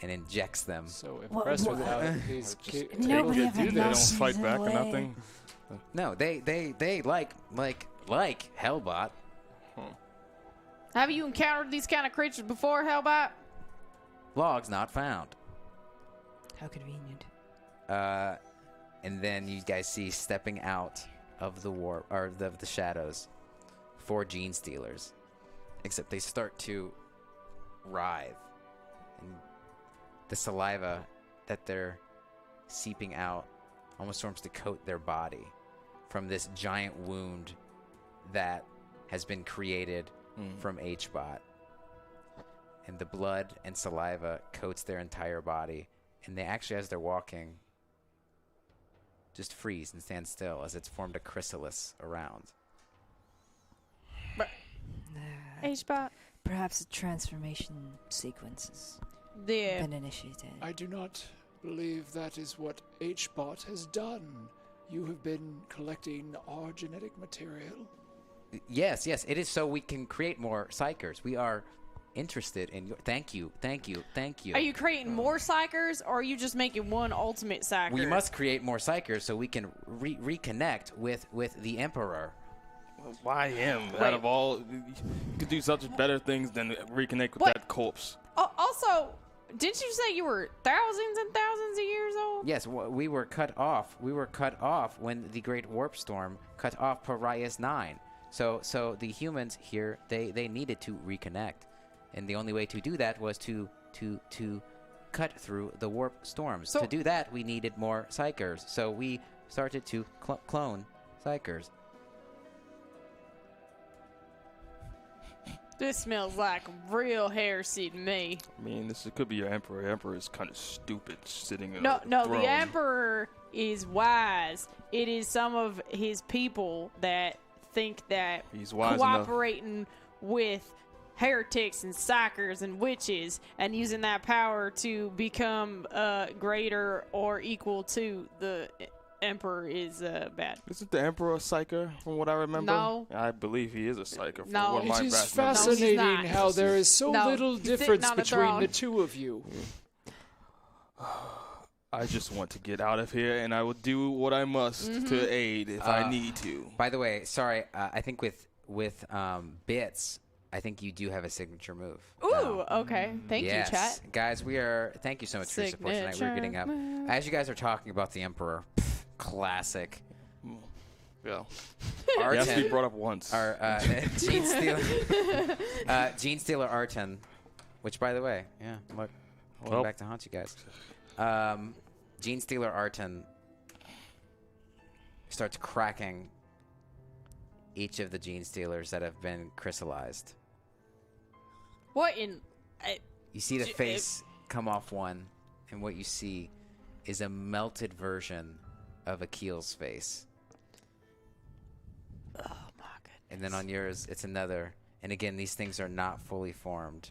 and injects them. So impressed with how these Nobody ever They don't knows fight his back or way. nothing. No, they like Hellbot. Have you encountered these kind of creatures before, Hellbot? Logs not found. How convenient. And then you guys see stepping out of the warp or the shadows 4 gene stealers. Except they start to writhe, and the saliva that they're seeping out almost forms to coat their body from this giant wound that has been created from H-Bot. And the blood and saliva coats their entire body, and they actually, as they're walking, just freeze and stand still as it's formed a chrysalis around. H-Bot? Perhaps a transformation sequence has Yeah. been initiated. I do not believe that is what H-Bot has done. You have been collecting our genetic material. Yes, it is so we can create more psychers. We are interested in your... Thank you. Are you creating more psychers, or are you just making one ultimate psycher? We must create more psychers so we can reconnect with the Emperor. Why him? Wait. Out of all, you could do such better things than reconnect with Wait. that corpse. Also, didn't you say you were thousands and thousands of years old? Yes, we were cut off. We were cut off when the Great Warp Storm cut off Parias 9. So the humans here, they needed to reconnect. And the only way to do that was to cut through the warp storms. So- to do that, we needed more psychers. So we started to clone psychers. This smells like real heresy to me. I mean, this could be your emperor. Your emperor is kind of stupid, sitting in No, a no, throne. the Emperor is wise. It is some of his people that think that He's wise enough. cooperating with heretics and psychers and witches and using that power to become greater or equal to the Emperor is bad. Isn't the emperor a psyker, from what I remember? No. I believe he is a psyker. From No. what my It is vast memory- fascinating No, he's not. how there is so No, little he's sitting difference on the between throne. the two of you. I just want to get out of here, and I will do what I must to aid if I need to. By the way, sorry, I think with Bits, I think you do have a signature move. Ooh, okay. Thank Yes. you, chat. Guys, thank you so much for your support tonight. We're Signature getting up. move. As you guys are talking about the Emperor, classic. Yeah. He has to be brought up once. Our Gene Stealer Arton, which, by the way, yeah, look, came back to haunt you guys. Gene Stealer Arton starts cracking each of the Gene Stealers that have been crystallized. What in... You see the face come off one, and what you see is a melted version of Akil's face. oh, my goodness. And then on yours, it's another. And again, these things are not fully formed.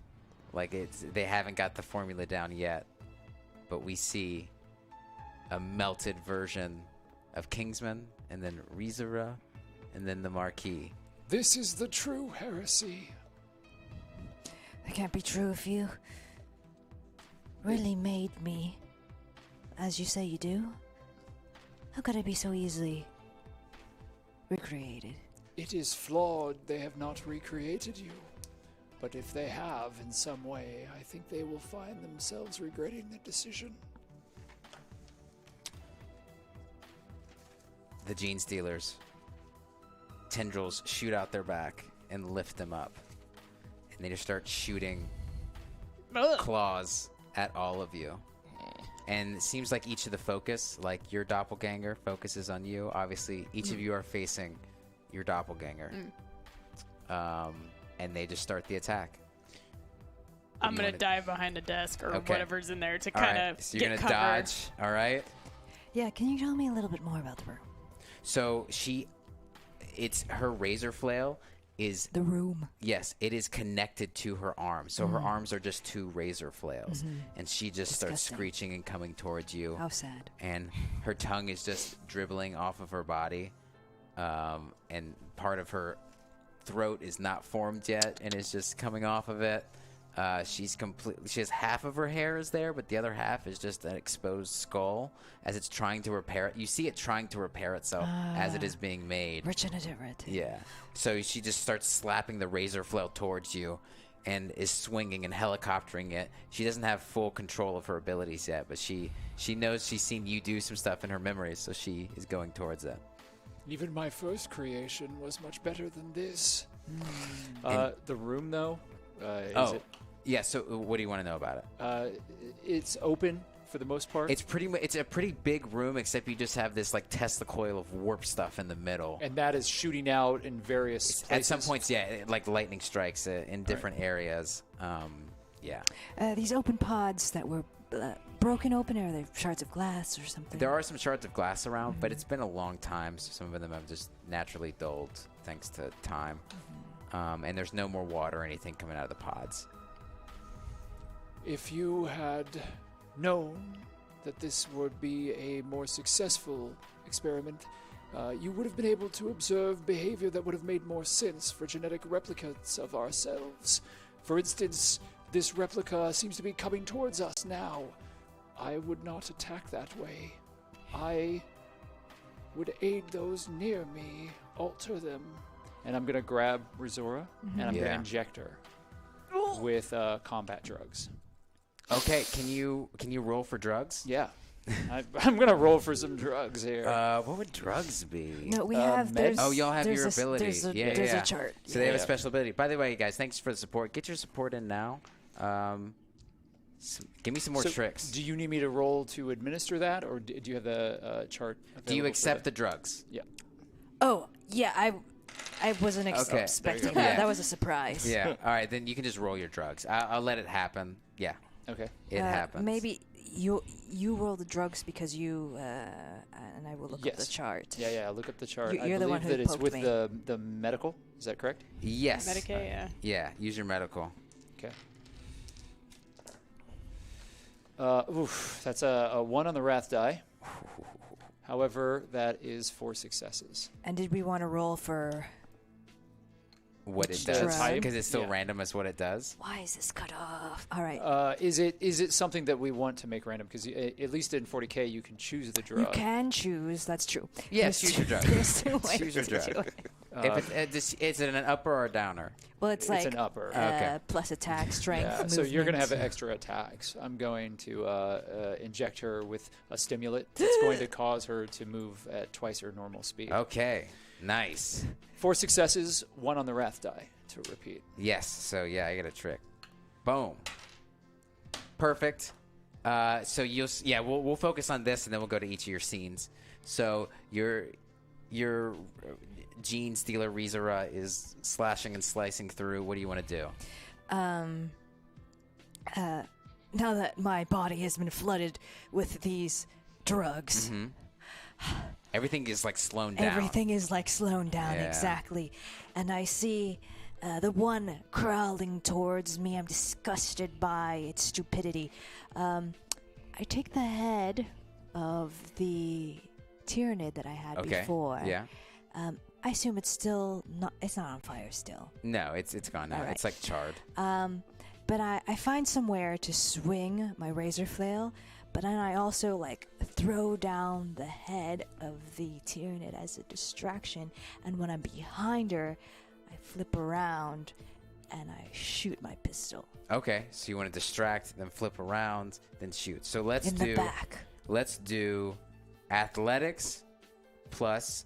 Like, they haven't got the formula down yet. But we see a melted version of Kingsman, and then Rizara, and then the Marquis. This is the true heresy. That can't be true if you really made me, as you say you do. How could I be so easily recreated? It is flawed they have not recreated you. But if they have in some way, I think they will find themselves regretting the decision. The Gene Stealers. Tendrils shoot out their back, and lift him up. And they just start shooting Ugh. claws at all of you. And it seems like each of the focus, like your doppelganger focuses on you. Obviously, each of you are facing your doppelganger. And they just start the attack. I'm going to dive behind a desk or Okay. whatever's in there to All kind right, of so you're get gonna cover. dodge. All right. Yeah, can you tell me a little bit more about the room? So it's her razor flail is The room. yes, it is connected to her arms. So her arms are just two razor flails, and she just starts Disgusting. screeching and coming towards you. How sad. And her tongue is just dribbling off of her body, and part of her throat is not formed yet and is just coming off of it. She has half of her hair is there, but the other half is just an exposed skull as it's trying to repair it. You see it trying to repair itself as it is being made. Regenerative. Yeah. So she just starts slapping the razor flail towards you and is swinging and helicoptering it. She doesn't have full control of her abilities yet, but she knows she's seen you do some stuff in her memories, so she is going towards it. Even my first creation was much better than this. The room, though, is it? Yeah, so what do you want to know about it? It's open for the most part. It's a pretty big room, except you just have this like Tesla coil of warp stuff in the middle. and that is shooting out in various places. At some points, yeah, like lightning strikes in different areas. Yeah. These open pods that were broken open, are they shards of glass or something? There are some shards of glass around, but it's been a long time, so some of them have just naturally dulled thanks to time. And there's no more water or anything coming out of the pods. If you had known that this would be a more successful experiment, you would have been able to observe behavior that would have made more sense for genetic replicas of ourselves. For instance, this replica seems to be coming towards us now. I would not attack that way. I would aid those near me, alter them. And I'm going to grab Rizora, and I'm going to inject her with combat drugs. Okay, can you roll for drugs? Yeah. I'm going to roll for some drugs here. What would drugs be? No, we have. meds? There's, Oh, y'all have there's your a, ability. There's a, yeah, there's yeah. a chart. So they have a Yeah. special ability. By the way, guys, thanks for the support. Get your support in now. Give me some more So tricks. Do you need me to roll to administer that, or do you have the chart? Do you available for accept the that? drugs? Yeah. Oh, yeah, I wasn't Okay, there you expecting go. that. Yeah. That was a surprise. Yeah. All right, then you can just roll your drugs. I'll let it happen. Yeah, Okay. it happens. Maybe you roll the drugs because you and I will look up the chart. Yeah. Look up the chart. You're I the one believe who that it's poked with me. the medical. Is that correct? Yes. Medicaid, yeah. Yeah. Use your medical. Okay. That's a 1 on the wrath die. However, that is 4 successes. And did we want to roll for What Which it does, drug? because it's still Yeah. random as what it does. why is this cut off? All right. Is it something that we want to make random? Because at least in 40k, you can choose the drug. You can choose. That's true. Yes, There's choose your drug. there's two ways Choose your to drug. do it. Is it an upper or a downer? Well, it's It's like an upper. Okay. plus attack, strength, Yeah, so you're going to have movement. extra attacks. I'm going to inject her with a stimulant that's going to cause her to move at twice her normal speed. Okay. Nice. 4 successes, 1 on the wrath die to repeat. Yes. So yeah, I get a trick. Boom. Perfect. So we'll focus on this and then we'll go to each of your scenes. So your gene stealer Rizora is slashing and slicing through. What do you want to do? Now that my body has been flooded with these drugs, Everything is like slowed down. everything is like slowed down Yeah. exactly. And I see the one crawling towards me. I'm disgusted by its stupidity. I take the head of the Tyrannid that I had Okay. before. Yeah. I assume it's still not. It's not on fire still. No, it's gone now. All right. It's like charred. But I find somewhere to swing my razor flail, but then I also like throw down the head of the Tyrannid as a distraction, and when I'm behind her, I flip around and I shoot my pistol Okay, so you want to distract, then flip around, then shoot. So let's in the back. Let's do athletics plus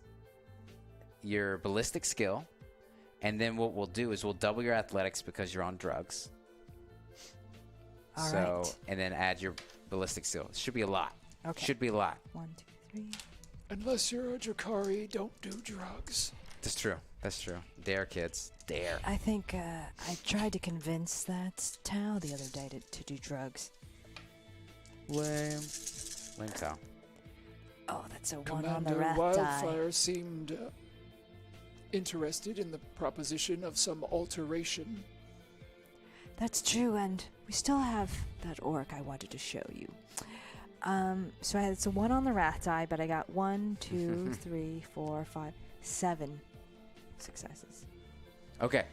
your ballistic skill And then what we'll do is we'll double your athletics because you're on drugs. All so, right. and then add your ballistic skill. It should be a lot. Okay. Should be a lot. 1, 2, 3. Unless you're a Drukhari, don't do drugs. That's true. That's true. Dare, kids. Dare. I think I tried to convince that Tao the other day to do drugs. Lame. Lame cow. Oh, that's a 1 on the Commander wrath die. Wildfire seemed interested in the proposition of some alteration. That's true, and we still have that orc I wanted to show you. So it's a 1 on the wrath die, but I got 1, 2, 3, 4, 5, 7 successes. Okay.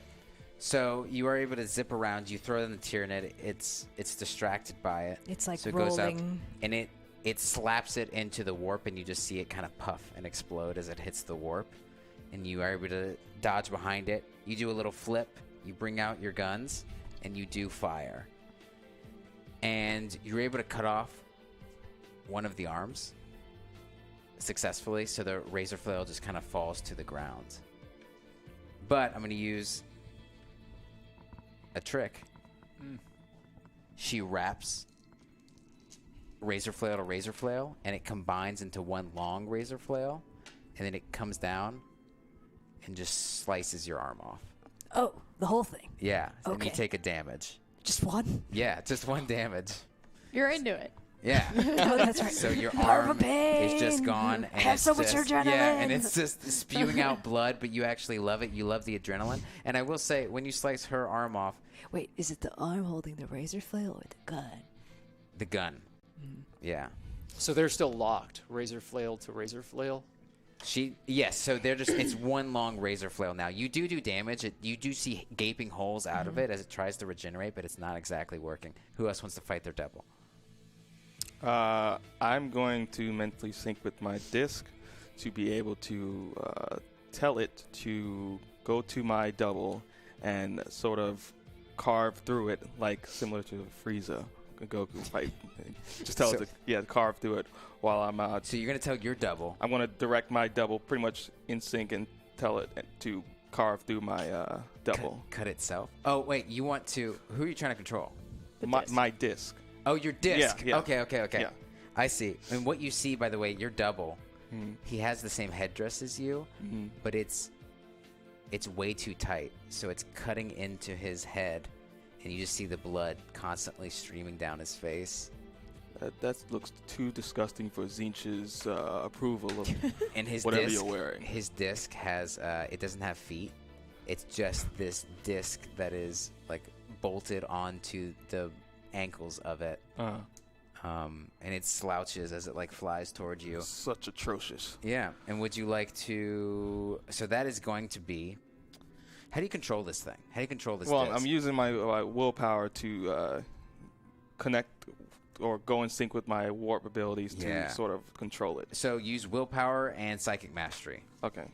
So you are able to zip around. You throw it in the Tyranid. It's distracted by it. It's like so it rolling. goes up, and it slaps it into the warp, and you just see it kind of puff and explode as it hits the warp. And you are able to dodge behind it. You do a little flip. You bring out your guns, and you do fire. And you're able to cut off one of the arms successfully, so the razor flail just kind of falls to the ground. But I'm going to use a trick. She wraps razor flail to razor flail, and it combines into one long razor flail, and then it comes down and just slices your arm off. Oh, the whole thing. Yeah, and you Okay. take a damage. Just 1? Yeah, just 1 damage. You're into it. Yeah. Oh, that's right. So your Part of arm a pain. is just gone. And Have it's so much just, adrenaline. Yeah, and it's just spewing out blood, but you actually love it. You love the adrenaline. And I will say, when you slice her arm off, Wait, is it the arm holding the razor flail or the gun? the gun. Yeah. So they're still locked, razor flail to razor flail. Yes, so they're just, it's one long razor flail now. You do damage. You do see gaping holes out of it as it tries to regenerate, but it's not exactly working. Who else wants to fight their double? I'm going to mentally sync with my disc to be able to tell it to go to my double and sort of carve through it, like similar to Frieza. Goku fight. Just tell it to carve through it while I'm out. So you're going to tell your double. I'm going to direct my double pretty much in sync and tell it to carve through my double. Cut itself. Oh, wait, you want to, who are you trying to control? My disc. Oh, your disc. Yeah. Okay. Yeah. I see. And what you see, by the way, your double, he has the same headdress as you, but it's way too tight. So it's cutting into his head, and you just see the blood constantly streaming down his face. That looks too disgusting for Zinch's approval of And his whatever disc, you're wearing. His disc has, it doesn't have feet. It's just this disc that is like bolted onto the ankles of it. And it slouches as it like flies towards you. Such atrocious. Yeah. And would you like to, so that is going to be, how do you control this thing? How do you control this Well, disc? I'm using my willpower to connect or go in sync with my warp abilities to sort of control it. So use willpower and psychic mastery. Okay.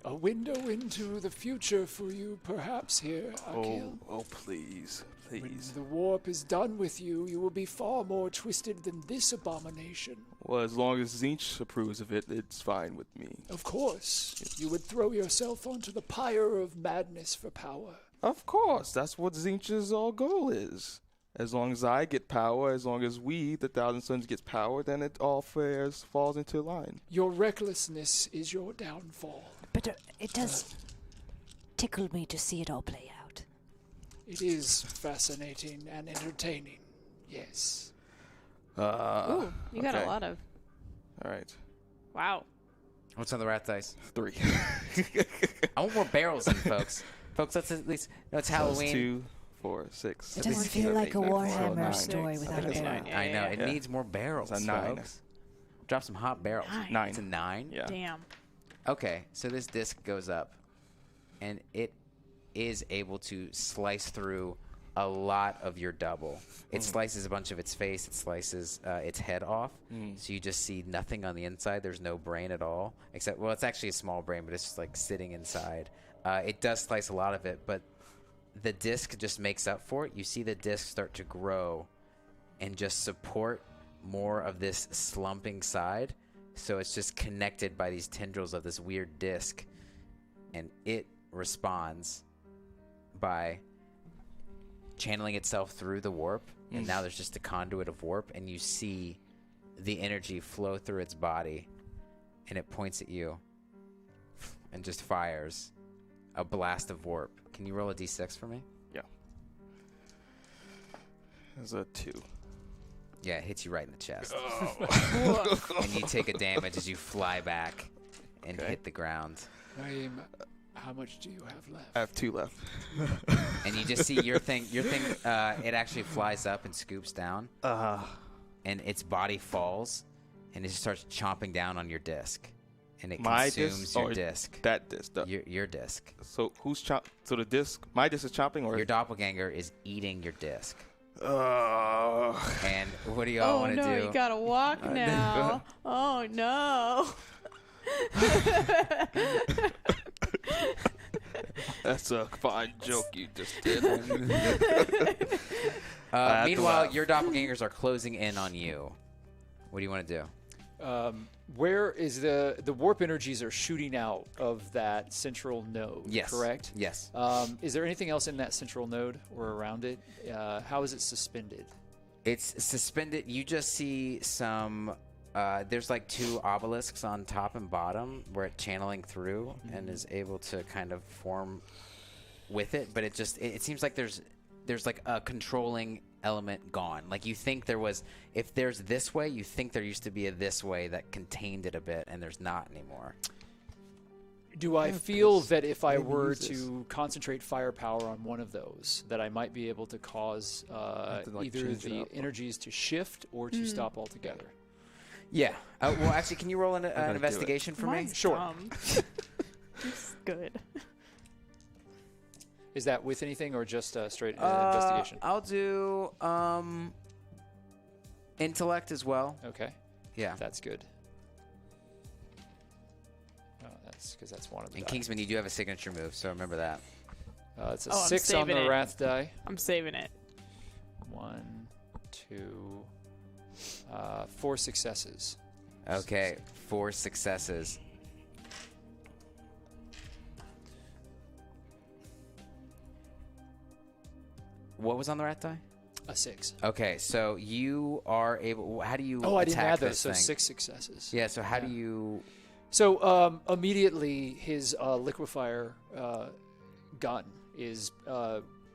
A window into the future for you, perhaps, here, Akil. Oh, please. When the warp is done with you, you will be far more twisted than this abomination. Well, as long as Zinch approves of it, it's fine with me. Of course. You would throw yourself onto the pyre of madness for power. Of course. That's what Zinch's goal is. As long as I get power, as long as we, the Thousand Sons, gets power, then it all falls into line. Your recklessness is your downfall. But it does tickle me to see it all play out. It is fascinating and entertaining, yes. Ooh, you got a okay. lot of. All right. Wow. What's on the rat dice? 3. I want more barrels in, folks. Folks, let's at least, it's Halloween. 2, 4, 6. It doesn't feel like a Warhammer story without a It's barrel. 9. I know. It Yeah. needs more barrels, It's a 9. folks. Drop some hot barrels. 9. It's a 9? Yeah. Damn. Okay, so this disc goes up, and it is able to slice through a lot of your double. It slices a bunch of its face. It slices its head off, so you just see nothing on the inside. There's no brain at all, except, well, it's actually a small brain, but it's just like sitting inside. It does slice a lot of it, but the disc just makes up for it. You see the disc start to grow and just support more of this slumping side. So it's just connected by these tendrils of this weird disc, and it responds by channeling itself through the warp, and now there's just a conduit of warp, and you see the energy flow through its body, and it points at you and just fires a blast of warp. Can you roll a d6 for me? Yeah. There's a 2. Yeah, it hits you right in the chest. Oh. And you take a damage as you fly back and Okay. hit the ground. How much do you have left? I have 2 left. And you just see your thing, it actually flies up and scoops down. And its body falls, and it just starts chomping down on your disc. And it My consumes disc your or disc. That disc. Your disc. So who's So the disc. My disc is chopping, or Your doppelganger is eating your disc. Oh. And what do y'all want to no, do? you gotta walk now. Oh no. That's a fine joke you just did. Meanwhile, your doppelgangers are closing in on you. What do you want to do? Where is the warp energies are shooting out of that central node? Yes. Correct. Yes. Is there anything else in that central node or around it? How is it suspended? It's suspended. You just see some. There's like 2 obelisks on top and bottom where it's channeling through and is able to kind of form with it. But it seems like there's like a controlling element gone. Like you think there was, if there's this way, you think there used to be a this way that contained it a bit, and there's not anymore. Do I feel that if I were to concentrate firepower on one of those, that I might be able to cause either change it the up. energies to shift or to stop altogether? Yeah. Well, actually, can you roll an do investigation for me? Mine's Sure. dumb. It's good. Is that with anything or just straight investigation? I'll do intellect as well. Okay, Yeah. that's good. Oh, that's because that's one of the And die. Kingsman, you do have a signature move, so remember that. It's a Oh, I'm 6 on the saving it. wrath die. I'm saving it. 1, 2, 4 successes. Okay, 4 successes. What was on the rat die? A 6. Okay, so you are able. How do you? Oh, I didn't attack add those. this So thing? 6 successes. Yeah. So how do Yeah. you? So immediately his liquefier gun is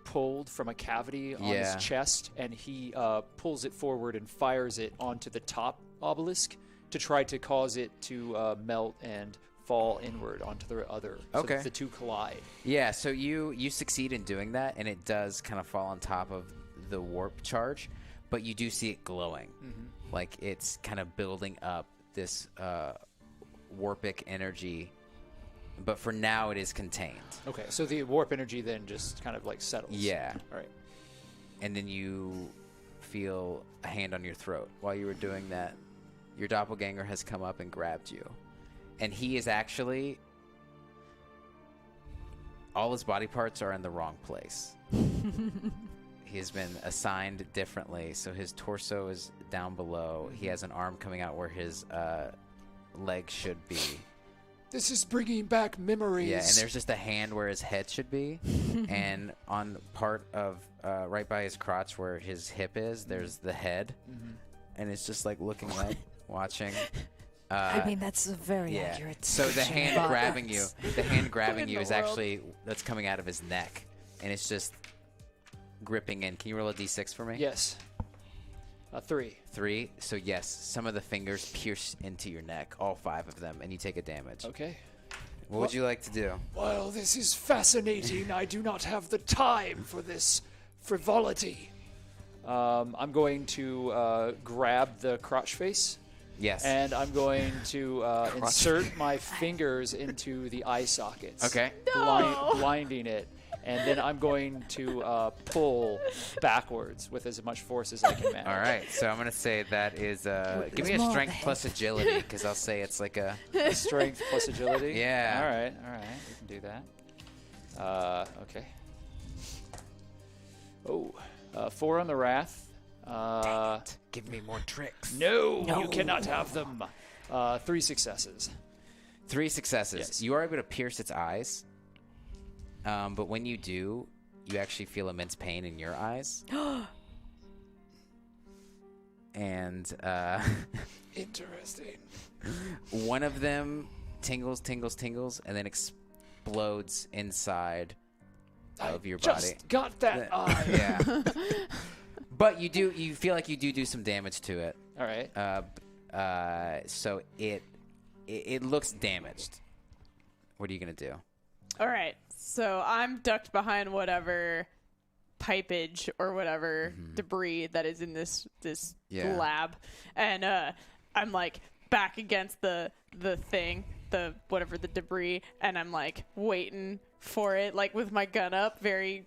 pulled from a cavity on Yeah. his chest, and he pulls it forward and fires it onto the top obelisk to try to cause it to melt and fall inward onto the other. So Okay. that the 2 collide. Yeah. So you succeed in doing that, and it does kind of fall on top of the warp charge, but you do see it glowing, like it's kind of building up this warpic energy. But for now, it is contained. Okay, so the warp energy then just kind of like settles. Yeah. All right. And then you feel a hand on your throat. While you were doing that, your doppelganger has come up and grabbed you. And he is actually... all his body parts are in the wrong place. He has been assigned differently, so his torso is down below. He has an arm coming out where his leg should be. This is bringing back memories. Yeah, and there's just a hand where his head should be. And on part of, right by his crotch where his hip is, there's the head. And it's just like looking up, watching. I mean, that's a very accurate. So the description hand of grabbing you, us. the hand grabbing in you the is world? actually, that's coming out of his neck. And it's just gripping in. Can you roll a d6 for me? Yes. 3. 3. So yes, some of the fingers pierce into your neck, all 5 of them, and you take a damage. Okay. What would you like to do? Well, this is fascinating. I do not have the time for this frivolity. I'm going to grab the crotch face, Yes. and I'm going to insert my fingers into the eye sockets. Okay. Blinding it. And then I'm going to pull backwards with as much force as I can manage. All right. So I'm going to say that is, give me a more strength of the plus agility, because I'll say it's like a... Strength plus agility? Yeah. All right. We can do that. Okay. 4 on the wrath. Give me more tricks. No, you cannot have them. 3 successes. 3 successes. Yes. You are able to pierce its eyes, But when you do, you actually feel immense pain in your eyes. And Interesting. one of them tingles, and then explodes inside of your body. Just got that eye. Yeah. But you feel like you do some damage to it. All right. So it looks damaged. What are you gonna do? All right. So I'm ducked behind whatever pipage or whatever debris that is in this lab, and I'm like back against the thing, the whatever the debris, and I'm like waiting for it, like with my gun up, very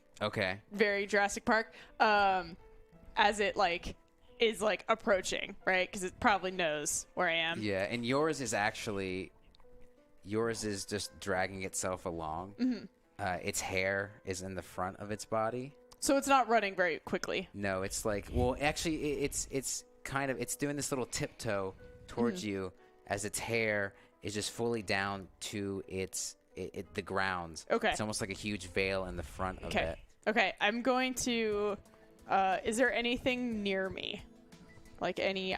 Jurassic Park, as it like is like approaching, right? Because it probably knows where I am. Yeah, and yours is just dragging itself along. Its hair is in the front of its body. So it's not running very quickly. No, it's like, well, actually, it's kind of, it's doing this little tiptoe towards you as its hair is just fully down to the ground. Okay. It's almost like a huge veil in the front of it. Okay, I'm going to. Is there anything near me, like any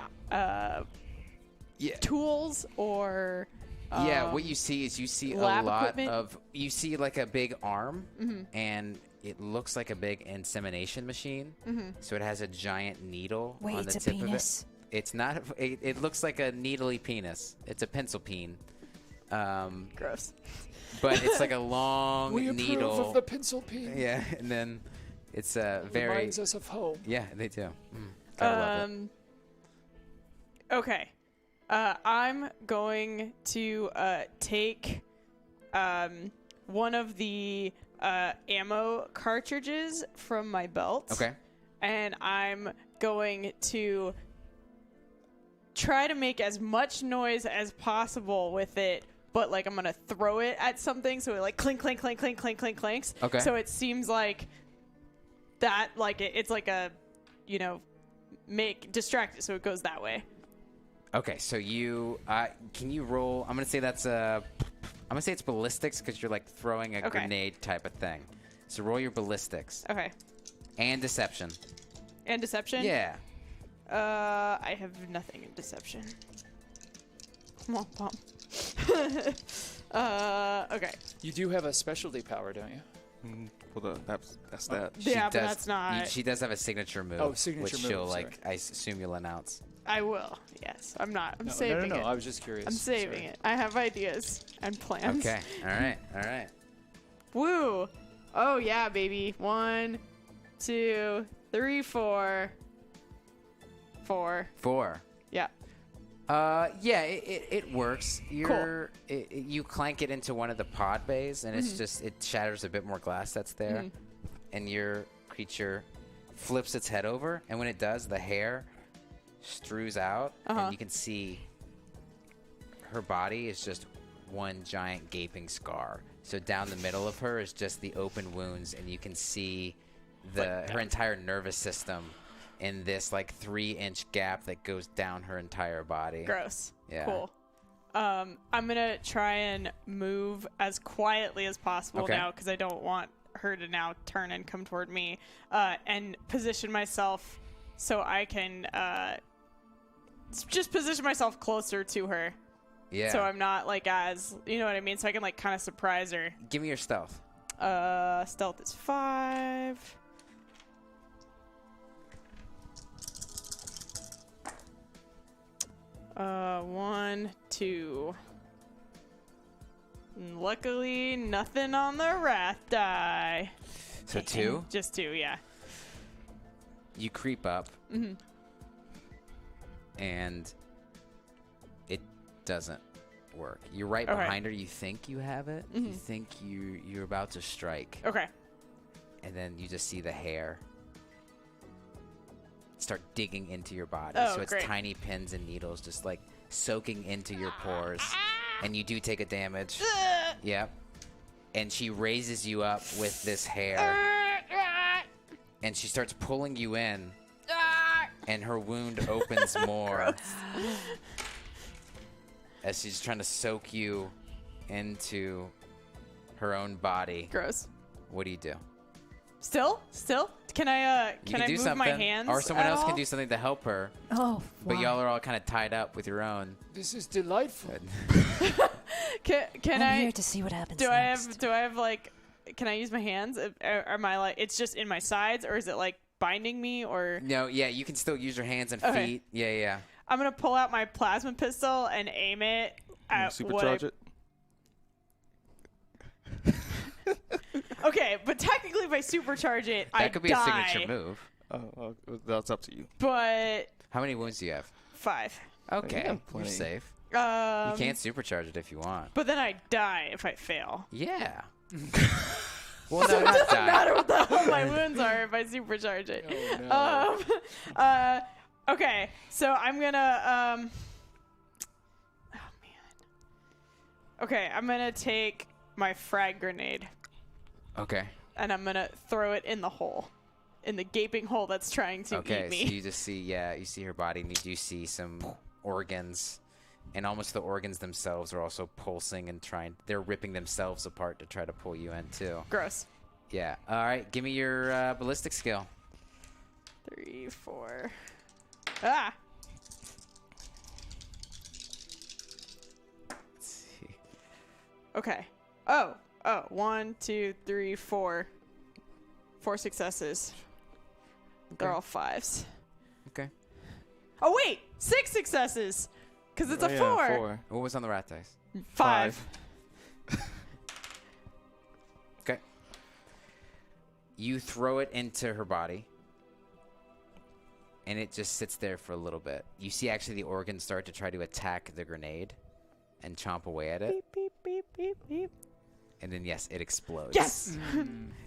tools or? What you see is a lot equipment? you see like a big arm, and it looks like a big insemination machine. So it has a giant needle Wait, on the it's a tip penis? of it. It's not. It looks like a needly penis. It's a pencil peen. Gross. But it's like a long We needle. approve of the pencil peen. Yeah, and then it's a very. Reminds us of home. Yeah, they do. Gotta love it. Okay. I'm going to take one of the ammo cartridges from my belt. Okay. And I'm going to try to make as much noise as possible with it, but like I'm going to throw it at something so it like clink, clink, clink, clink, clink, clink, clinks. Okay. So it seems like that, like it's like a, make distracted so it goes that way. Okay, so you can you roll? I'm gonna say it's ballistics because you're like throwing a grenade type of thing. So roll your ballistics. Okay. And deception. And deception? Yeah. I have nothing in deception. Womp womp. Okay. You do have a specialty power, don't you? Well, that's that. Yeah, but that's not. She does have a signature move. Oh, signature which move, she'll sorry. like. I assume you'll announce. I will. Yes. I'm not. I'm No, saving no. it. I was just curious. I'm saving it. I have ideas and plans. Okay. All right. Woo. Oh, yeah, baby. 1, 2, 3, 4. 4. 4. Yeah. Yeah, it works. You clank it into one of the pod bays, and it's just it shatters a bit more glass that's there, and your creature flips its head over, and when it does, the hair strews out, and you can see her body is just one giant gaping scar. So down the middle of her is just the open wounds, and you can see her entire nervous system in this like 3-inch gap that goes down her entire body. Gross. Yeah. Cool. I'm gonna try and move as quietly as possible now because I don't want her to now turn and come toward me, and position myself so I can just position myself closer to her. Yeah. So I'm not like as, you know what I mean? So I can like kind of surprise her. Give me your stealth. Stealth is 5. One, 2. Luckily, nothing on the wrath die. So 2? Just 2, yeah. You creep up. And it doesn't work. You're right behind her. You think you have it. You think you're about to strike. Okay. And then you just see the hair start digging into your body. Oh, so it's great. tiny pins and needles just like soaking into your pores. And you do take a damage. Yep. And she raises you up with this hair. And she starts pulling you in. And her wound opens more. As she's trying to soak you into her own body. Gross. What do you do? Still? Can I You can do move something, my hands? or someone at else all? can do something to help her. Oh, But wow. y'all are all kind of tied up with your own. This is delightful. Can I'm I? here to see what happens Do next. I have like? Can I use my hands? Am I like? It's just in my sides, or is it like binding me? Or No, yeah, you can still use your hands and Okay. feet. Yeah. I'm gonna pull out my plasma pistol and aim it at Supercharge it. Okay, but technically, if I supercharge it, I That could be die. a signature move. Oh, that's up to you. But How many wounds do you have? 5. Okay, got you're plenty. safe. You You can't supercharge it if you want. But then I die if I fail. Yeah. Well, no, not die. No matter what the hell my wounds are if I supercharge it. Okay, so I'm gonna oh man. Okay, I'm gonna take my frag grenade Okay. and I'm gonna throw it in the hole. In the gaping hole that's trying to Okay, eat me. so you just see, you see her body, and you do see some organs, and almost the organs themselves are also pulsing and they're ripping themselves apart to try to pull you in, too. Gross. Yeah. All right, give me your ballistic skill. 3, 4. Ah! Let's see. Okay. Oh, 1, 2, 3, 4. 4 successes. They're all 5s. Okay. Oh wait, 6 successes, because it's a 4. What was on the rat dice? 5. Okay. You throw it into her body, and it just sits there for a little bit. You see actually the organs start to try to attack the grenade and chomp away at it. Beep, beep, beep, beep, beep. And then, yes, it explodes. Yes.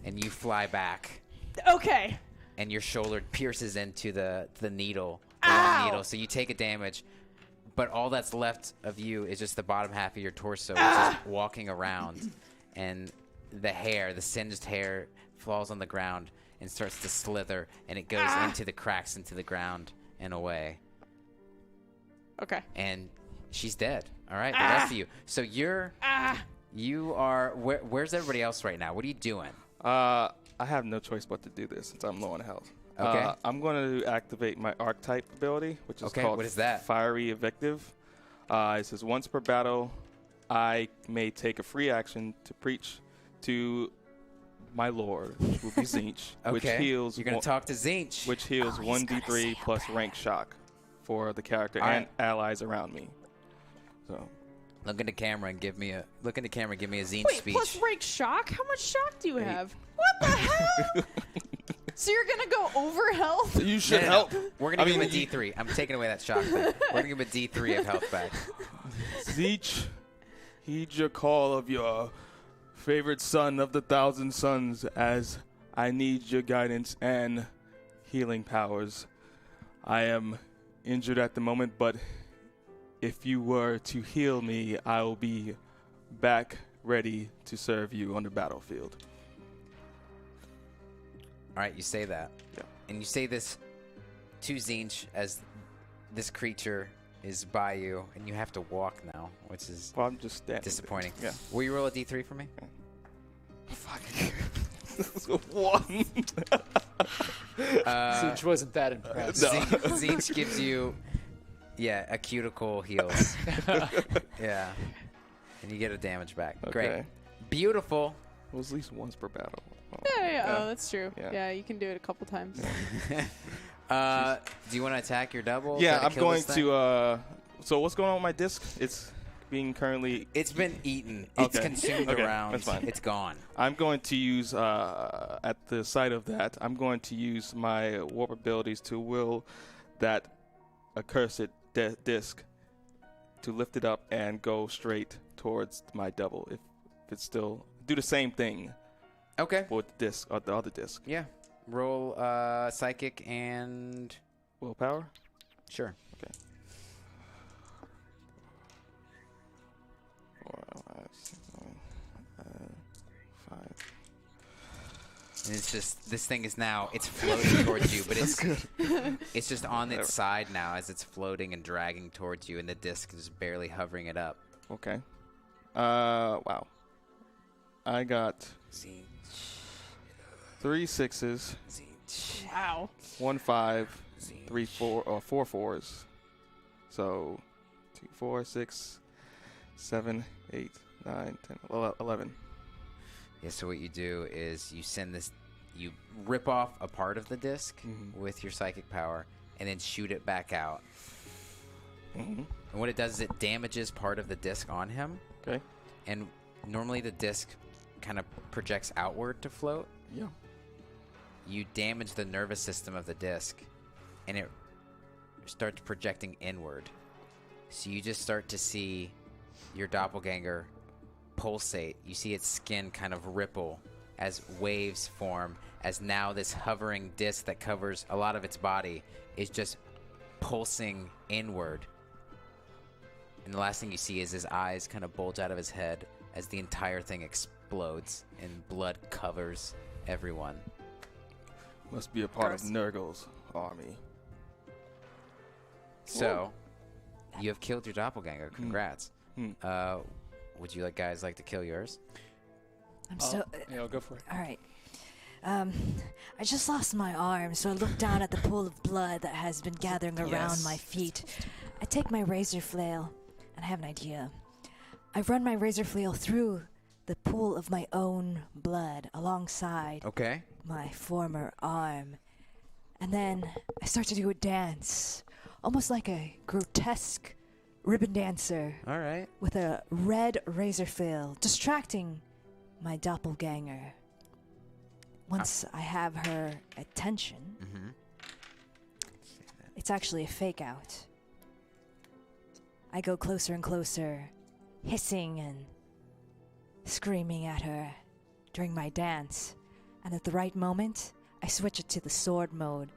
And you fly back, Okay. and your shoulder pierces into the needle, Ow! long needle. So you take a damage, but all that's left of you is just the bottom half of your torso, which is walking around, and the singed hair falls on the ground and starts to slither, and it goes into the cracks into the ground and away. Okay. And she's dead. All right, the rest of you. So you are. Where's everybody else right now? What are you doing? I have no choice but to do this since I'm low on health. Okay. I'm going to activate my archetype ability, which is called what is that? Fiery Evictive. It says once per battle, I may take a free action to preach to my lord, which will be Zinch, Okay. which heals. You're going to talk to Zinch. Which heals Oh, he's gonna 1d3 say a plus prayer. rank shock for the character All and right. allies around me. So Look in the camera and give me a Zinch Wait, speech. plus rank shock? How much shock do you have? What the hell? So you're gonna go over health? you should No. help. We're going to give him a D3. I'm taking away that shock thing. We're going to give him a D3 of health back. Zinch, heed your call of your favorite son of the thousand sons, as I need your guidance and healing powers. I am injured at the moment, but if you were to heal me, I will be back ready to serve you on the battlefield. All right, you say that. Yeah. And you say this to Zinch as this creature is by you, and you have to walk now, which is Well, I'm just standing. disappointing. Yeah. Will you roll a D3 for me? Fuck. 1. Sinch wasn't that impressed. No. Zinch gives you, a cuticle heals. Yeah. And you get a damage back. Great. Okay. Beautiful. Well, at least once per battle. Yeah. Oh, that's true. Yeah. Yeah, you can do it a couple times. Do you want to attack your double? Yeah, Try to I'm kill going this thing? to. So what's going on with my disc? It's being currently. It's been eaten. It's Okay. consumed Okay, around. that's fine. It's gone. I'm going to use at the site of that. I'm going to use my warp abilities to will that accursed disc to lift it up and go straight towards my double. If it's still do the same thing Okay. with the disc or the other disc. Yeah. Roll psychic and Willpower. sure. Okay. 4, 5, 6, 7, 5. And it's just this thing is now it's floating towards you, but it's just on its side now as it's floating and dragging towards you, and the disc is barely hovering it up. Okay. Wow. I got 3 6s, Wow. 1 5, 3 4, or 4 4s. So 2 4 6 7 8 9 10 11. Yeah, so what you do is you send this, you rip off a part of the disc with your psychic power and then shoot it back out. And what it does is it damages part of the disc on him. Okay. And normally the disc kind of projects outward to float. Yeah. You damage the nervous system of the disc and it starts projecting inward. So you just start to see your doppelganger pulsate. You see its skin kind of ripple as waves form, as now this hovering disc that covers a lot of its body is just pulsing inward. And the last thing you see is his eyes kind of bulge out of his head as the entire thing explodes and blood covers everyone. Must be a part of Nurgle's army. So, you have killed your doppelganger. Congrats. Would you guys like to kill yours? I'm so... Yeah, I'll go for it. All right. I just lost my arm, so I look down at the pool of blood that has been gathering around my feet. I take my razor flail, and I have an idea. I run my razor flail through the pool of my own blood alongside my former arm. And then I start to do a dance, almost like a grotesque ribbon dancer. All right. With a red razor flail, distracting my doppelganger. Once I have her attention, it's actually a fake out. I go closer and closer, hissing and screaming at her during my dance. And at the right moment, I switch it to the sword mode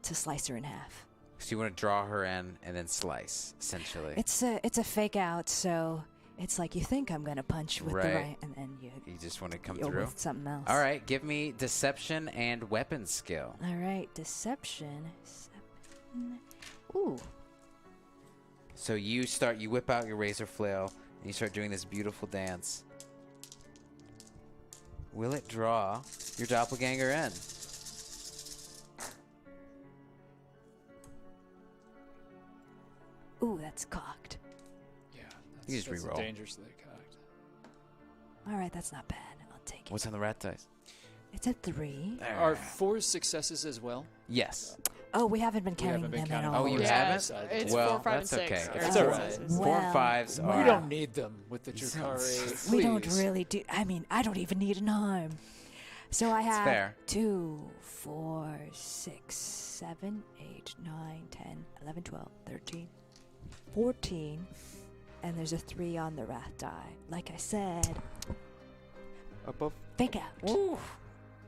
to slice her in half. So you want to draw her in and then slice, essentially. It's a fake out, so it's like you think I'm gonna punch with the right, and then you just want to come you're through with something else. All right, give me deception and weapon skill. All right, deception. Ooh. So you whip out your razor flail and you start doing this beautiful dance. Will it draw your doppelganger in? Ooh, that's cocked. Yeah, You just that's reroll. dangerously cocked. All right, that's not bad. I'll take it. What's on the rat dice? It's a 3. Are 4 successes as well? Yes. Oh, we haven't been counting haven't been them at counting all. Oh, you Yeah, haven't? It's Well, 4, 5, and that's 6. okay. are It's all right. successes. 4 and 5s are... We don't need them with the Drukhari. We don't Please. really do. I mean, I don't even need an arm. So I have fair. 2, 4, 6, 7, 8, 9, 10, 11, 12, 13, 14, and there's a 3 on the wrath die. Like I said, Above fake out.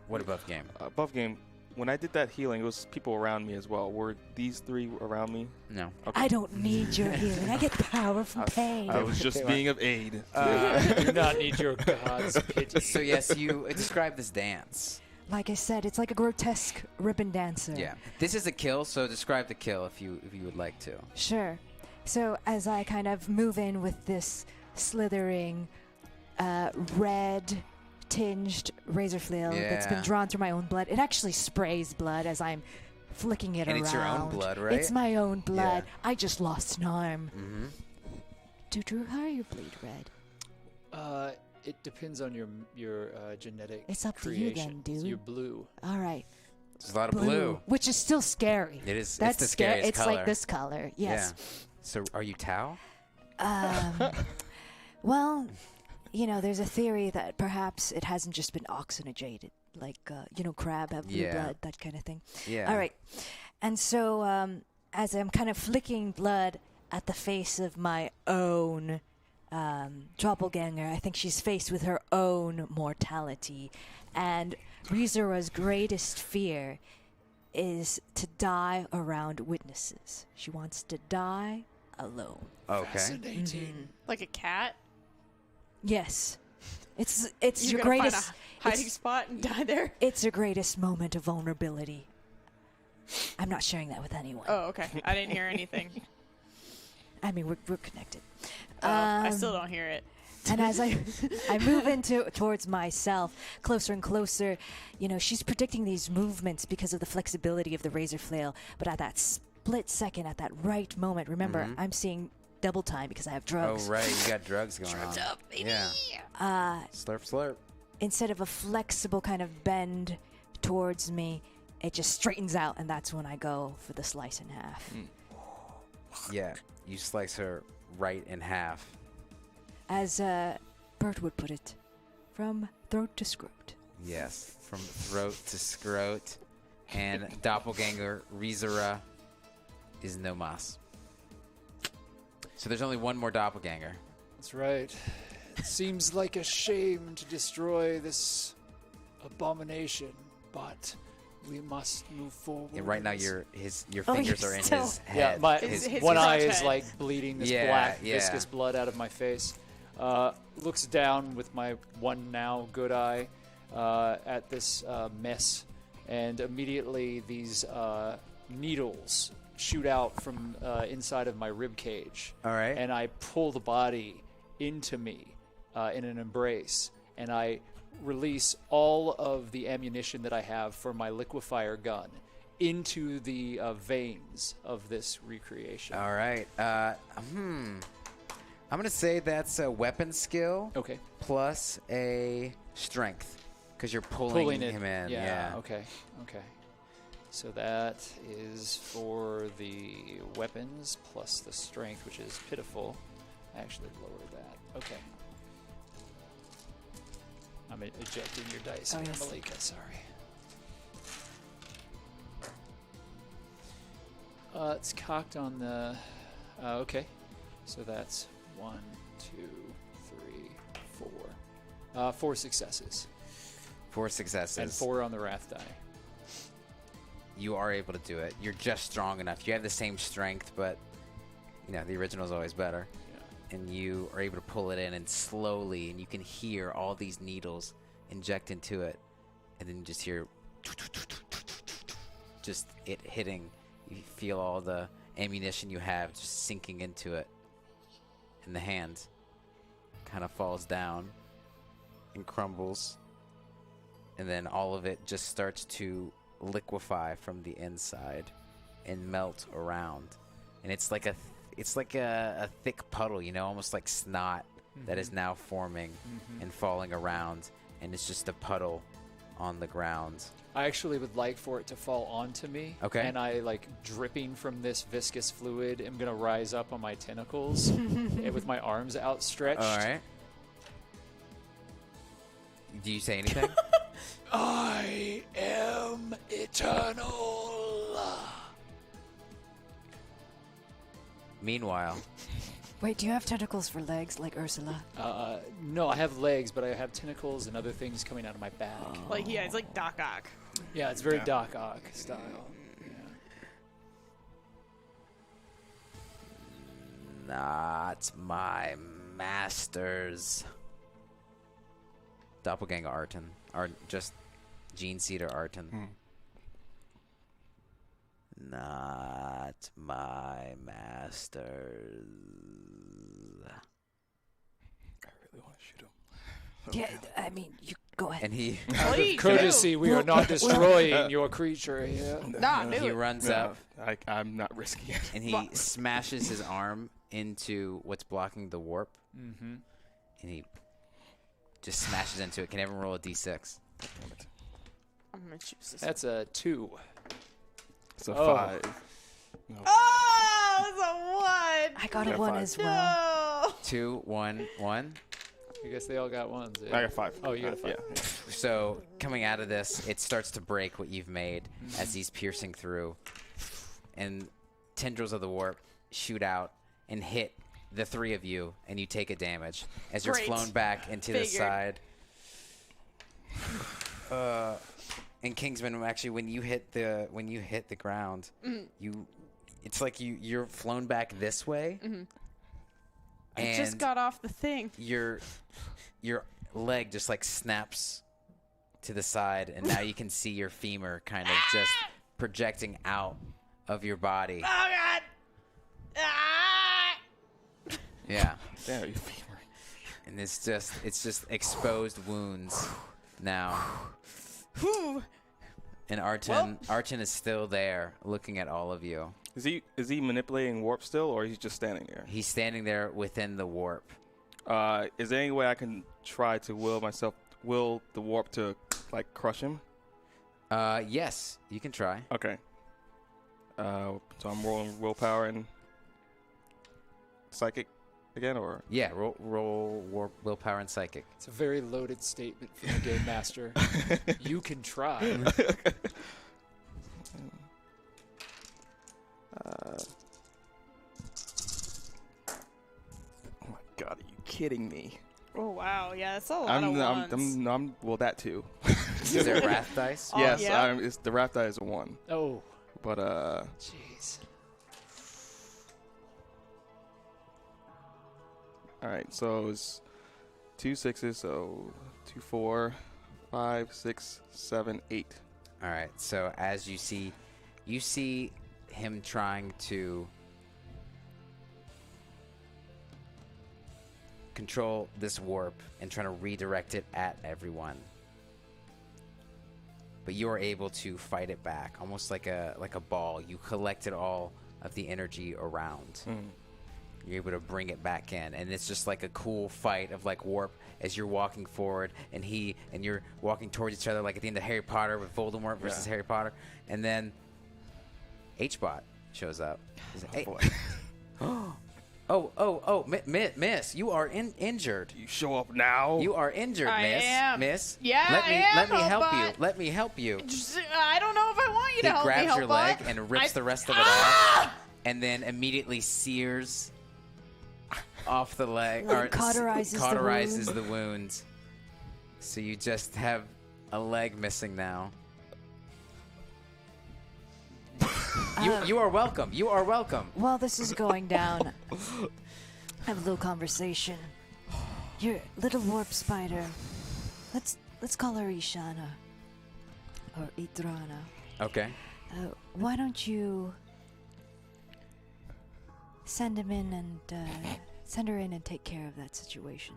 What above game? above game, when I did that healing, it was people around me as well. Were these 3 around me? No. Okay. I don't need your healing. I get power from pain. I was just being of aid. Do not need your god's pity. So yes, you describe this dance. Like I said, it's like a grotesque ribbon dancer. Yeah. This is a kill, so describe the kill if you would like to. Sure. So as I kind of move in with this slithering, red tinged razor flail that's been drawn through my own blood, it actually sprays blood as I'm flicking it around. And it's your own blood, right? It's my own blood. Yeah. I just lost an arm. Mm-hmm. Do Drukhari bleed red? It depends on your genetic It's up to you then, creation. dude. You're blue. All right. There's a lot of blue. Which is still scary. It is. That's it's the scary. scariest It's color. like this color. Yes. Yeah. So are you Tau? Well, there's a theory that perhaps it hasn't just been oxygenated, like, crab have blue blood, that kind of thing. Yeah. All right. And so as I'm kind of flicking blood at the face of my own doppelganger, I think she's faced with her own mortality. And Rizura's greatest fear is to die around witnesses. She wants to die alone. Okay. Fascinating. Like a cat? Yes. It's You're your gonna greatest find a hiding spot and die there? It's your greatest moment of vulnerability. I'm not sharing that with anyone. Oh, okay. I didn't hear anything. I mean, we're connected. I still don't hear it. And as I move towards myself, closer and closer, she's predicting these movements because of the flexibility of the razor flail. But at that split second, at that right moment, remember, I'm seeing double time because I have drugs. Oh, right. You got drugs going Drugs on. up, baby. Yeah. Slurp, slurp. Instead of a flexible kind of bend towards me, it just straightens out, and that's when I go for the slice in half. Yeah. You slice her right in half. As Bert would put it, from throat to scrot. Yes. From throat to scrot. And Doppelganger Rizura is no mas. So there's only one more Doppelganger. That's right. It seems like a shame to destroy this abomination, but we must move forward. And right now your fingers are in still- his head. Yeah, His one eye crotch is head. like bleeding this Yeah, black yeah. viscous blood out of my face. Looks down with my one now good eye at this mess, and immediately these needles shoot out from inside of my rib cage. All right. And I pull the body into me in an embrace, and I release all of the ammunition that I have for my liquefier gun into the veins of this recreation. All right. I'm going to say that's a weapon skill Okay. plus a strength because you're pulling him in. Yeah. Okay. So that is for the weapons plus the strength, which is pitiful. I actually lowered that. Okay. I'm ejecting your dice here, yes. Malika. Sorry. It's cocked on the... okay. So that's 1, 2, 3, 4. 4 successes. 4 successes. And 4 on the wrath die. You are able to do it. You're just strong enough. You have the same strength, but the original is always better. Yeah. And you are able to pull it in and slowly, and you can hear all these needles inject into it, and then you just hear just it hitting. You feel all the ammunition you have just sinking into it, and the hand kind of falls down and crumbles, and then all of it just starts to liquefy from the inside and melt around, and it's like a thick puddle, almost like snot that is now forming and falling around, and it's just a puddle on the ground. I actually would like for it to fall onto me. Okay. And I, dripping from this viscous fluid, am going to rise up on my tentacles with my arms outstretched. All right. Do you say anything? I am eternal. Meanwhile, Wait, do you have tentacles for legs like Ursula? No, I have legs, but I have tentacles and other things coming out of my back. It's like Doc Ock. Yeah, it's very Doc Ock style. not my masters. Doppelganger Arton. Or just Gene Cedar Arton. Not my masters. I really want to shoot him. Yeah, I mean, you go ahead. And he Please Courtesy, we are not destroying your creature here. Nah, do he it. runs up I'm not risking it. and he smashes his arm into what's blocking the warp. Mm-hmm. And he just smashes into it. Can everyone roll a d6? Damn it. I'm gonna choose this. That's a 2. It's a Oh. 5. No. Oh, it's a 1. I got a Yeah, 1 5. as well. No. 2, 1, 1. I guess they all got ones. I got 5. Oh, you got a 5. Yeah. So coming out of this, it starts to break what you've made as he's piercing through. And tendrils of the warp shoot out and hit the three of you, and you take a damage as you're Great. flown back into the side. And Kingsman, actually, when you hit the ground, it's like you're flown back this way. I just got off the thing. Your leg just like snaps to the side, and now you can see your femur kind of just projecting out of your body. Oh God! Ah! Yeah. Damn, you femur. And it's just exposed wounds now. And Arton is still there, looking at all of you. Is he manipulating warp still, or he's just standing there? He's standing there within the warp. Is there any way I can try to will the warp to like crush him? Yes, you can try. Okay. So I'm rolling willpower and psychic again, or yeah, roll warp, willpower and psychic. It's a very loaded statement from the game master. You can try. Oh my god, are you kidding me? Oh wow, yeah, that's a lot of ones. Well, that too. Is there wrath dice? Oh, Yes, yeah. it's the wrath die is a 1. Oh, But jeez. all right, so it's 2 6s, so 2 4 5 6 7 8. All right. So as you see him trying to control this warp and trying to redirect it at everyone. But you are able to fight it back, almost like a ball. You collected all of the energy around. You're able to bring it back in, and it's just like a cool fight of like warp as you're walking forward, and you're walking towards each other, like at the end of Harry Potter with Voldemort versus Harry Potter, and then H-Bot shows up. He's like, Miss, you are injured. You show up now. You are injured, I Miss. am. Miss. Yeah, let me I am, help but- you. Let me help you. I don't know if I want you to He help me. grabs your leg Hellbot. and rips the rest of it Ah! off, and then immediately sears off the leg, Like cauterizes the wounds. So you just have a leg missing now. You are welcome. You are welcome. While this is going down, have a little conversation. Your little warp spider. Let's call her Ishana or Itrana. Okay. Why don't you send her in and take care of that situation?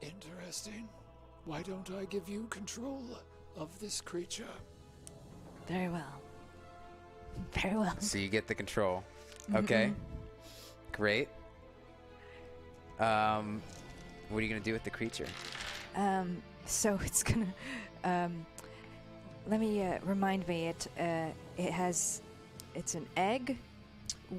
Interesting. Why don't I give you control of this creature? Very well. Very well. So you get the control. Okay. Great. What are you gonna do with the creature? So it's gonna. Let me remind me. It's an egg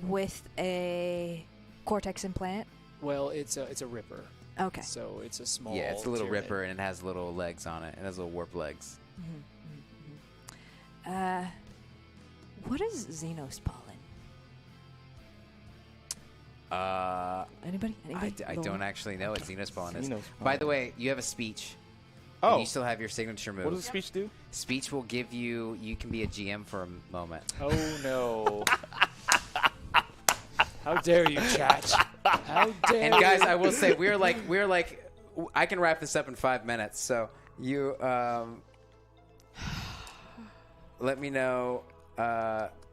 with a cortex implant. Well, it's a ripper. Okay. So it's a small. Yeah, it's a little tyranid. ripper, and it has little legs on it. It has little warp legs. What is Xenos pollen? Anybody? I don't actually know what Xenos pollen is. Xenos By the pollen. way, you have a speech. Oh, You still have your signature move. what does the speech do? Speech will give you. You can be a GM for a moment. Oh no! How dare you, chat? How dare And guys, you? I will say we're like. I can wrap this up in 5 minutes. So you let me know.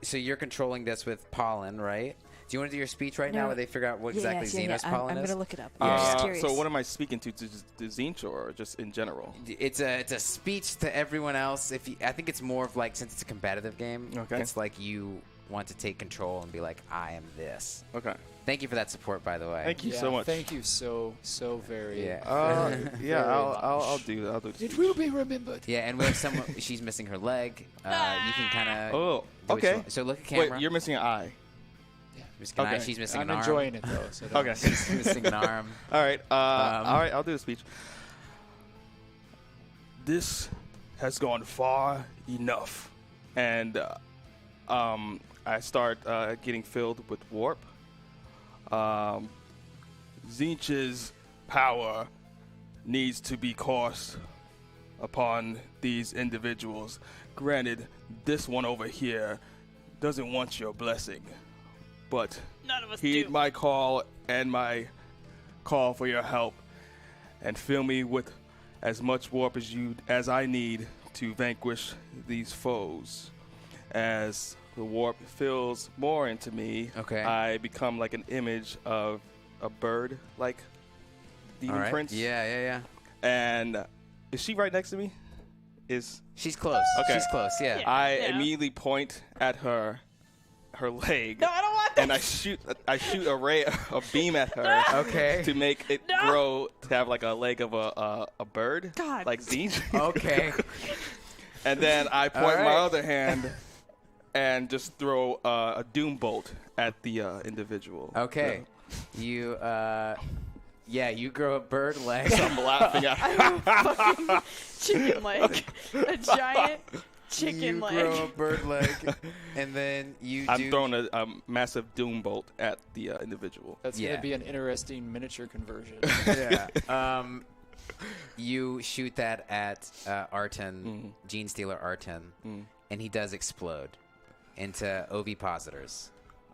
So you're controlling this with pollen, right? Do you want to do your speech right now, where they figure out what exactly Xenos pollen I'm is? gonna look it up. I'm just curious. So what am I speaking to Zinch or just in general? It's a speech to everyone else. I think it's more of like, since it's a competitive game, Okay. it's like you want to take control and be like, I am this. Okay. Thank you for that support, by the way. Thank you Yeah, so much. Thank you so very. Yeah. Yeah, I'll much. do that. I'll do the It speech. will be remembered. Yeah, and we have someone. She's missing her leg. You can kind of. Oh, okay. So look at camera. Wait, you're missing an eye. Missing an eye, okay. she's missing I'm an arm. enjoying it though. So don't- Okay. She's missing an arm. All right. All right. I'll do the speech. This has gone far enough, and I start getting filled with warp. Zinch's power needs to be cast upon these individuals. Granted, this one over here doesn't want your blessing, but None of us heed do. my call and my call for your help, and fill me with as much warp as I need to vanquish these foes. As the warp fills more into me, Okay. I become like an image of a bird like demon prince. Yeah. And is she right next to me? She's close. Okay. She's close. Yeah. I immediately point at her leg. No, I don't want that. And I shoot a beam at her. Okay. To make it grow to have like a leg of a bird. God. Like Zine. Okay. And then I point right. my other hand and just throw a doom bolt at the individual. Okay. You you grow a bird leg. So I'm laughing at her. Chicken leg. A giant chicken You leg. grow a bird leg, and then I'm throwing a massive doom bolt at the individual. That's going to be an interesting miniature conversion. Yeah. You shoot that at Arten, Gene Stealer Arten, and he does explode into ovipositors.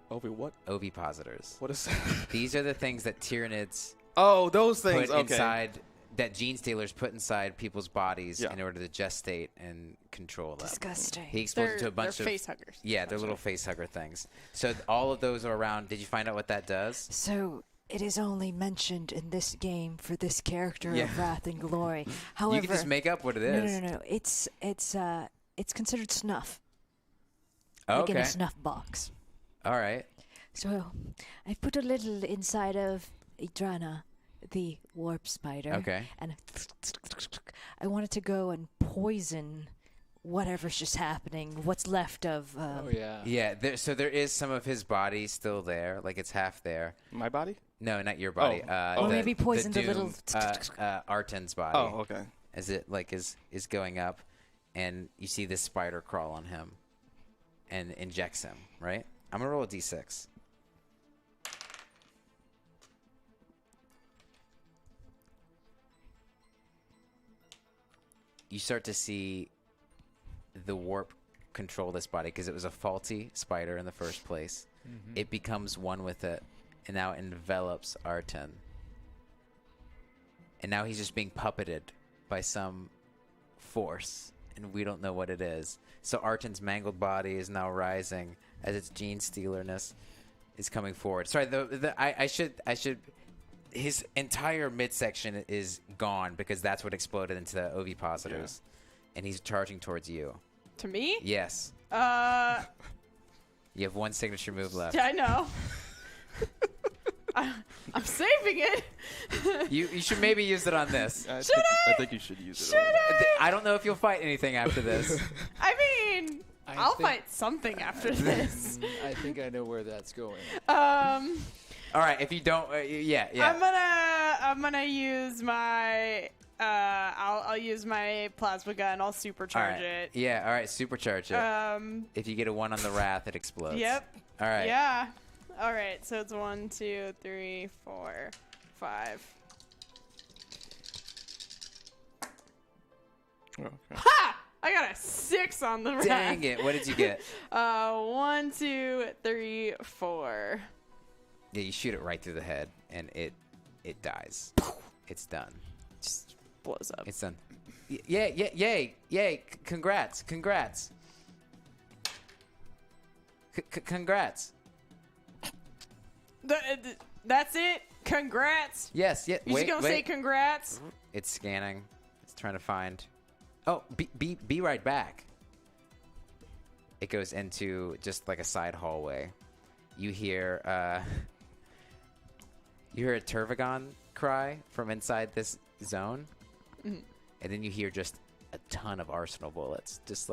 What? Ovipositors. What is that? These are the things that Tyranids Oh, those things. put Okay. inside, that Gene Stealers put inside people's bodies in order to gestate and control them. Disgusting. He explodes into a bunch they're of face huggers. Yeah, they're little face hugger things. So all of those are around. Did you find out what that does? So it is only mentioned in this game for this character Yeah. of Wrath and Glory. However, You can just make up what it is. No. It's considered snuff. Oh, Like in okay. a snuff box. All right. So I put a little inside of Idrana, the warp spider. Okay. And I wanted to go and poison whatever's just happening, what's left of... Yeah, so there is some of his body still there, like it's half there. My body? No, not your body. Or maybe poison the little... Arten's body. Oh, okay. As it is going up, and you see this spider crawl on him and injects him, right? I'm going to roll a d6. You start to see the warp control this body because it was a faulty spider in the first place. It becomes one with it, and now envelops Arten. And now he's just being puppeted by some force, and we don't know what it is. So Arten's mangled body is now rising as its gene stealerness is coming forward. Sorry, I should. His entire midsection is gone because that's what exploded into the ovipositors, and he's charging towards you. To me? Yes. You have one signature move left. Yeah, I know. I'm saving it. You should maybe use it on this. I think you should use it. I don't know if you'll fight anything after this. I mean, I'll fight something after this. I think I know where that's going. All right, if you don't, yeah. I'm gonna use my. I'll use my plasma gun. I'll supercharge it. Yeah, all right, supercharge it. If you get a 1 on the wrath, it explodes. Yep. All right. Yeah. All right. So it's 1, 2, 3, 4, 5. Okay. Ha! I got a 6 on the wrath. Dang it! What did you get? 1, 2, 3, 4. Yeah, you shoot it right through the head, and it dies. It's done. Just blows up. It's done. Yay! Congrats! Congrats! That's it. Congrats. Yes. Yeah. You just gonna say congrats? It's scanning. It's trying to find. Oh, be right back. It goes into just like a side hallway. You hear a Turvagon cry from inside this zone, and then you hear just a ton of arsenal bullets, just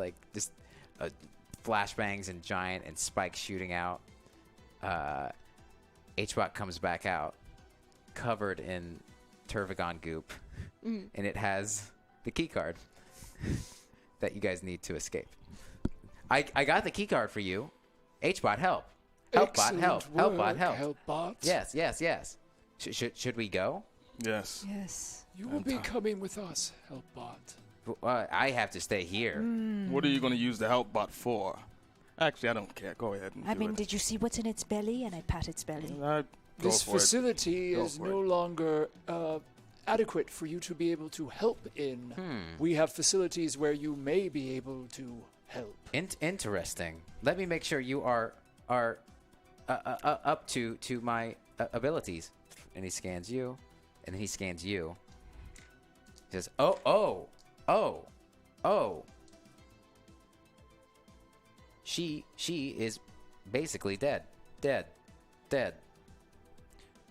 flashbangs and giant and spikes shooting out. H-Bot comes back out, covered in Turvagon goop, and it has the key card that you guys need to escape. I got the key card for you. H-Bot, help. Help, bot, help. Help, bot, help. Help, bot. Yes. Should we go? Yes. Yes. You will be coming with us, help, bot. I have to stay here. What are you going to use the help bot for? Actually, I don't care. Go ahead and I do mean, it. did you see what's in its belly? And I pat its belly. This Go for it. facility Go is for no it. longer adequate for you to be able to help in. We have facilities where you may be able to help. Interesting. Let me make sure you are up to my abilities. and he scans you, and then he scans you. He says, oh. She is basically dead.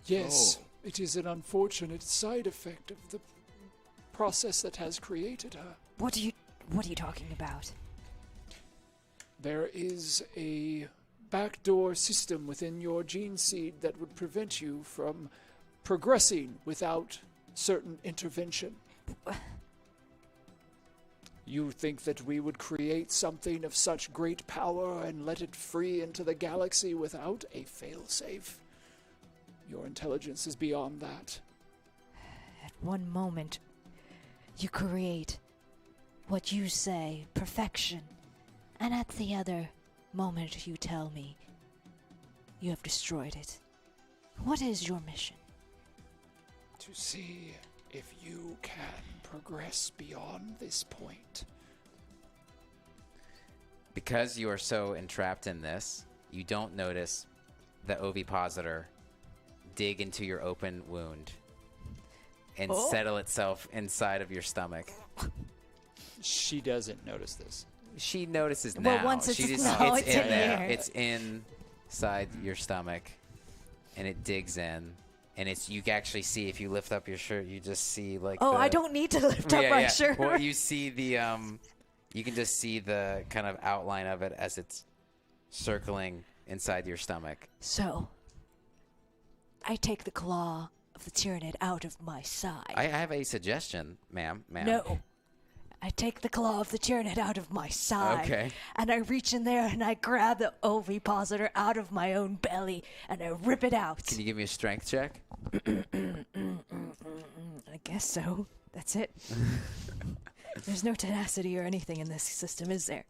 Yes, it is an unfortunate side effect of the process that has created her. What are you talking about? There is a backdoor system within your gene seed that would prevent you from progressing without certain intervention. You think that we would create something of such great power and let it free into the galaxy without a failsafe? Your intelligence is beyond that. At one moment, you create what you say, perfection, and at the other moment you tell me you have destroyed it. What is your mission? To see if you can progress beyond this point. Because you are so entrapped in this, you don't notice the ovipositor dig into your open wound and settle itself inside of your stomach. She doesn't notice this. She notices now. Well, once it's she just, no, it's it's in in there. here. It's inside your stomach, and it digs in. And it's you can actually see if you lift up your shirt, you just see like. Oh, I don't need to lift up my shirt. Well, you see the you can just see the kind of outline of it as it's circling inside your stomach. So, I take the claw of the Tyranid out of my side. I have a suggestion, ma'am. No. I take the claw of the Tyranid out of my side. Okay. And I reach in there and I grab the ovipositor out of my own belly and I rip it out. Can you give me a strength check? I guess so. That's it. There's no tenacity or anything in this system, is there?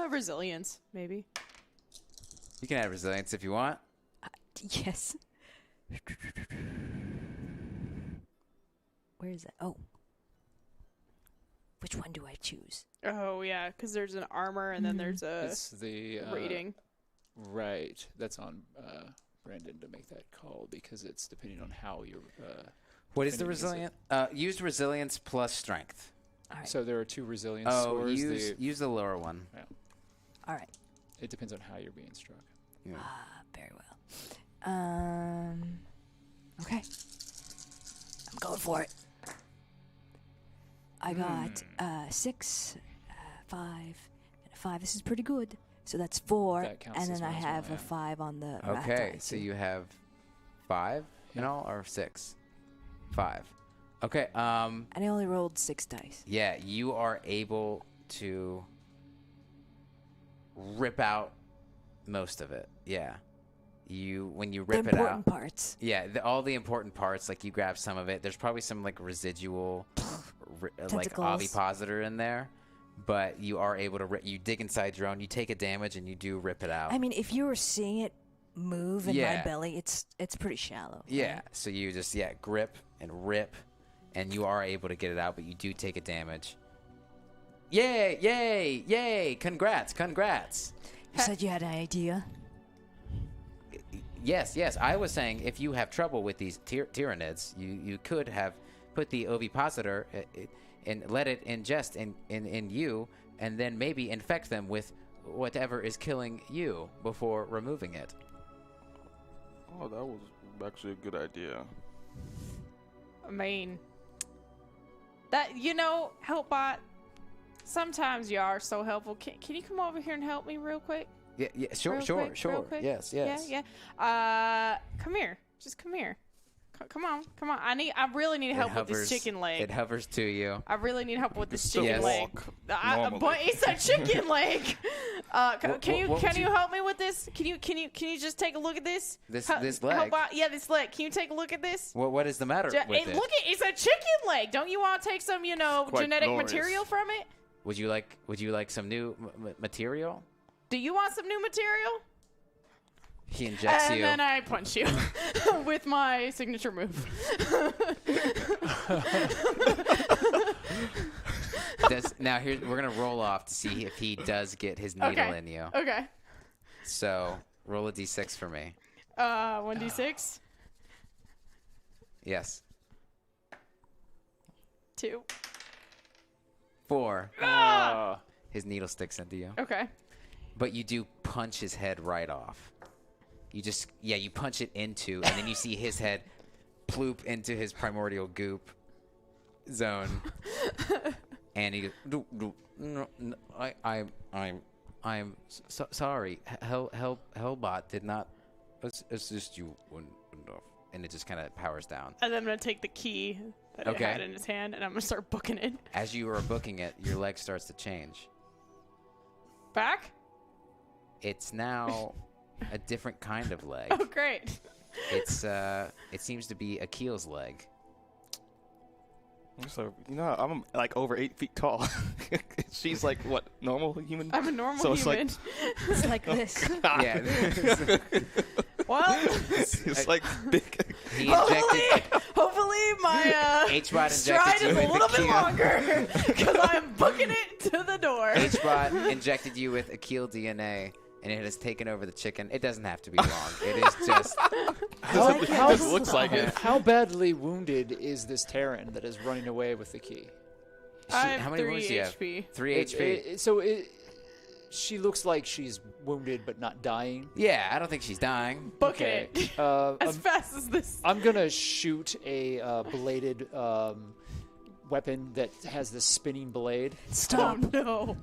Resilience, maybe. You can add resilience if you want. Yes. Where is that? Oh. Which one do I choose? Oh, yeah, because there's an armor and then there's a It's the rating. Right. That's on Brandon to make that call because it's depending on how you're. What is the resilient? Use resilience plus strength. All right. So there are 2 resilience Oh, scores. use the lower one. Yeah. All right. It depends on how you're being struck. Yeah. Very well. Okay. I'm going for it. I got 6, 5, and a 5. This is pretty good. So that's 4, That counts and as then I one as have well, a yeah. 5 on the Okay, die, so too. you have 5 in all, or 6? 5. Okay. And I only rolled 6 dice. Yeah, you are able to rip out most of it. Yeah. When you rip The it out. important parts. Yeah, all the important parts, like you grab some of it. There's probably some like residual, like Tentacles. ovipositor in there, but you are able to. You dig inside your own. You take a damage and you do rip it out. I mean, if you were seeing it move in Yeah. my belly, it's pretty shallow. Yeah, so you just grip and rip, and you are able to get it out, but you do take a damage. Yay! Yay! Yay! Congrats! You said you had an idea. Yes. I was saying if you have trouble with these Tyranids, you could have put the ovipositor and let it ingest in you, and then maybe infect them with whatever is killing you before removing it. Oh, that was actually a good idea. I mean, that, Helpbot, sometimes you are so helpful. Can you come over here and help me real quick? Yeah, sure. Real quick? Yes. Yeah. Come here. Just come here. Come on. I really need help with this chicken leg. It hovers to you. I really need help with this Still chicken leg. walk But normally. it's a chicken leg. Can what you help me with this? Can you just take a look at this? This Help- leg? this leg. Can you take a look at this? What is the matter with it? Look, it's a chicken leg. Don't you want to take some, quite genetic glorious. material from it? Would you like some new material? Do you want some new material? He injects And you. then I punch you with my signature move. Now we're gonna roll off to see if he does get his needle in you. Okay. So roll a d6 for me. 1d6. Yes. 2. 4. His needle sticks into you. Okay. But you do punch his head right off. You punch it into, and then you see his head ploop into his primordial goop zone. And he goes, no, I'm sorry. Hellbot did not assist you enough. And it just kind of powers down. And then I'm going to take the key that it had in his hand, and I'm going to start booking it. As you are booking it, your leg starts to change. Back? It's now a different kind of leg. Oh, great. It seems to be Akil's leg. So, I'm like over 8 feet tall. She's like, what, normal human? I'm a normal human. It's like this. Yeah. Well, it's like big. He injected. Hopefully my H-Bot stride injected is you a with little bit Akil. longer because I'm booking it to the door. H-Bot injected you with Akil DNA, and it has taken over the chicken. It doesn't have to be long. It is just. It looks like it. How badly wounded is this Terran that is running away with the key? I have How many 3 wounds do you have? HP. 3 HP. She looks like she's wounded but not dying. Yeah, I don't think she's dying. Book it. As fast as this. I'm gonna shoot a bladed weapon that has this spinning blade. Stop. Oh, no.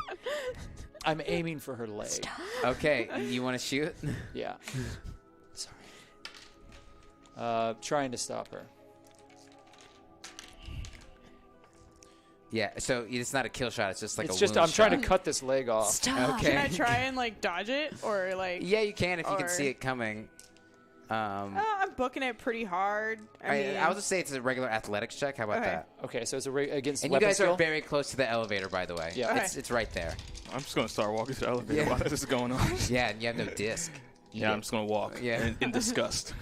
I'm aiming for her leg. Okay, you want to shoot? Yeah. Sorry. Trying to stop her. Yeah, so it's not a kill shot. It's just like It's a just wound I'm trying shot. to cut this leg off. Stop. Okay. Can I try and like dodge it or like? Yeah, you can if you can or- see it coming. I'm booking it pretty hard. I'll just say it's a regular athletics check. How about Okay. that? Okay, so it's against And you weapon guys skill? are very close to the elevator, by the way. Yeah. Okay. It's right there. I'm just going to start walking to the elevator while this is going on. Yeah, and you have no disc. Yeah, I'm just going to walk in disgust.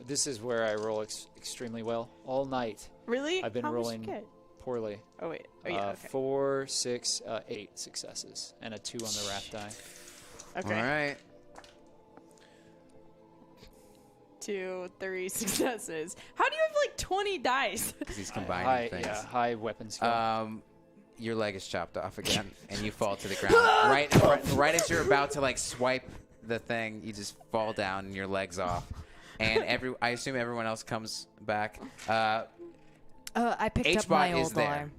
This is where I roll extremely well. All night Really? I've been How much rolling you get? poorly. Oh wait. Oh yeah. Okay. 4, 6, 8 successes, and a 2 on the raft die. Okay. All right. 2, 3 successes. How do you have like 20 dice? Because he's combining High, things. yeah, high weapon skill. Your leg is chopped off again, and you fall to the ground. right as you're about to like swipe the thing, you just fall down, and your leg's off. And I assume everyone else comes back. I picked up H-Bot my is old there.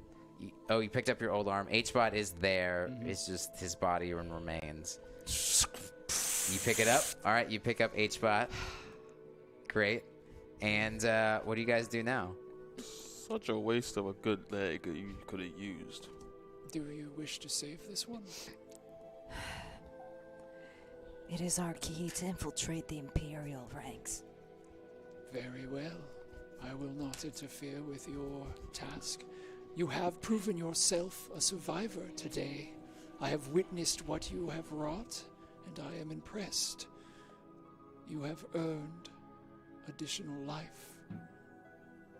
arm. You picked up your old arm. H-Bot is there. It's just his body remains. You pick it up. All right, you pick up H-Bot. Great. And what do you guys do now? Such a waste of a good leg that you could have used. Do you wish to save this one? It is our key to infiltrate the Imperial ranks. Very well. I will not interfere with your task. You have proven yourself a survivor today. I have witnessed what you have wrought, and I am impressed. You have earned additional life.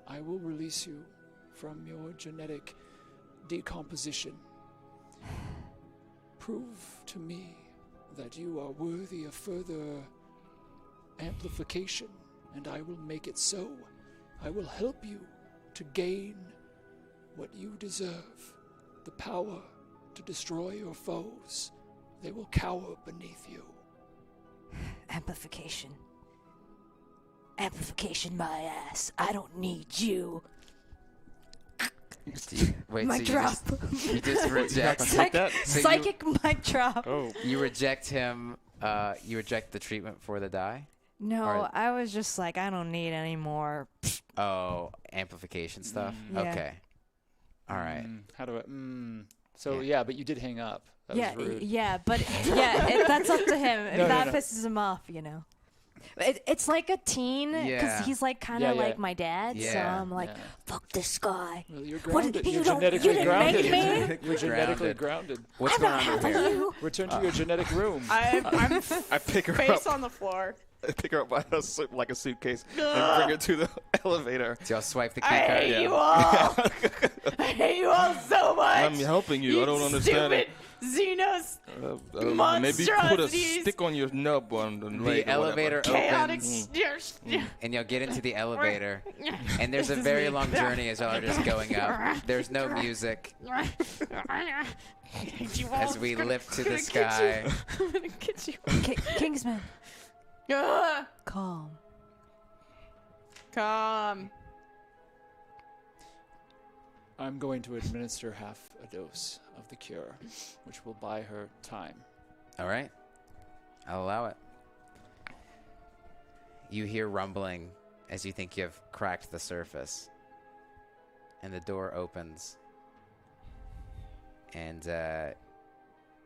I will release you from your genetic decomposition. Prove to me that you are worthy of further amplification, and I will make it so. I will help you to gain what you deserve, the power to destroy your foes. They will cower beneath you. Amplification. Amplification my ass. I don't need you. Wait, Mic so drop. You just reject. Psychic mic drop. Oh. You reject him. You reject the treatment for the die. No, Alright. I was just like, I don't need any more. Oh, amplification stuff. Yeah. Okay. All right. How do I... So, Yeah. yeah, but you did hang up. That Yeah, was rude. yeah, but that's up to him. If No, that no. pisses him off, you know. It's like a teen because Yeah. he's like kind Yeah, of yeah. like my dad. So Yeah. I'm like, Yeah. fuck this guy. Well, you're What, grounded. you You're don't- genetically you didn't grounded. make me? You're genetically Grounded. grounded. What's I'm going not on over having here? you. Return to your genetic room. I'm I pick her face up. on the floor. pick her up by like a suitcase and bring her to the elevator. So y'all swipe the key I card. hate you all. I hate you all so much. I'm helping you. I don't understand it. Xenos Maybe put a monstrosities. stick on your nub on the leg. The elevator Chaotic. opens, and you'll get into the elevator. And there's a very long journey as y'all are just going up. There's no music as we lift to the sky. I'm gonna get you. Kingsman, Ah, calm. Calm. I'm going to administer half a dose of the cure, which will buy her time. All right. I'll allow it. You hear rumbling as you think you've cracked the surface. And the door opens. And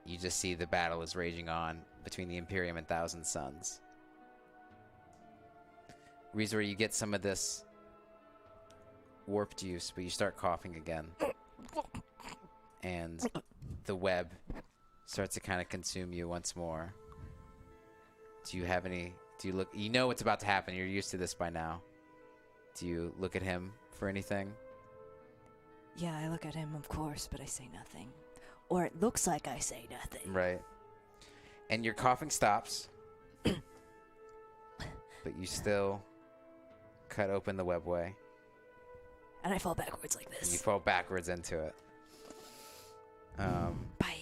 you just see the battle is raging on between the Imperium and Thousand Suns. Rizor, you get some of this warp juice, but you start coughing again. And the web starts to kind of consume you once more. Do you have any... Do you look... You know what's about to happen. You're used to this by now. Do you look at him for anything? Yeah, I look at him, of course, but I say nothing. Or it looks like I say nothing. Right. And your coughing stops. But you still cut open the webway. And I fall backwards like And you this. fall backwards into it. Bye.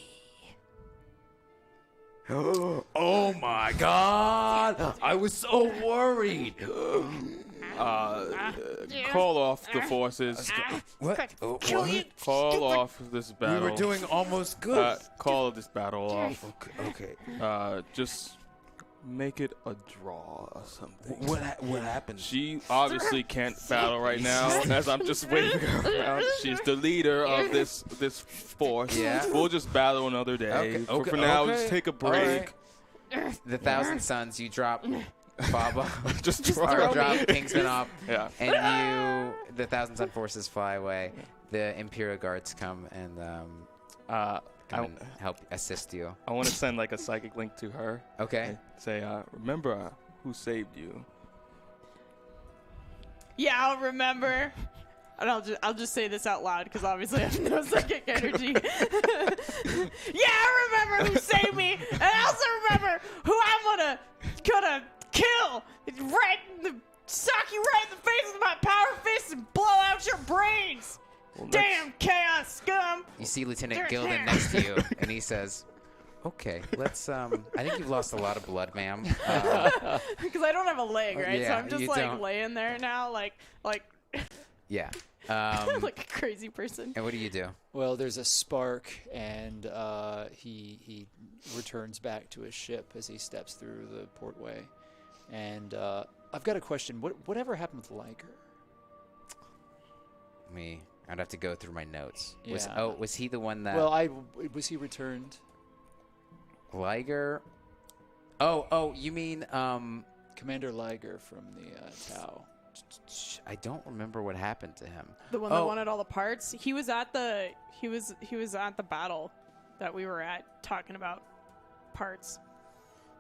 Oh my god! I was so worried! Call off the forces. What? Call off this We battle. were doing almost good. Call this battle off. Okay. Just make it a draw or something. What happened? She obviously can't battle right now, as I'm just waving her around. She's the leader of this force. Yeah. We'll just battle another day. For now, just take a break. The Thousand Suns, you drop Baba. Just or drop Kingsman off. Yeah. And the Thousand Sun forces fly away. The Imperial Guards come and help assist you. I want to send like a psychic link to her. Okay. Say, remember who saved you. Yeah, I'll remember. And I'll just say this out loud because obviously I have no psychic energy. Yeah, I remember who saved me, and I also remember who I'm gonna kill. Sock you right in the face with my power fist and blow out your brains. Well, Damn chaos scum! You see Lieutenant Gilden next to you, and he says, "Okay, let's. I think you've lost a lot of blood, ma'am. Because I don't have a leg, right? Yeah, so I'm just you like don't. laying there now, like Yeah. like a crazy person. And what do you do? Well, there's a spark, and he returns back to his ship as he steps through the portway. And I've got a question. Whatever happened with Liger? I'd have to go through my notes. Yeah. Was he the one that... Well, was he returned? Liger? Oh, you mean... Commander Liger from the Tau. I don't remember what happened to him. The one that wanted all the parts. He was at the battle that we were at talking about parts.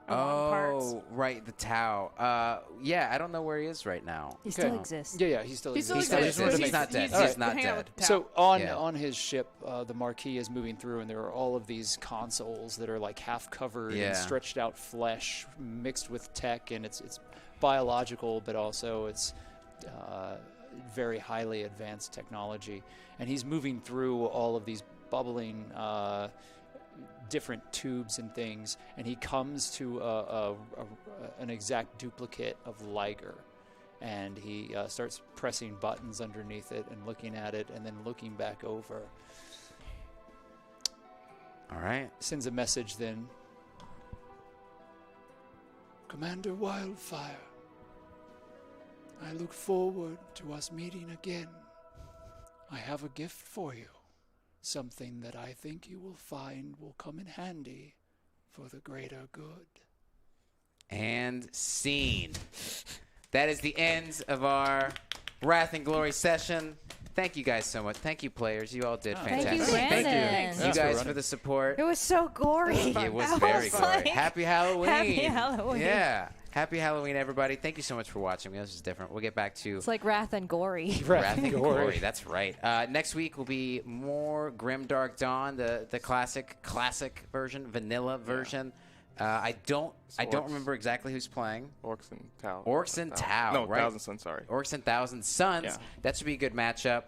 Parts. Right, the Tau. Yeah, I don't know where he is right now. He still exists. Yeah, he still exists. He's not dead. He's not dead. So on his ship, the Marquis is moving through, and there are all of these consoles that are like half covered in stretched out flesh mixed with tech, and it's biological, but also it's very highly advanced technology. And he's moving through all of these bubbling different tubes and things, and he comes to an exact duplicate of Liger, and he starts pressing buttons underneath it and looking at it and then looking back over. All right. Sends a message then. Commander Wildfire, I look forward to us meeting again. I have a gift for you. Something that I think you will find will come in handy for the greater good. And scene. That is the end of our Wrath and Glory session. Thank you guys so much. Thank you, players. You all did Thank fantastic. you, Brandon. Thank you guys for the support. It was so gory. It was I very was gory. like, Happy Halloween. Happy Halloween. Yeah. Happy Halloween, everybody. Thank you so much for watching. This is different. We'll get back to It's like Wrath and Gory. Wrath and Gory. That's right. Next week will be more Grim Dark Dawn, the classic version, vanilla version. I don't remember exactly who's playing. Orcs and Tau. Orcs and Tau, No, right? Thousand Suns, sorry. Orcs and Thousand Suns. Yeah. That should be a good matchup.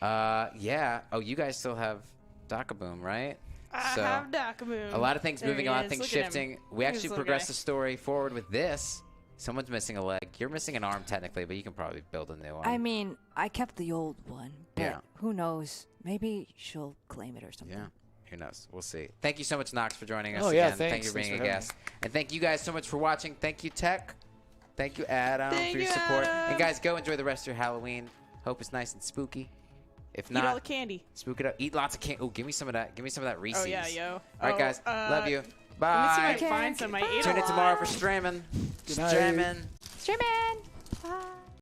Yeah. Oh, you guys still have Doppelganger, right? I have Doppelganger. A lot of things There moving, he a lot of is. things Look at him. shifting. We He's actually a progressed guy. the story forward with this. Someone's missing a leg. You're missing an arm technically, but you can probably build a new one. I mean, I kept the old one, but Yeah. who knows? Maybe she'll claim it or something. Yeah. Who knows? We'll see. Thank you so much, Knox, for joining us Oh, yeah, again. Thank you thanks. for being Thanks a for guest. And thank you guys so much for watching. Thank you, Tech. Thank you, Adam, Thank for your you, support. Adam. And guys, go enjoy the rest of your Halloween. Hope it's nice and spooky. If Eat all the not, candy. spook it up. Eat lots of candy. Oh, give me some of that. Give me some of that Reese's. Oh, yeah, yo. All right, guys. Love you. Let me see if Bye. I can find some. I ate Tune a in lot. tomorrow for streaming. Good night. Streaming. Streaming! Bye.